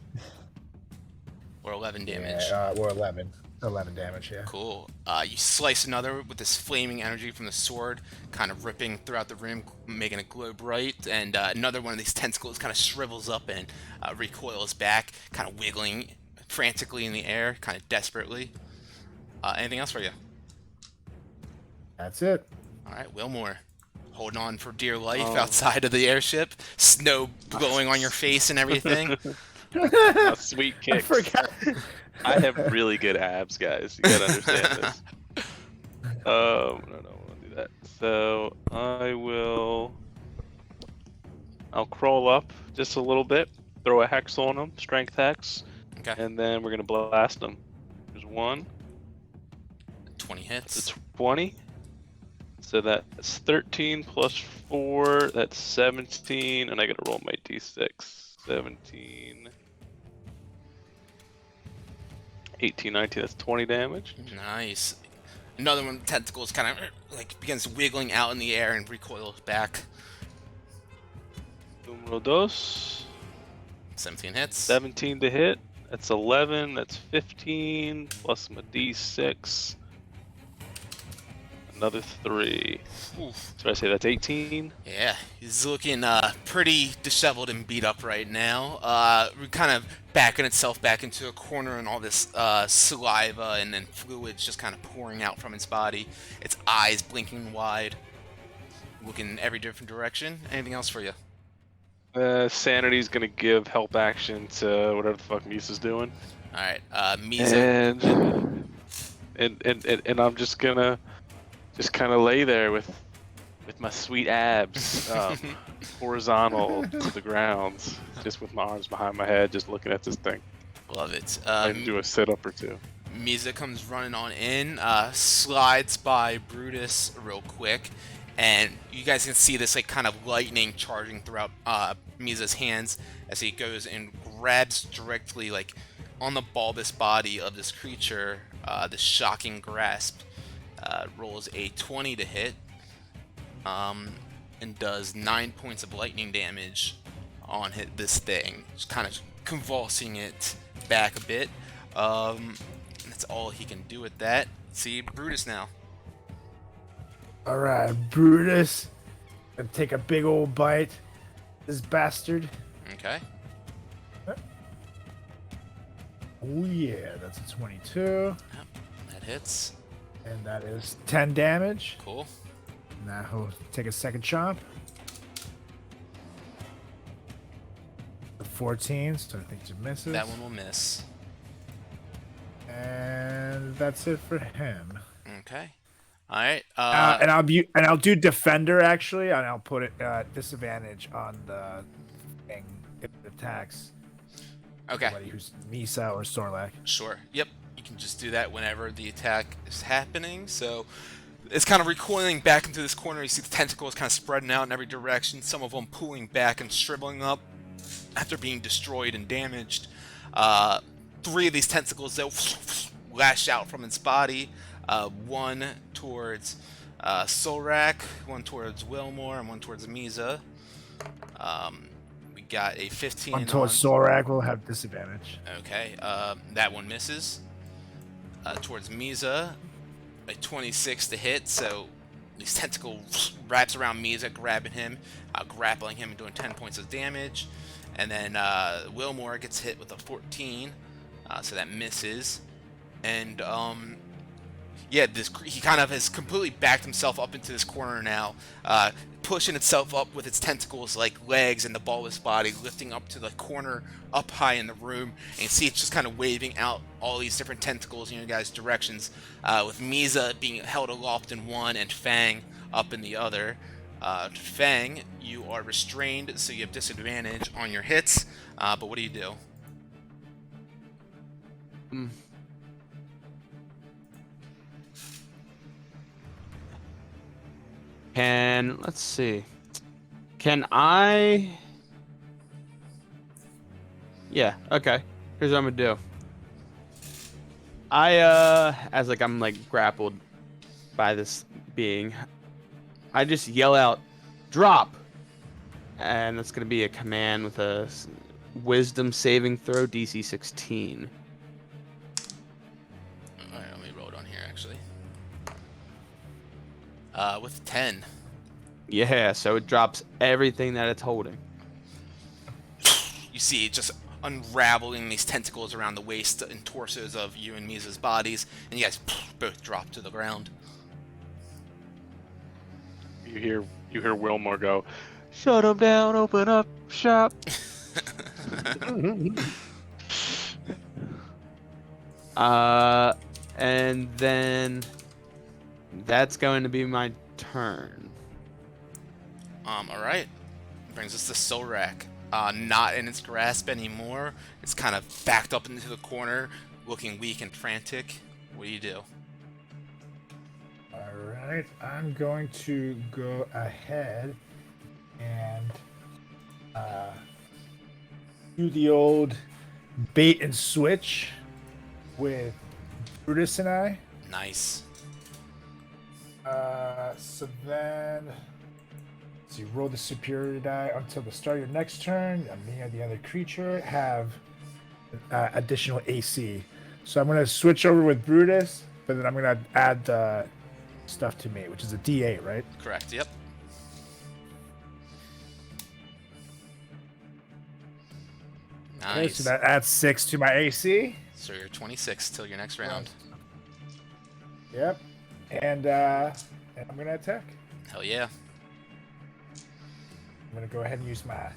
or 11 damage. Yeah, or 11. 11 damage, yeah. Cool. You slice another with this flaming energy from the sword, kind of ripping throughout the room, making it glow bright, and another one of these tentacles kind of shrivels up and recoils back, kind of wiggling frantically in the air, kind of desperately. Anything else for you? That's it. All right, Wilmore. Holding on for dear life outside of the airship, snow blowing on your face and everything. Sweet I kicks. forgot. I have really good abs, guys. You gotta understand this. No, I won't do that. So I'll crawl up just a little bit, throw a hex on them, strength hex, Okay. and then we're gonna blast them. There's one. 20 hits. It's 20. So that's 13 plus 4. That's 17, and I gotta roll my d6. 17. 18, 19, that's 20 damage. Nice. Another one, tentacles kind of like begins wiggling out in the air and recoils back. Numero dos. 17 hits. 17 to hit. That's 11. That's 15. Plus my d6. Another 3. Oof. So I say that's 18. Yeah, he's looking pretty disheveled and beat up right now. Kind of backing itself back into a corner, and all this saliva and then fluids just kind of pouring out from its body. Its eyes blinking wide, looking in every different direction. Anything else for you? Sanity's gonna give help action to whatever the fuck Misa's doing. All right, Misa. And I'm just gonna kind of lay there with my sweet abs horizontal to the ground, just with my arms behind my head, just looking at this thing. Love it. I can do a sit-up or two. Misa comes running on in, slides by Brutus real quick, and you guys can see this like kind of lightning charging throughout Misa's hands as he goes and grabs directly like on the bulbous body of this creature, this shocking grasp. Rolls a 20 to hit, and does 9 points of lightning damage on this thing, just kind of convulsing it back a bit. That's all he can do with that. See, Brutus now. All right, Brutus. Gonna take a big old bite. This bastard. Okay. Oh yeah, that's a 22. Yep, that hits. And that is 10 damage. Cool. Now he'll take a second chomp. 14, so I think it misses. That one will miss. And that's it for him. Okay. All right. And I'll do defender actually, and I'll put it disadvantage on the thing if it attacks. Okay. Somebody who's Misa or Sorlak. Sure. Yep. You can just do that whenever the attack is happening. So it's kind of recoiling back into this corner. You see the tentacles kind of spreading out in every direction. Some of them pulling back and shriveling up after being destroyed and damaged. 3 of these tentacles they'll lash out from its body. One towards Solrak, one towards Wilmore, and one towards Misa. We got a 15 On towards Solrak will have disadvantage. Okay, that one misses. Towards Misa, a 26 to hit, so this tentacle wraps around Misa, grabbing him, grappling him, and doing 10 points of damage. And then Wilmore gets hit with a 14, so that misses. And yeah, he kind of has completely backed himself up into this corner now, pushing itself up with its tentacles like legs and the bulbous body, lifting up to the corner up high in the room. And you see it's just kind of waving out all these different tentacles in your guys' directions, with Misa being held aloft in one and Fang up in the other. Fang, you are restrained, so you have disadvantage on your hits, but what do you do? Let's see. Can I? Yeah, okay. Here's what I'm gonna do. As I'm grappled by this being, I just yell out, "Drop!" And that's gonna be a command with a Wisdom saving throw, DC 16. Alright, let me roll it on here actually. With 10. Yeah, so it drops everything that it's holding. You see it just unraveling these tentacles around the waist and torsos of you and Misa's bodies, and you guys both drop to the ground. You hear Wilmore go, "Shut him down, open up shop." And then that's going to be my turn. Alright. Brings us to Solrak. Not in its grasp anymore. It's kind of backed up into the corner, looking weak and frantic. What do you do? Alright, I'm going to go ahead and do the old bait and switch with Brutus and I. Nice. So then, so you roll the superior die until the start of your next turn. Me or the other creature have additional AC. So I'm going to switch over with Brutus, but then I'm going to add the stuff to me, which is a D8, right? Correct, yep. Nice. Okay, so that adds 6 to my AC. So you're 26 till your next round. Yep. And I'm going to attack. Hell yeah. I'm going to go ahead and use my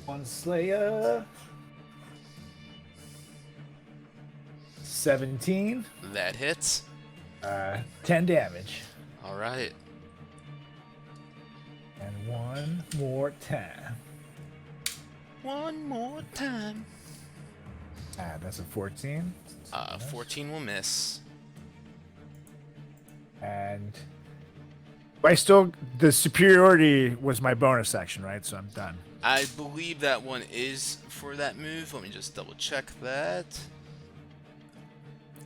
One Slayer. 17. That hits. 10 damage. Alright. And one more time. One more time. That's a 14. 14 will miss. And I still, the superiority was my bonus action, right? So I'm done. I believe that one is for that move. Let me just double check that.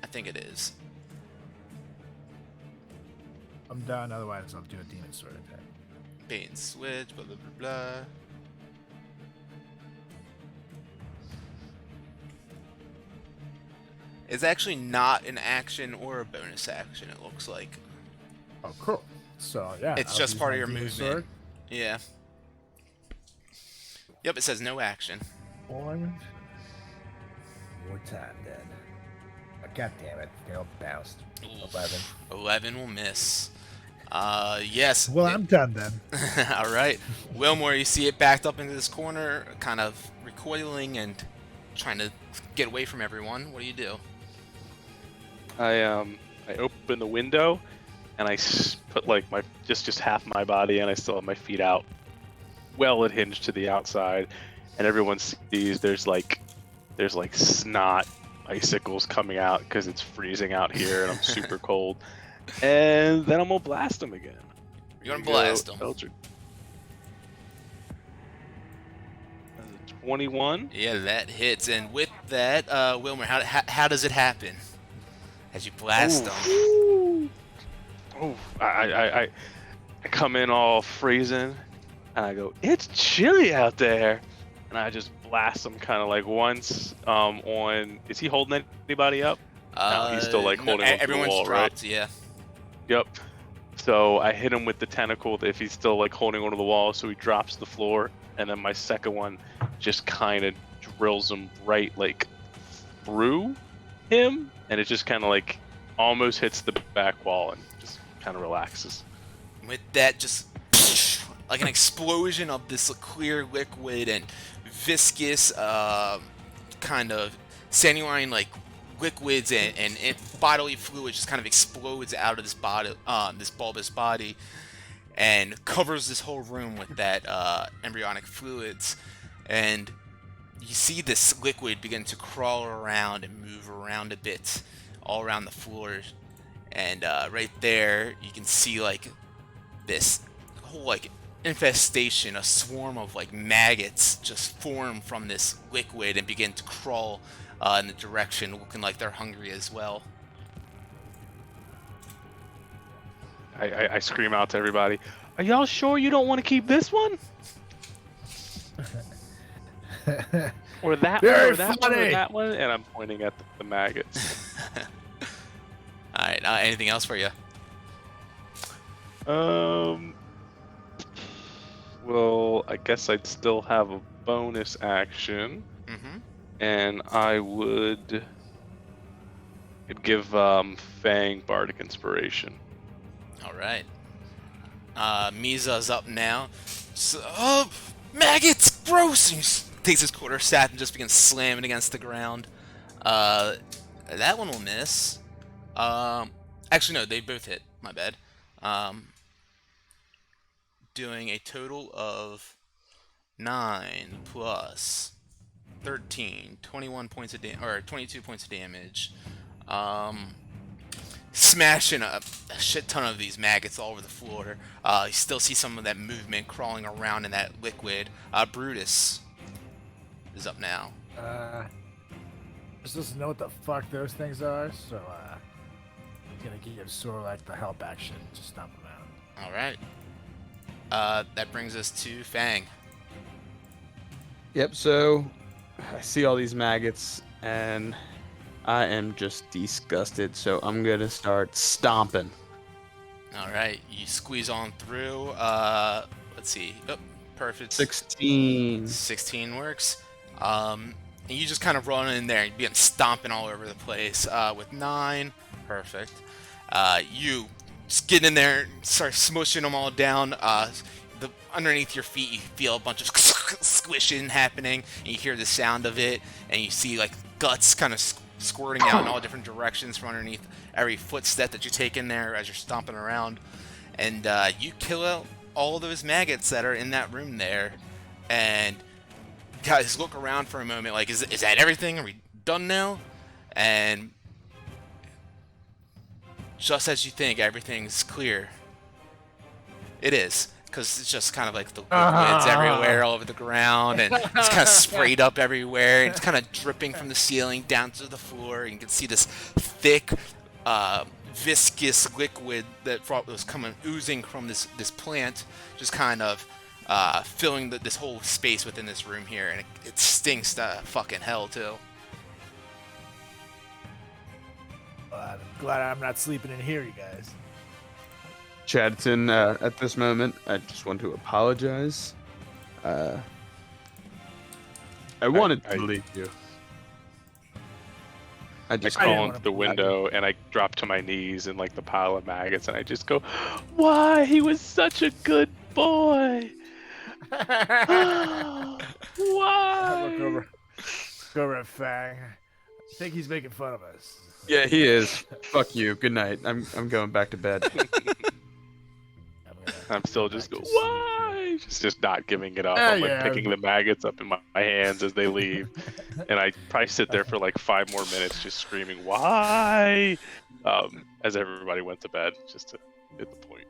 I think it is. I'm done. Otherwise, I'll do a demon sword attack. Bait and switch, blah, blah, blah, blah. It's actually not an action or a bonus action, it looks like. Oh, cool. So, yeah. It's I'll just use part my of your demon movement. sword. Yeah. Yep, it says no action. One more time, then. Oh, God damn it. They all bounced. Oof. 11. 11 will miss. Yes. Well, I'm done then. All right. Wilmore, you see it backed up into this corner, kind of recoiling and trying to get away from everyone. What do you do? I open the window and put like my just half my body, and I still have my feet out, well unhinged to the outside, and everyone sees there's like snot icicles coming out because it's freezing out here and I'm super cold, and then I'm gonna blast them again. You're gonna blast them. Eldritch. 21. Yeah, that hits. And with that, Wilmer, how does it happen? As you blast them. Oh, I come in all freezing, and I go, "It's chilly out there," and I just blast him kind of like once. On is he holding anybody up? No, he's still like holding on to the wall, dropped, right? Yeah. Yep. So I hit him with the tentacle if he's still like holding onto the wall, so he drops to the floor, and then my second one just kind of drills him right like through him, and it just kind of like almost hits the back wall and just kind of relaxes. With that, just like an explosion of this clear liquid and viscous kind of saline like liquids and bodily fluid just kind of explodes out of this body, this bulbous body, and covers this whole room with that embryonic fluids. And you see this liquid begin to crawl around and move around a bit all around the floor. And right there you can see like this whole like infestation, a swarm of like maggots just form from this liquid and begin to crawl in the direction, looking like they're hungry as well. I scream out to everybody, "Are y'all sure you don't want to keep this one? Or that one, or that one, or that one?" And I'm pointing at the maggots. Alright, anything else for you? Well, I guess I'd still have a bonus action. Mm-hmm. And I would give Fang Bardic Inspiration. Alright. Miza's up now. So, oh, maggots! Gross! And he takes his quarterstaff and just begins slamming against the ground. That one will miss. Actually, no, they both hit. My bad. Doing a total of 9 plus 13, 21 points of damage, or 22 points of damage. Smashing a shit ton of these maggots all over the floor. You still see some of that movement crawling around in that liquid. Brutus is up now. Just doesn't know what the fuck those things are, so he's gonna give Sorlak the help action to stop him out. Alright. That brings us to Fang. Yep, so I see all these maggots and I am just disgusted, so I'm gonna start stomping. Alright, you squeeze on through. Let's see. Oh, perfect. 16. 16 works. And you just kind of run in there and begin stomping all over the place. With 9, perfect. You just get in there and start smushing them all down. Underneath your feet, you feel a bunch of squishing happening, and you hear the sound of it, and you see like guts kind of squirting out in all different directions from underneath every footstep that you take in there as you're stomping around. And you kill out all those maggots that are in that room there, and guys look around for a moment like, is that everything? Are we done now? And just as you think everything's clear, it is. Because it's just kind of like the liquids everywhere all over the ground, and it's kind of sprayed up everywhere, and it's kind of dripping from the ceiling down to the floor, and you can see this thick, viscous liquid that was coming oozing from this plant, just kind of filling this whole space within this room here, and it stinks to fucking hell too. I'm glad I'm not sleeping in here, you guys. Chadton, at this moment, I just want to apologize. I wanted to leave you. I I just I didn't crawl wanna into the play that. window and I drop to my knees in like the pile of maggots and I just go, "Why? He was such a good boy. I look Why?" over at Fang. I think he's making fun of us. yeah, he is. Fuck you. Good night. I'm going back to bed. I'm still go just back go, to sleep, "Why?" Just not giving it up. Ah, I'm like yeah. picking the maggots up in my hands as they leave, and I probably sit there for like 5 more minutes just screaming, "Why?" As everybody went to bed, just to hit the point.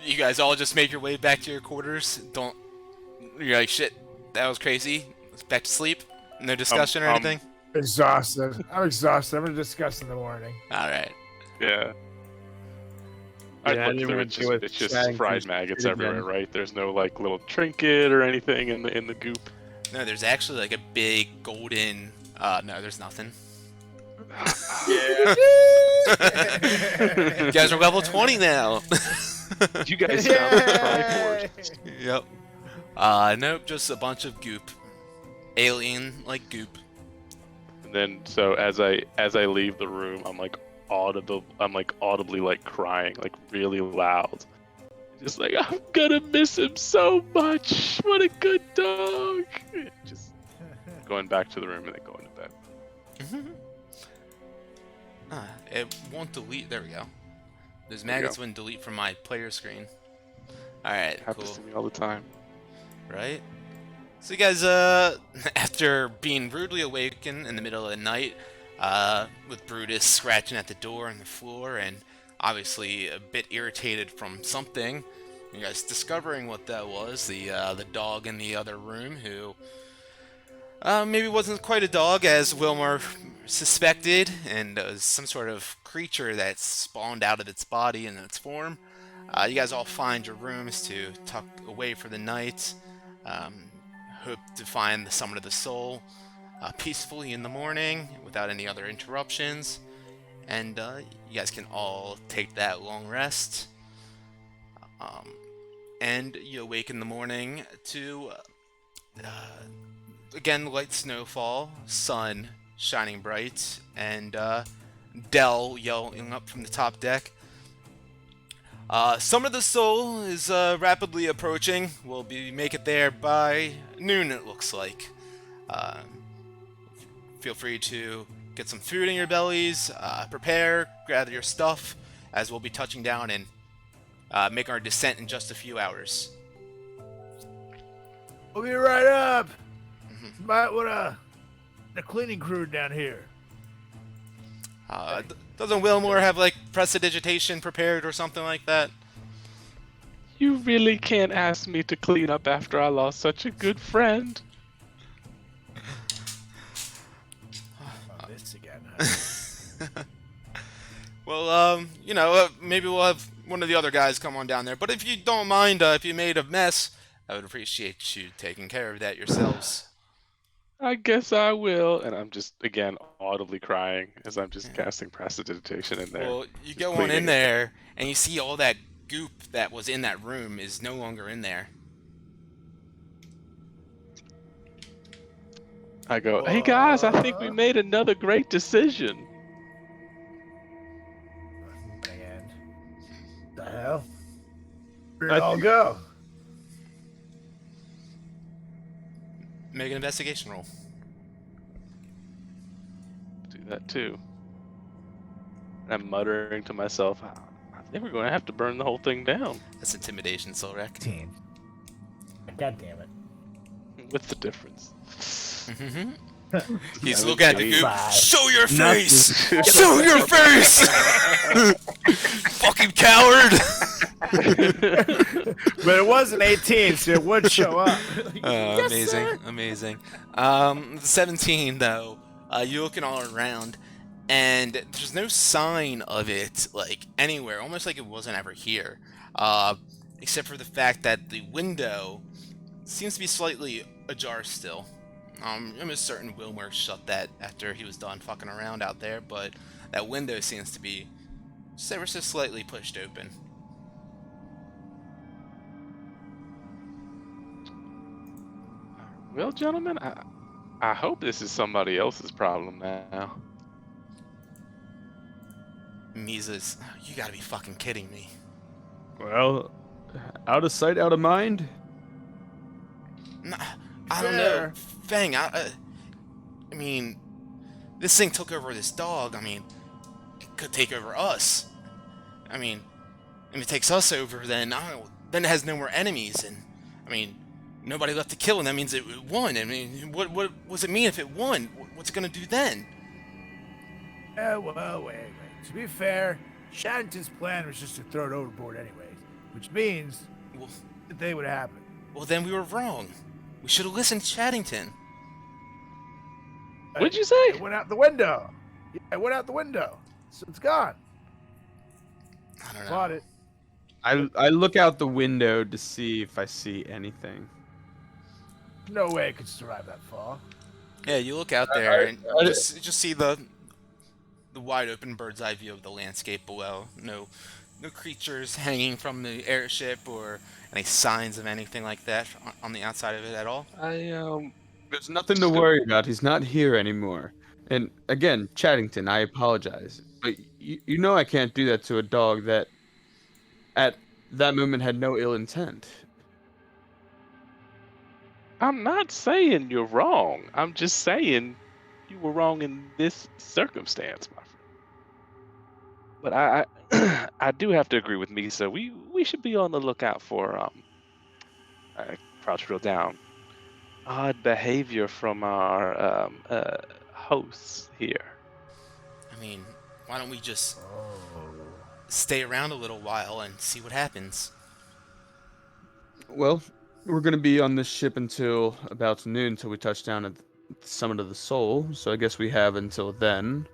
You guys all just make your way back to your quarters. You're like, shit, that was crazy. Let's back to sleep. No discussion or anything. Exhausted. I'm exhausted. I'm gonna discuss in the morning. All right. Yeah. Yeah, I I looked didn't through wanna it. deal with It's just chatting fried through maggots it everywhere, again. right? There's no like little trinket or anything in the goop. No, there's actually like a big golden. No, there's nothing. Yeah. You guys are level 20 now. You guys found the Triforce. Yep. Nope, just a bunch of goop. Alien like goop. And then so as I leave the room, I'm like audibly like crying, like really loud. Just like, I'm gonna miss him so much. What a good dog. Just going back to the room and then going to bed. It won't delete. There we go. Those There we maggots go. wouldn't delete from my player screen. Alright, Happens cool. to me all the time. Right? So you guys, after being rudely awakened in the middle of the night, with Brutus scratching at the door and the floor, and obviously a bit irritated from something, you guys discovering what that was, the dog in the other room, who maybe wasn't quite a dog as Wilmer suspected, and was some sort of creature that spawned out of its body in its form. You guys all find your rooms to tuck away for the night. Hope to find the summit of the soul peacefully in the morning without any other interruptions. And you guys can all take that long rest. And you awake in the morning to, again, light snowfall, sun shining bright, and Dell yelling up from the top deck. Summit of the Soul is rapidly approaching. We'll make it there by noon, it looks like. Feel free to get some food in your bellies, prepare, gather your stuff, as we'll be touching down and make our descent in just a few hours. We'll be right up. Might want the cleaning crew down here. Doesn't Wilmore have like prestidigitation prepared or something like that? You really can't ask me to clean up after I lost such a good friend. This again. Huh? Well, you know, maybe we'll have one of the other guys come on down there. But if you don't mind, if you made a mess, I would appreciate you taking care of that yourselves. I guess I will. And I'm just, again, audibly crying as I'm just casting prestidigitation in there. Well, you Just go on cleaning in it. there, and you see all that goop that was in that room is no longer in there. I go, hey guys, I think we made another great decision. And the hell? Where'd it all go? Make an investigation roll. Do that too. And I'm muttering to myself, I think we're going to have to burn the whole thing down. That's intimidation, Silrek. 18. God damn it. What's the difference? He's looking at the goop. Five. Show your face! Show your face! Fucking coward! But it wasn't 18, so it would show up. Amazing, amazing. 17 though. You're looking all around, and there's no sign of it like anywhere. Almost like it wasn't ever here, except for the fact that the window seems to be slightly ajar still. I'm almost certain Wilmer shut that after he was done fucking around out there, but that window seems to be ever so slightly pushed open. Well, gentlemen, I hope this is somebody else's problem now. Mises, you gotta be fucking kidding me. Well, out of sight, out of mind. Nah, I don't know. Fair. Fang, I mean, this thing took over this dog. I mean, it could take over us. I mean, if it takes us over, then then it has no more enemies, and I mean, nobody left to kill, and that means it won. I mean, what does it mean if it won? What's it gonna do then? Well, wait. To be fair, Shattington's plan was just to throw it overboard anyways, which means Well, that they would happen. well, then we were wrong. We should have listened to Chaddington. What'd you say? It went out the window. Yeah, it went out the window. So it's gone. I don't know. Bought it. I look out the window to see if I see anything. No way it could survive that fall. Yeah, you look out there and you just see the wide open bird's eye view of the landscape below. No creatures hanging from the airship or any signs of anything like that on the outside of it at all. There's nothing to worry about. He's not here anymore. And again, Chaddington, I apologize, but you know I can't do that to a dog that, at that moment, had no ill intent. I'm not saying you're wrong. I'm just saying you were wrong in this circumstance, my friend. But I I do have to agree with Misa. We should be on the lookout for crouch real down, odd behavior from our hosts here. I mean, why don't we just Oh. stay around a little while and see what happens? Well, we're going to be on this ship until about noon, until we touch down at the Summit of the Soul. So I guess we have until then,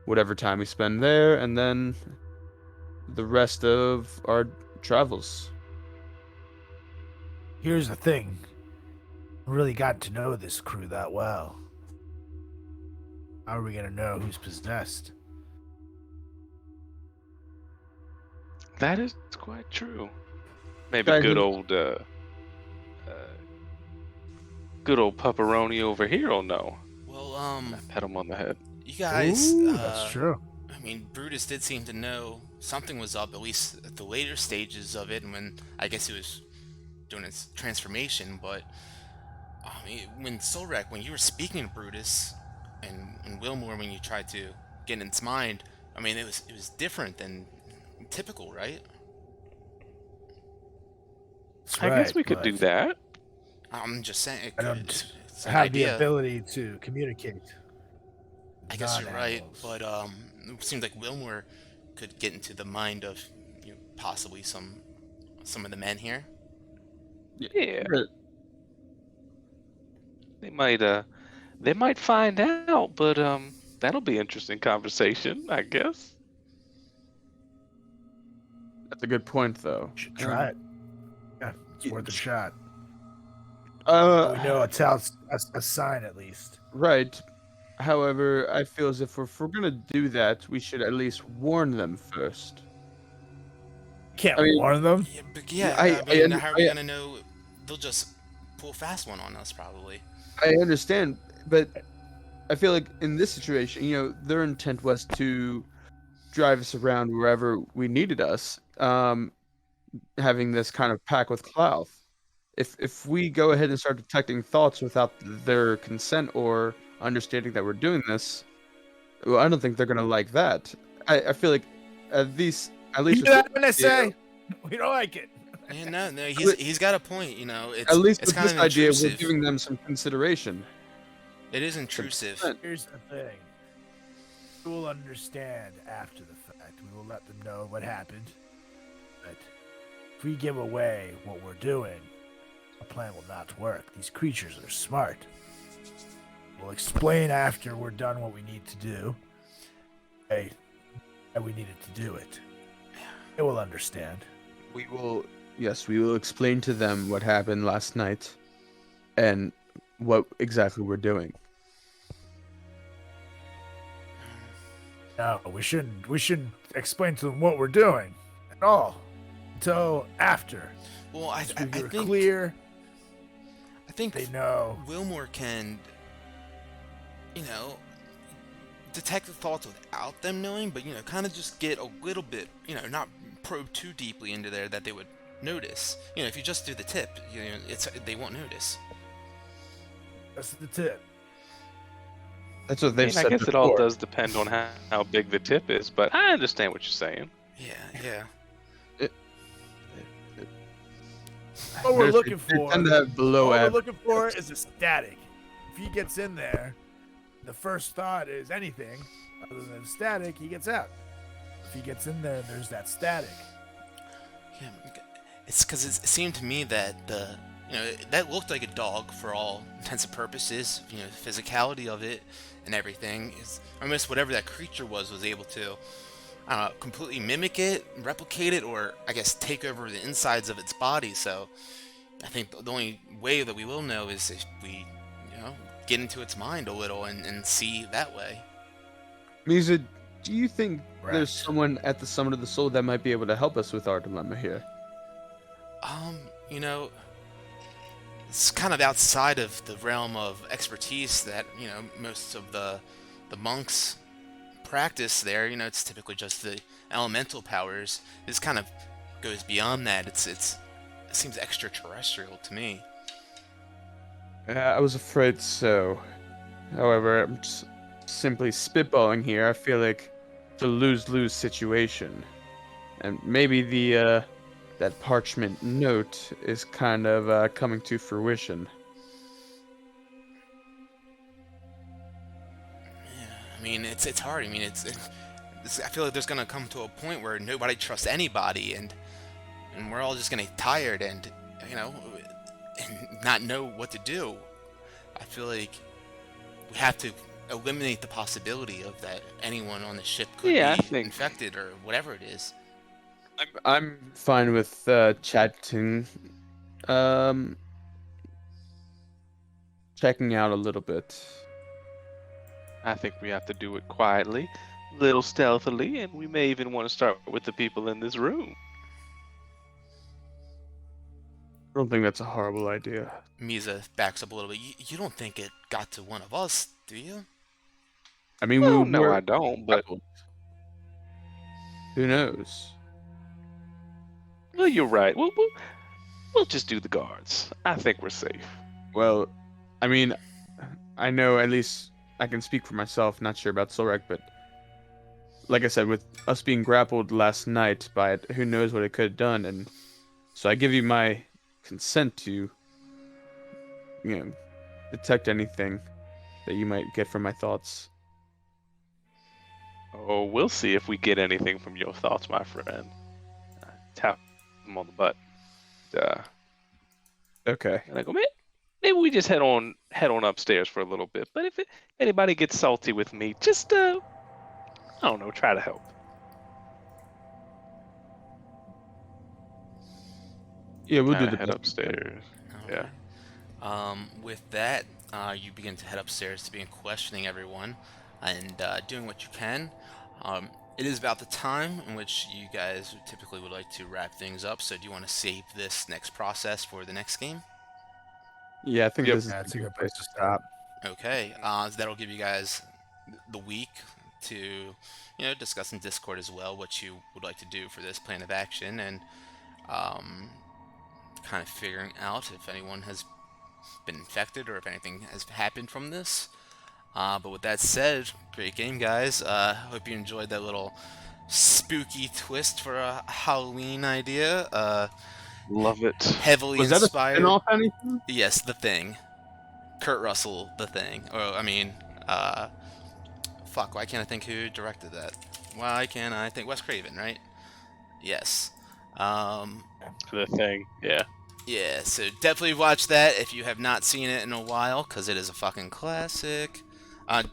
whatever time we spend there, and then the rest of our travels. Here's the thing. I really got to know this crew that well. How are we gonna know who's possessed? That is quite true. Maybe Guys, good old Pepperoni over here will know. Well, Pat him on the head. you guys, Ooh, that's true. I mean, Brutus did seem to know something was up, at least at the later stages of it, and when I guess he was doing his transformation. But I mean, when Solrek, when you were speaking to Brutus, and Wilmore, when you tried to get in its mind, I mean, it was different than typical, right? That's I guess right, we could but do that. I'm just saying, it I could, don't it's an have the idea. ability to communicate. I guess you're right, Non-animals. but it seems like Wilmore could get into the mind of possibly some of the men here. Yeah. They might find out, but that'll be interesting conversation, I guess. That's a good point, though. Should try it. Yeah, it's yeah, worth a shot. We Uh, know it's out a sign at least. right. However, I feel as if we're gonna do that, we should at least warn them first. Can't I mean- warn them. Yeah, but yeah, I- I mean, I- how are we I- gonna know? They'll just pull a fast one on us, probably. I understand, but I feel like in this situation, their intent was to drive us around wherever we needed us, having this kind of pact with Clouth. If we go ahead and start detecting thoughts without their consent or understanding that we're doing this, well, I don't think they're gonna like that. I feel like at least You with know what I this idea- say? We don't like it. Yeah, no, he's got a point. It's at least it's with kind this of idea, intrusive. we're giving them some consideration. It is intrusive. Here's the thing. We will understand after the fact. We will let them know what happened. But if we give away what we're doing, our plan will not work. These creatures are smart. We'll explain after we're done what we need to do. Hey, and we needed to do it. They will understand. We will explain to them what happened last night and what exactly we're doing. No, we shouldn't explain to them what we're doing at all until after. Well, I So we're think clear. I think They know. Wilmore can you know, detect the thoughts without them knowing, but, you know, kind of just get a little bit, you know, not probe too deeply into there that they would notice. You know, if you just do the tip, you know, they won't notice. That's the tip. That's what I they've mean, I said guess it all before. does depend on how big the tip is, but I understand what you're saying. Yeah. What we're There's- looking they for, tend to have below what we're average looking for tips. is a static. If he gets in there, the first thought is anything other than static, he gets out. If he gets in there and there's that static, Yeah, it's because it seemed to me that you know, that looked like a dog for all intents and purposes. You know, the physicality of it and everything is almost whatever that creature was able to, I don't know, completely mimic it, replicate it, or I guess take over the insides of its body. So I think the only way that we will know is if we, you know, get into its mind a little and see that way. Misa, do you think Correct. there's someone at the summit of the soul that might be able to help us with our dilemma here? You know, it's kind of outside of the realm of expertise that, you know, most of the monks practice there. You know, it's typically just the elemental powers. This kind of goes beyond that. It seems extraterrestrial to me. I was afraid so. However, I'm just simply spitballing here. I feel like it's a lose-lose situation. And maybe the that parchment note is kind of coming to fruition. Yeah, I mean, it's hard. I mean, I feel like there's gonna come to a point where nobody trusts anybody, and we're all just gonna get tired and, you know, and not know what to do. I feel like we have to eliminate the possibility of that anyone on the ship could Yeah, I be think- infected or whatever it is. I'm fine with chatting, um, checking out a little bit. I think we have to do it quietly, little stealthily, and we may even want to start with the people in this room. I don't think that's a horrible idea. Misa backs up a little bit. You don't think it got to one of us, do you? I mean, Well, we no, were I don't, but who knows? well, you're right. We'll just do the guards. I think we're safe. Well, I mean, I know at least I can speak for myself. Not sure about Solrek, but like I said, with us being grappled last night by it, who knows what it could have done, and so I give you my consent to, you know, detect anything that you might get from my thoughts. Oh, we'll see if we get anything from your thoughts, my friend. Tap him on the butt. Okay. And I go, maybe we just head on upstairs for a little bit. But if anybody gets salty with me, just I don't know, try to help. Yeah, we'll do Kinda the head best. upstairs. Yeah. With that, you begin to head upstairs to begin questioning everyone and doing what you can. It is about the time in which you guys typically would like to wrap things up, so do you want to save this next process for the next game? Yeah, I think Yep. this is That's a a good good place place to to stop. Okay, so that'll give you guys the week to, you know, discuss in Discord as well what you would like to do for this plan of action, and kind of figuring out if anyone has been infected or if anything has happened from this. But with that said, great game, guys. Hope you enjoyed that little spooky twist for a Halloween idea. Love it. Heavily Was that a inspired. spin-off anything? Yes, The Thing. Kurt Russell, The Thing. Or, I mean, fuck, why can't I think who directed that? Why can't I think? Wes Craven, right? Yes. The thing. Yeah. Yeah, so definitely watch that if you have not seen it in a while, because it is a fucking classic.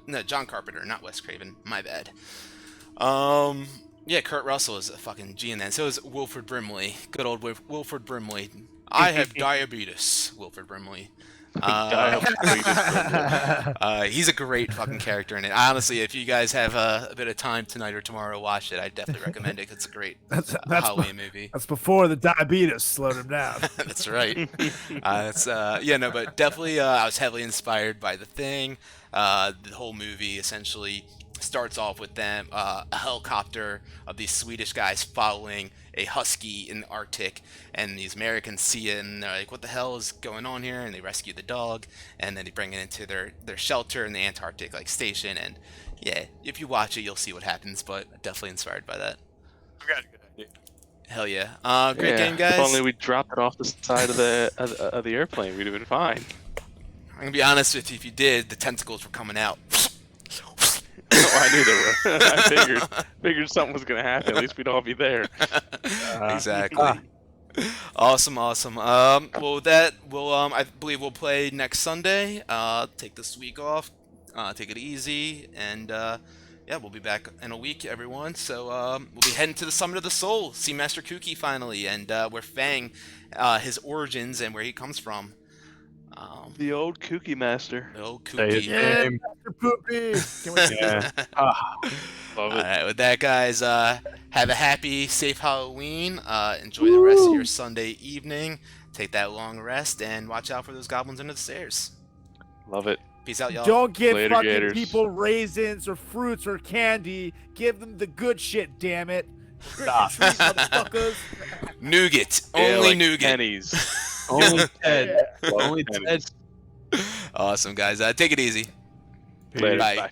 No, John Carpenter, not Wes Craven. My bad. Yeah, Kurt Russell is a fucking G in that. So is Wilford Brimley. Good old Wilford Brimley. I have diabetes, Wilford Brimley. He's a great fucking character in it. Honestly, if you guys have a bit of time tonight or tomorrow to watch it, I definitely recommend it. It's a great Halloween movie. That's before the diabetes slowed him down. That's right. Yeah, no, but definitely, I was heavily inspired by The Thing. The whole movie essentially starts off with them a helicopter of these Swedish guys following a husky in the Arctic, and these Americans see it and they're like, what the hell is going on here? And they rescue the dog, and then they bring it into their shelter in the Antarctic like station. And yeah, if you watch it you'll see what happens, but definitely inspired by that. I got a good idea. Hell yeah. Great game, guys. If only we dropped it off the side of the airplane, we'd have been fine. I'm gonna be honest with you, if you did, the tentacles were coming out. Oh, I knew they were. I figured something was gonna happen. At least we'd all be there. Exactly. Awesome. Well, with that, I believe we'll play next Sunday. Take this week off. Take it easy, and yeah, we'll be back in a week, everyone. So we'll be heading to the Summit of the Soul, see Master Kuki finally, and where Fang, his origins and where he comes from. The old Kooky Master. The old Say his Kuki. Yeah, name. Mr. Poopy. Can we Yeah. Love All it. right, with that, guys, have a happy, safe Halloween. Enjoy the rest of your Sunday evening. Take that long rest, and watch out for those goblins under the stairs. Love it. Peace out, y'all. Don't give Later, fucking Gators. people raisins or fruits or candy. Give them the good shit, damn it. Trick or treat, motherfuckers. Nougat. Yeah, Only like nougat. pennies. Only Ted. Yeah. Only Ted. Awesome, guys. Take it easy. Later. Bye. Bye.